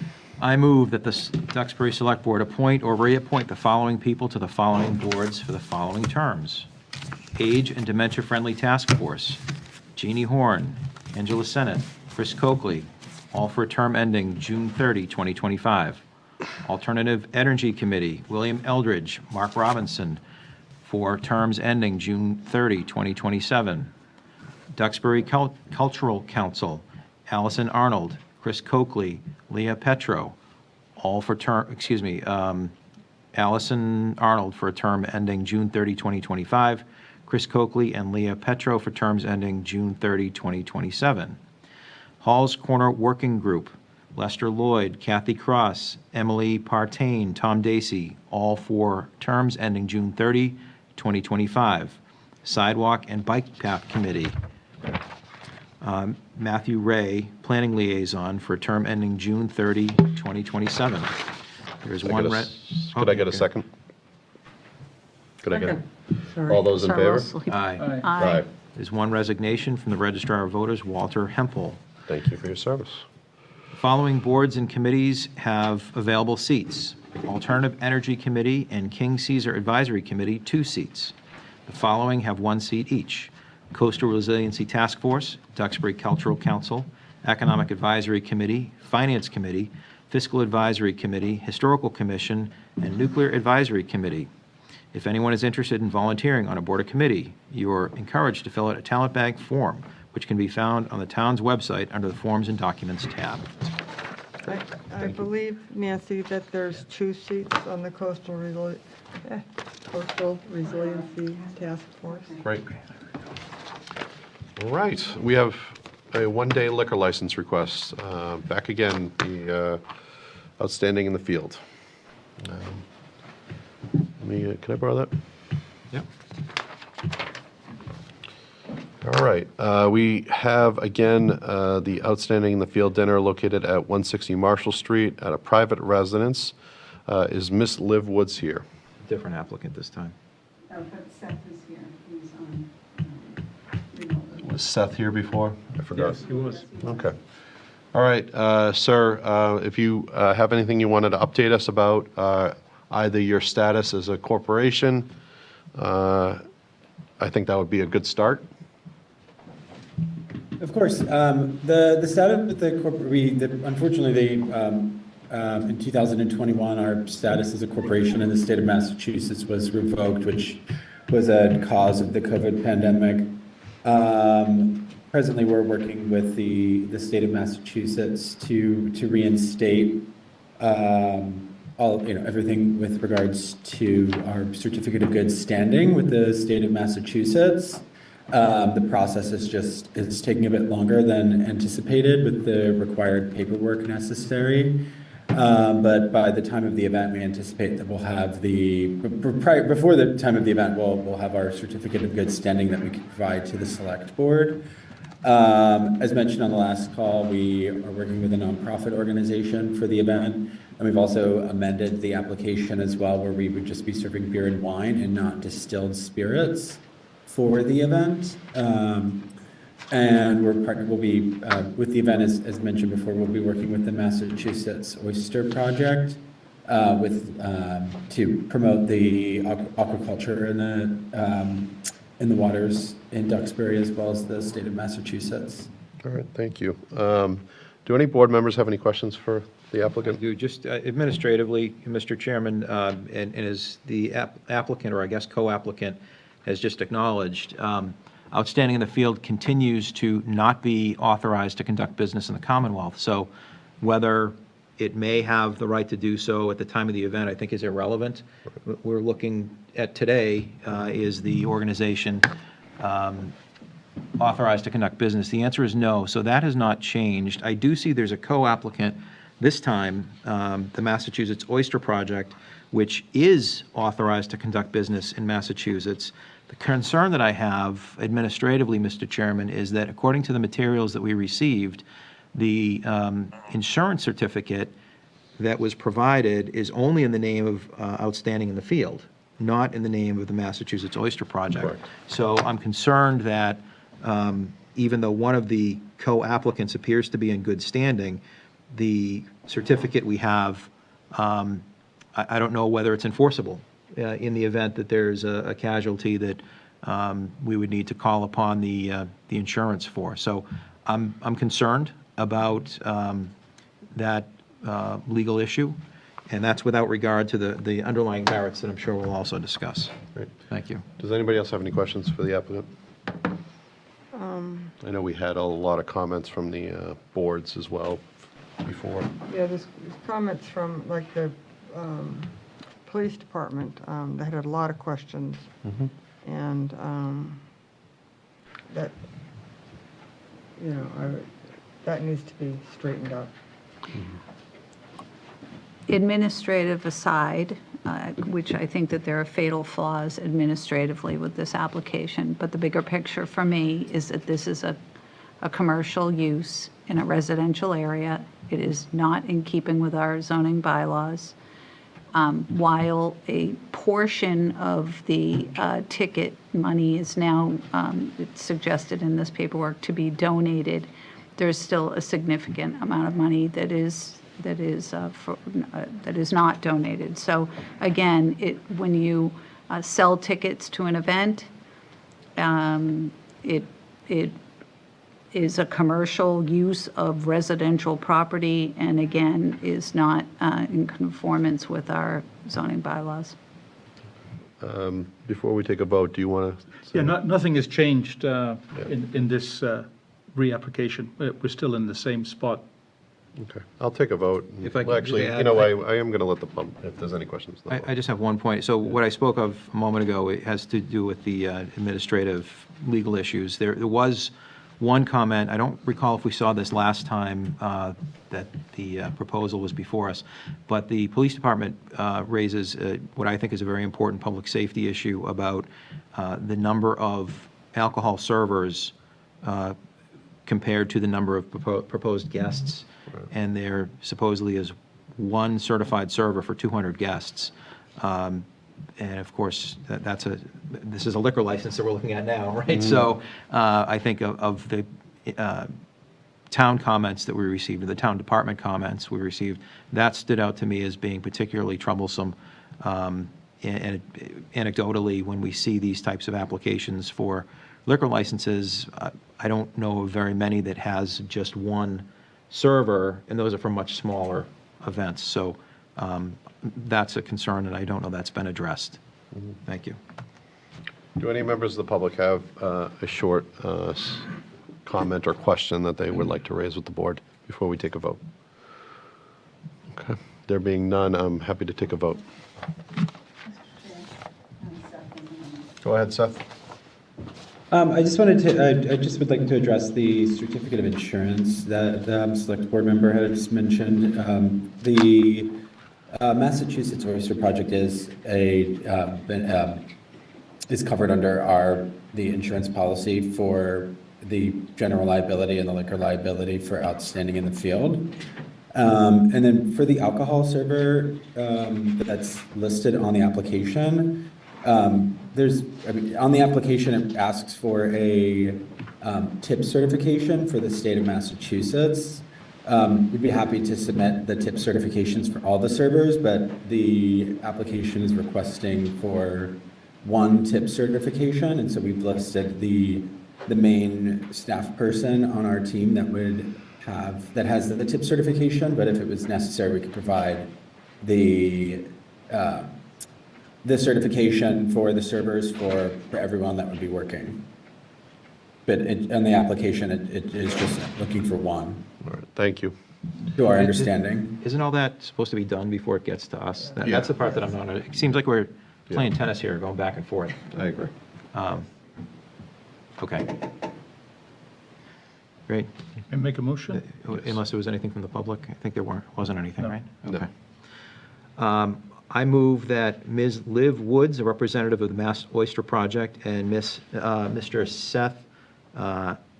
I move that the Duxbury Select Board appoint or reappoint the following people to the following boards for the following terms. Age and Dementia Friendly Task Force, Jeannie Horn, Angela Sennett, Chris Coakley, all for a term ending June 30, 2025. Alternative Energy Committee, William Eldridge, Mark Robinson, for terms ending June 30, 2027. Duxbury Cultural Council, Allison Arnold, Chris Coakley, Leah Petro, all for Allison Arnold for a term ending June 30, 2025. Chris Coakley and Leah Petro for terms ending June 30, 2027. Hall's Corner Working Group, Lester Lloyd, Kathy Cross, Emily Partain, Tom Dacey, all for terms ending June 30, 2025. Sidewalk and Bike Path Committee, Matthew Ray, Planning Liaison, for a term ending June 30, 2027. There's Could I one. get a- Could I get a second? Could I get? Sorry. All those in Sorry, we'll favor? sleep. Aye. Aye. There's one resignation from the Registrar of Voters, Walter Hempel. Thank you for your service. Following boards and committees have available seats. Alternative Energy Committee and King Caesar Advisory Committee, 2 seats. The following have 1 seat each. Coastal Resiliency Task Force, Duxbury Cultural Council, Economic Advisory Committee, Finance Committee, Fiscal Advisory Committee, Historical Commission, and Nuclear Advisory Committee. If anyone is interested in volunteering on a board or committee, you are encouraged to fill out a talent bag form, which can be found on the town's website under the Forms and Documents tab. I believe, Nancy, that there's 2 seats on the Coastal Resiliency Task Force. Great. All right, we have a one-day liquor license request. Back again, the outstanding in the field. Can I borrow that? Yep. All right, we have, again, the outstanding in the field dinner located at 160 Marshall Street at a private residence. Is Miss Liv Woods here? Different applicant this time. But Seth is here, he's on, Was Seth here before? I forgot. Yes, he was. Okay. All right, sir, if you have anything you wanted to update us about, either your status as a corporation, I think that would be a good start. Of course. The status with the corporate, unfortunately, in 2021, our status as a corporation in the state of Massachusetts was revoked, which was a cause of the COVID pandemic. Presently, we're working with the state of Massachusetts to reinstate everything with regards to our certificate of good standing with the state of Massachusetts. The process it's taking a bit longer than anticipated with the required paperwork necessary. But by the time of the event, we anticipate that we'll have before the time of the event, we'll have our certificate of good standing that we can provide to the select board. As mentioned on the last call, we are working with a nonprofit organization for the event, and we've also amended the application as well, where we would just be serving beer and wine and not distilled spirits for the event. And we'll be, with the event, as mentioned before, we'll be working with the Massachusetts Oyster Project to promote the aquaculture in the waters in Duxbury, as well as the state of Massachusetts. All right, thank you. Do any board members have any questions for the applicant? Do just administratively, Mr. Chairman, and as the applicant, or I guess co-applicant, has just acknowledged, Outstanding in the Field continues to not be authorized to conduct business in the Commonwealth. So whether it may have the right to do so at the time of the event, I think is irrelevant. What we're looking at today is the organization authorized to conduct business. The answer is no, so that has not changed. I do see there's a co-applicant, this time the Massachusetts Oyster Project, which is authorized to conduct business in Massachusetts. The concern that I have administratively, Mr. Chairman, is that according to the materials that we received, the insurance certificate that was provided is only in the name of Outstanding in the Field, not in the name of the Massachusetts Oyster Project. Correct. So I'm concerned that even though one of the co-applicants appears to be in good standing, the certificate we have, I don't know whether it's enforceable in the event that there's a casualty that we would need to call upon the insurance for. So I'm concerned about that legal issue, and that's without regard to the underlying merits that I'm sure we'll also discuss. Great. Thank you. Does anybody else have any questions for the applicant? I know we had a lot of comments from the boards as well before. Yeah, there's comments from like the police department. They had a lot of questions. And that, you know, that needs to be straightened out. Administrative aside, which I think that there are fatal flaws administratively with this application, but the bigger picture for me is that this is a commercial use in a residential area. It is not in keeping with our zoning bylaws. While a portion of the ticket money is now it's suggested in this paperwork to be donated, there's still a significant amount of money that is not donated. So again, when you sell tickets to an event, it is a commercial use of residential property, and again, is not in conformance with our zoning bylaws. Before we take a vote, do you want to? Yeah, nothing has changed in this reapplication. We're still in the same spot. Okay, I'll take a vote. If I could Well, actually, just add- you know, I am going to let the public, if there's any questions. I just have one point. So what I spoke of a moment ago, it has to do with the administrative legal issues. There was one comment, I don't recall if we saw this last time that the proposal was before us, but the police department raises what I think is a very important public safety issue about the number of alcohol servers compared to the number of proposed guests. And there supposedly is one certified server for 200 guests. And of course, this is a liquor license that we're looking at now, right? So I think of the town comments that we received, or the town department comments we received, that stood out to me as being particularly troublesome. And anecdotally, when we see these types of applications for liquor licenses, I don't know of very many that has just one server, and those are for much smaller events. So that's a concern, and I don't know that's been addressed. Thank you. Do any members of the public have a short comment or question that they would like to raise with the board before we take a vote? Okay, there being none, I'm happy to take a vote. Go ahead, Seth. I just wanted to, I just would like to address the certificate of insurance that the select board member had just mentioned. The Massachusetts Oyster Project is is covered under the insurance policy for the general liability and the liquor liability for outstanding in the field. And then for the alcohol server that's listed on the application, on the application, it asks for a tip certification for the state of Massachusetts. We'd be happy to submit the tip certifications for all the servers, but the application is requesting for one tip certification, and so we've listed the main staff person on our team that has the tip certification, but if it was necessary, we could provide the certification for the servers for everyone that would be working. But on the application, it is just looking for one, All right, thank you. to our understanding. Isn't all that supposed to be done before it gets to us? Yeah. That's the part that I'm not, it seems like we're playing tennis here, going back and forth. I agree. Okay. Great. And make a motion? Unless there was anything from the public? I think there wasn't anything, No. right? No. Okay. I move that Ms. Liv Woods, a representative of the Mass Oyster Project, and Mr. Seth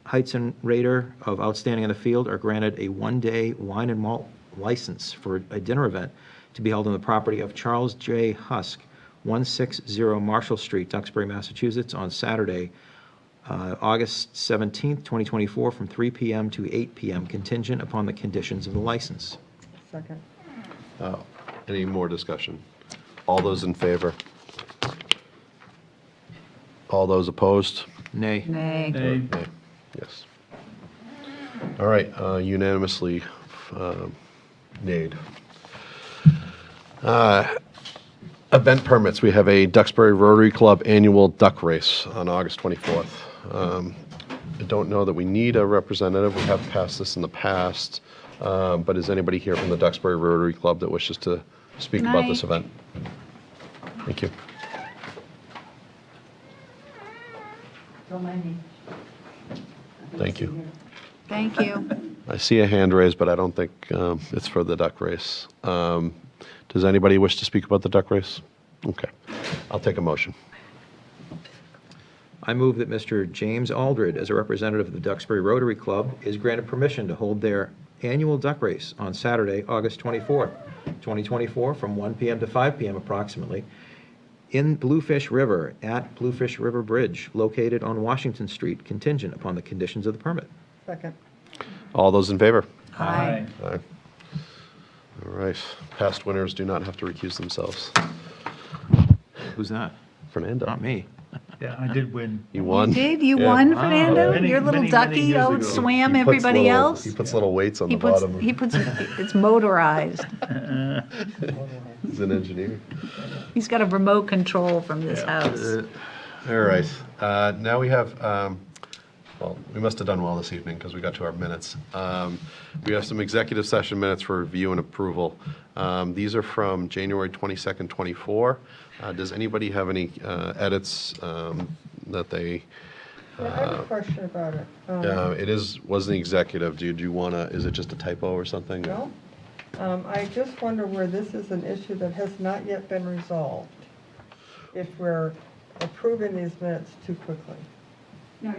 Heitzen-Rader of Outstanding in the Field are granted a one-day wine and malt license for a dinner event to be held on the property of Charles J. Husk, 160 Marshall Street, Duxbury, Massachusetts, on Saturday, August 17th, 2024, from 3 p.m. to 8 p.m., contingent upon the conditions of the license. Second. Any more discussion? All those in favor? All those opposed? Nay. Nay. Nay. Nay. Yes. All right, unanimously nayed. Event permits, we have a Duxbury Rotary Club annual duck race on August 24th. I don't know that we need a representative, we have passed this in the past, but is anybody here from the Duxbury Rotary Club that wishes to speak about this event? Thank you. Don't mind me. Thank you. Thank you. I see a hand raised, but I don't think it's for the duck race. Does anybody wish to speak about the duck race? Okay, I'll take a motion. I move that Mr. James Aldred, as a representative of the Duxbury Rotary Club, is granted permission to hold their annual duck race on Saturday, August 24th, 2024, from 1 p.m. to 5 p.m. approximately, in Bluefish River at Bluefish River Bridge, located on Washington Street, contingent upon the conditions of the permit. Second. All those in favor? Aye. Aye. All right, past winners do not have to recuse themselves. Who's that? Fernando. Not me. Yeah, I did win. You won? You did? You Yeah. won, Fernando? Many- Your little many ducky years ago. outswam He puts everybody little- else? He puts little weights on He the puts, bottom. it's motorized. He's an engineer. He's got a remote control from this house. All right, now we have, well, we must have done well this evening because we got to our minutes. We have some executive session minutes for review and approval. These are from January 22nd, 24. Does anybody have any edits that they? Yeah, I have a question about it. Was an executive. Do you want to, is it just a typo or something? No? I just wonder where this is an issue that has not yet been resolved, if we're approving these minutes too quickly. No,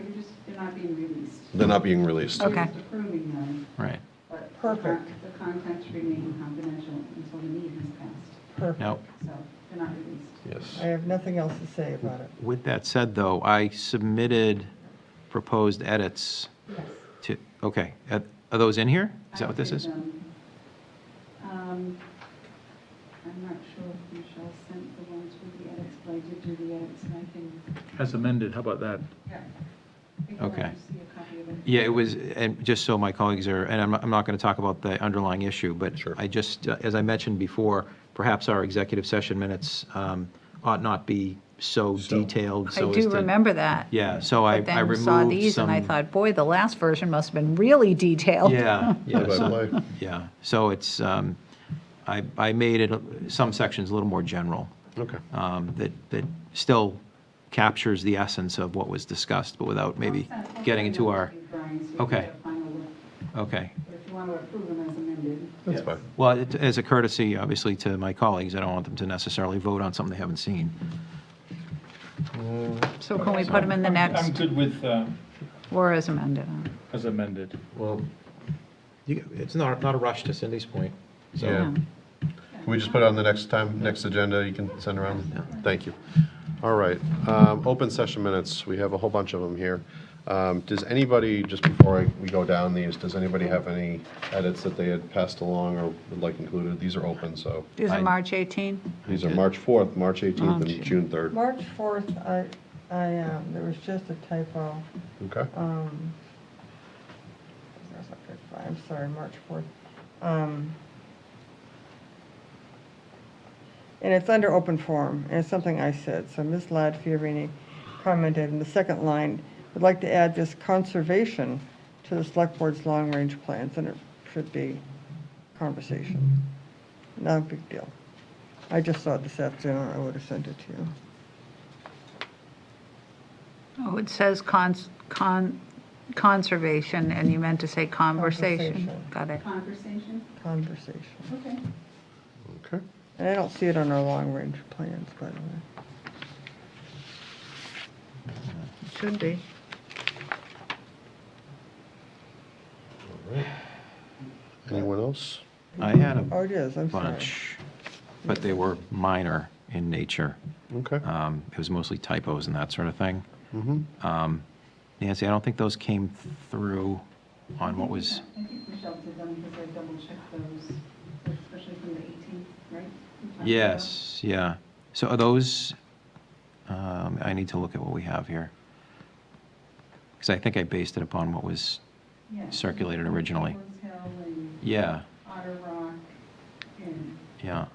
they're not being released. They're not being released. Okay. You're just approving them, Right. but Perfect. the contents remain confidential until the meeting has passed. Perfect. Now, So they're not released. Yes. I have nothing else to say about it. with that said, though, I submitted proposed edits Yes. to, okay, are those in here? Is that what this is? I'm not sure if Michelle sent the ones with the edits, but I did do the edits, and I can, As amended, how about that? yeah. I can Okay. see a copy of it. Yeah, it was, and just so my colleagues are, and I'm not going to talk about the underlying issue, but Sure. I just, as I mentioned before, perhaps our executive session minutes ought not be so detailed. I so as do to- remember that. Yeah, so I But removed then saw these and I some- thought, boy, the last version must have been really detailed. Yeah, yeah. Play by so- play. Yeah, so it's, I made it, some sections a little more general. Okay. That still captures the essence of what was discussed, but without maybe getting into our, okay. Okay. If you want to approve them as amended. That's fine. Well, as a courtesy, obviously, to my colleagues, I don't want them to necessarily vote on something they haven't seen. So can we put them in the I'm next, good with, or as amended? as amended. Well, It's not a rush, to Cindy's point. yeah. Can we just put it on the next agenda you can send around? Thank you. All right, open session minutes, we have a whole bunch of them here. Does anybody, just before we go down these, does anybody have any edits that they had passed along or would like included? These are open, so These are March 18? these are March 4th, March 18th, and June 3rd. March 4th, there was just a typo. Okay, That's not good. I'm sorry, March 4th. And it's under open forum, and it's something I said. So Ms. Ladd Fiorini commented in the second line, would like to add this conservation to the select board's long-range plans, and it should be conversation. Not a big deal. I just saw it this afternoon, I would have sent it to you. Oh, it says conservation, and you meant to say conversation. Conversation. Got it. Conversation? Conversation. Okay. okay. And I don't see it on our long-range plans, by the way. It should be. All right. Anyone else? I had a Oh, it is, I'm sorry. bunch, but they were minor in nature. Okay. It was mostly typos and that sort of thing. Mm-hmm. Nancy, I don't think those came through on what was, I think Michelle did them because I double checked those, especially from the 18th, right? We talked yes, yeah. So are those, I need to look at what we have here. Because I think I based it upon what was about- Yeah. circulated originally. Edwards Hill and Yeah, Otter Rock and yeah.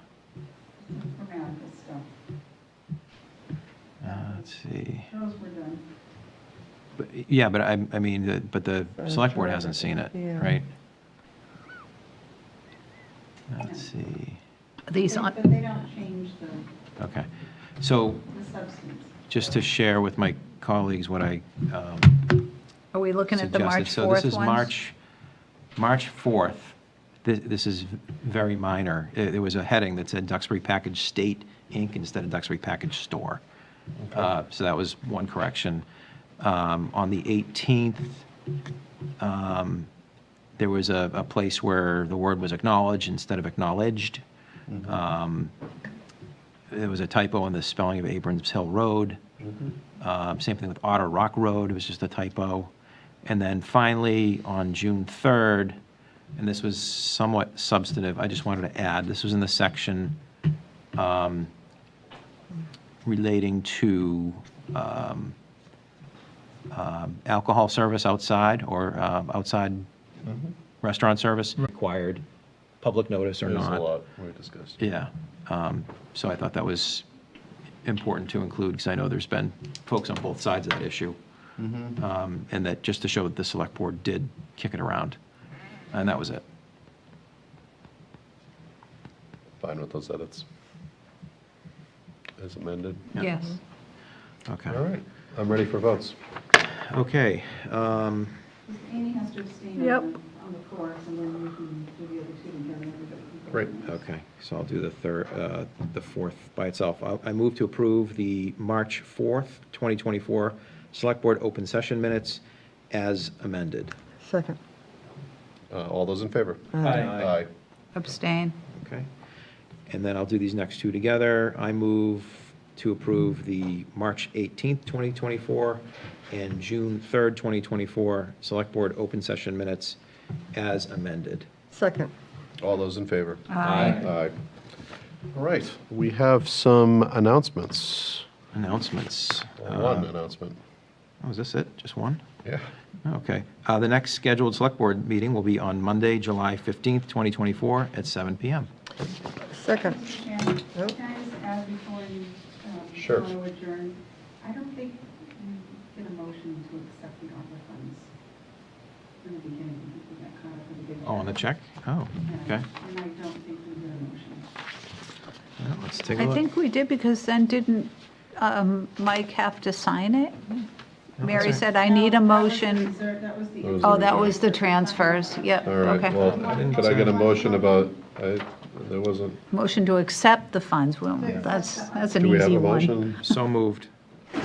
some grammatical stuff. Let's see. Those were done. But, yeah, but I mean, but the select board hasn't seen it, Yeah. right? Let's see. These But on, they don't change the Okay. So substance. just to share with my colleagues what I are we looking at the March suggested. 4th So this is ones? March 4th. This is very minor. There was a heading that said Duxbury Package State, Inc. instead of Duxbury Package Store. So that was one correction. On the 18th, there was a place where the word was acknowledged instead of acknowledged. There was a typo in the spelling of Abrams Hill Road. Same thing with Otter Rock Road, it was just a typo. And then finally, on June 3rd, and this was somewhat substantive, I just wanted to add, this was in the section relating to alcohol service outside or outside restaurant service, required public notice or There's not. a lot we discussed. Yeah, so I thought that was important to include, because I know there's been folks on both sides of that issue. And that just to show that the select board did kick it around. And that was it. Fine with those edits. As amended. Yes. Okay. All right, I'm ready for votes. Okay, Amy has to abstain Yep. on the course, and then you can do the other two together. Everybody can vote. Great. okay, so I'll do the fourth by itself. I move to approve the March 4th, 2024 Select Board Open Session Minutes as amended. Second. All those in favor? Aye. Aye. Abstain. Okay. And then I'll do these next two together. I move to approve the March 18th, 2024 and June 3rd, 2024 Select Board Open Session Minutes as amended. Second. All those in favor? Aye. Aye. All right, we have some announcements. Announcements. One announcement. Oh, is this it? Just one? Yeah. Okay. The next scheduled Select Board meeting will be on Monday, July 15th, 2024 at 7 PM. Second. Chairman, Yep. can I just add before you Sure. want to adjourn? I don't think we did a motion to accept the ARPA funds in the beginning. I think we got caught up in the big. Oh, on the check? Oh, Yeah, okay. And I don't think we did a motion. Well, let's take a I look. think we did, because then Mike have to sign it? Mary said, I need a motion. That was the. Oh, that was the transfers, yep, All right, okay. well, could I get a motion about, there wasn't, Motion to accept the funds, well, that's an do we have easy a one. motion? So moved.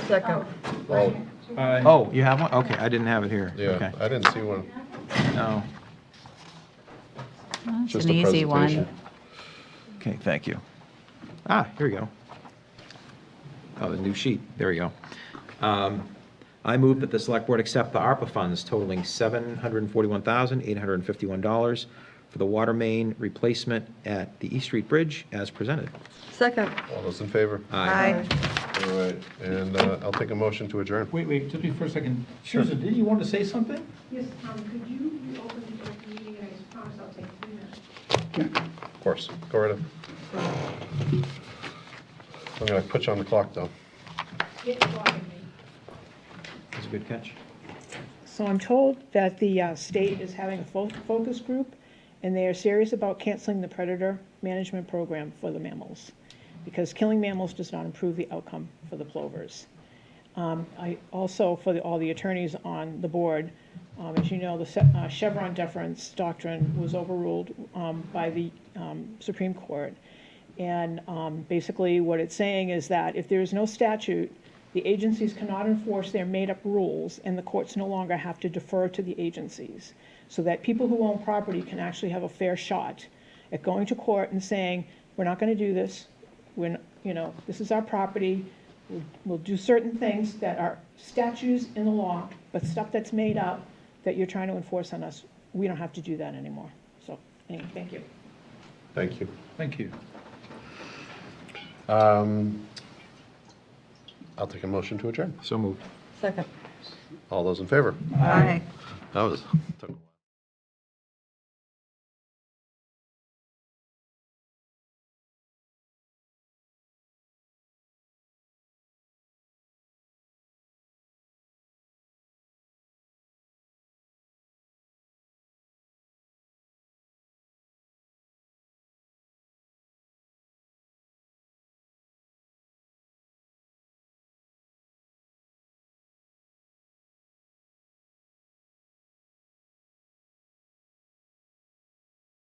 Second. Oh, Oh, you have one? Okay, I didn't have it here. yeah, Okay. I didn't see one. No. That's Just an a easy presentation. one. Okay, thank you. Ah, here we go. Oh, the new sheet. There we go. I move that the Select Board accept the ARPA funds totaling $741,851 for the water main replacement at the East Street Bridge as presented. Second. All those in favor? Aye. All right, and I'll take a motion to adjourn. Wait, just for a second. Susan, didn't you want to say something? Yes, Tom, could you reopen the meeting, and I promise I'll take 3 minutes. Of course, go right ahead. I'm gonna put you on the clock, though. It's blocking me. That's a good catch. So I'm told that the state is having a focus group, and they are serious about canceling the predator management program for the mammals, because killing mammals does not improve the outcome for the plovers. I also, for all the attorneys on the board, as you know, the Chevron deference doctrine was overruled by the Supreme Court. And basically what it's saying is that if there is no statute, the agencies cannot enforce their made-up rules, and the courts no longer have to defer to the agencies, so that people who own property can actually have a fair shot at going to court and saying, we're not going to do this. This is our property. We'll do certain things that are statutes in the law, but stuff that's made up that you're trying to enforce on us, we don't have to do that anymore. So, anyway, thank you. Thank you. Thank you. I'll take a motion to adjourn. So moved. Second. All those in favor? Aye. That was, took a while.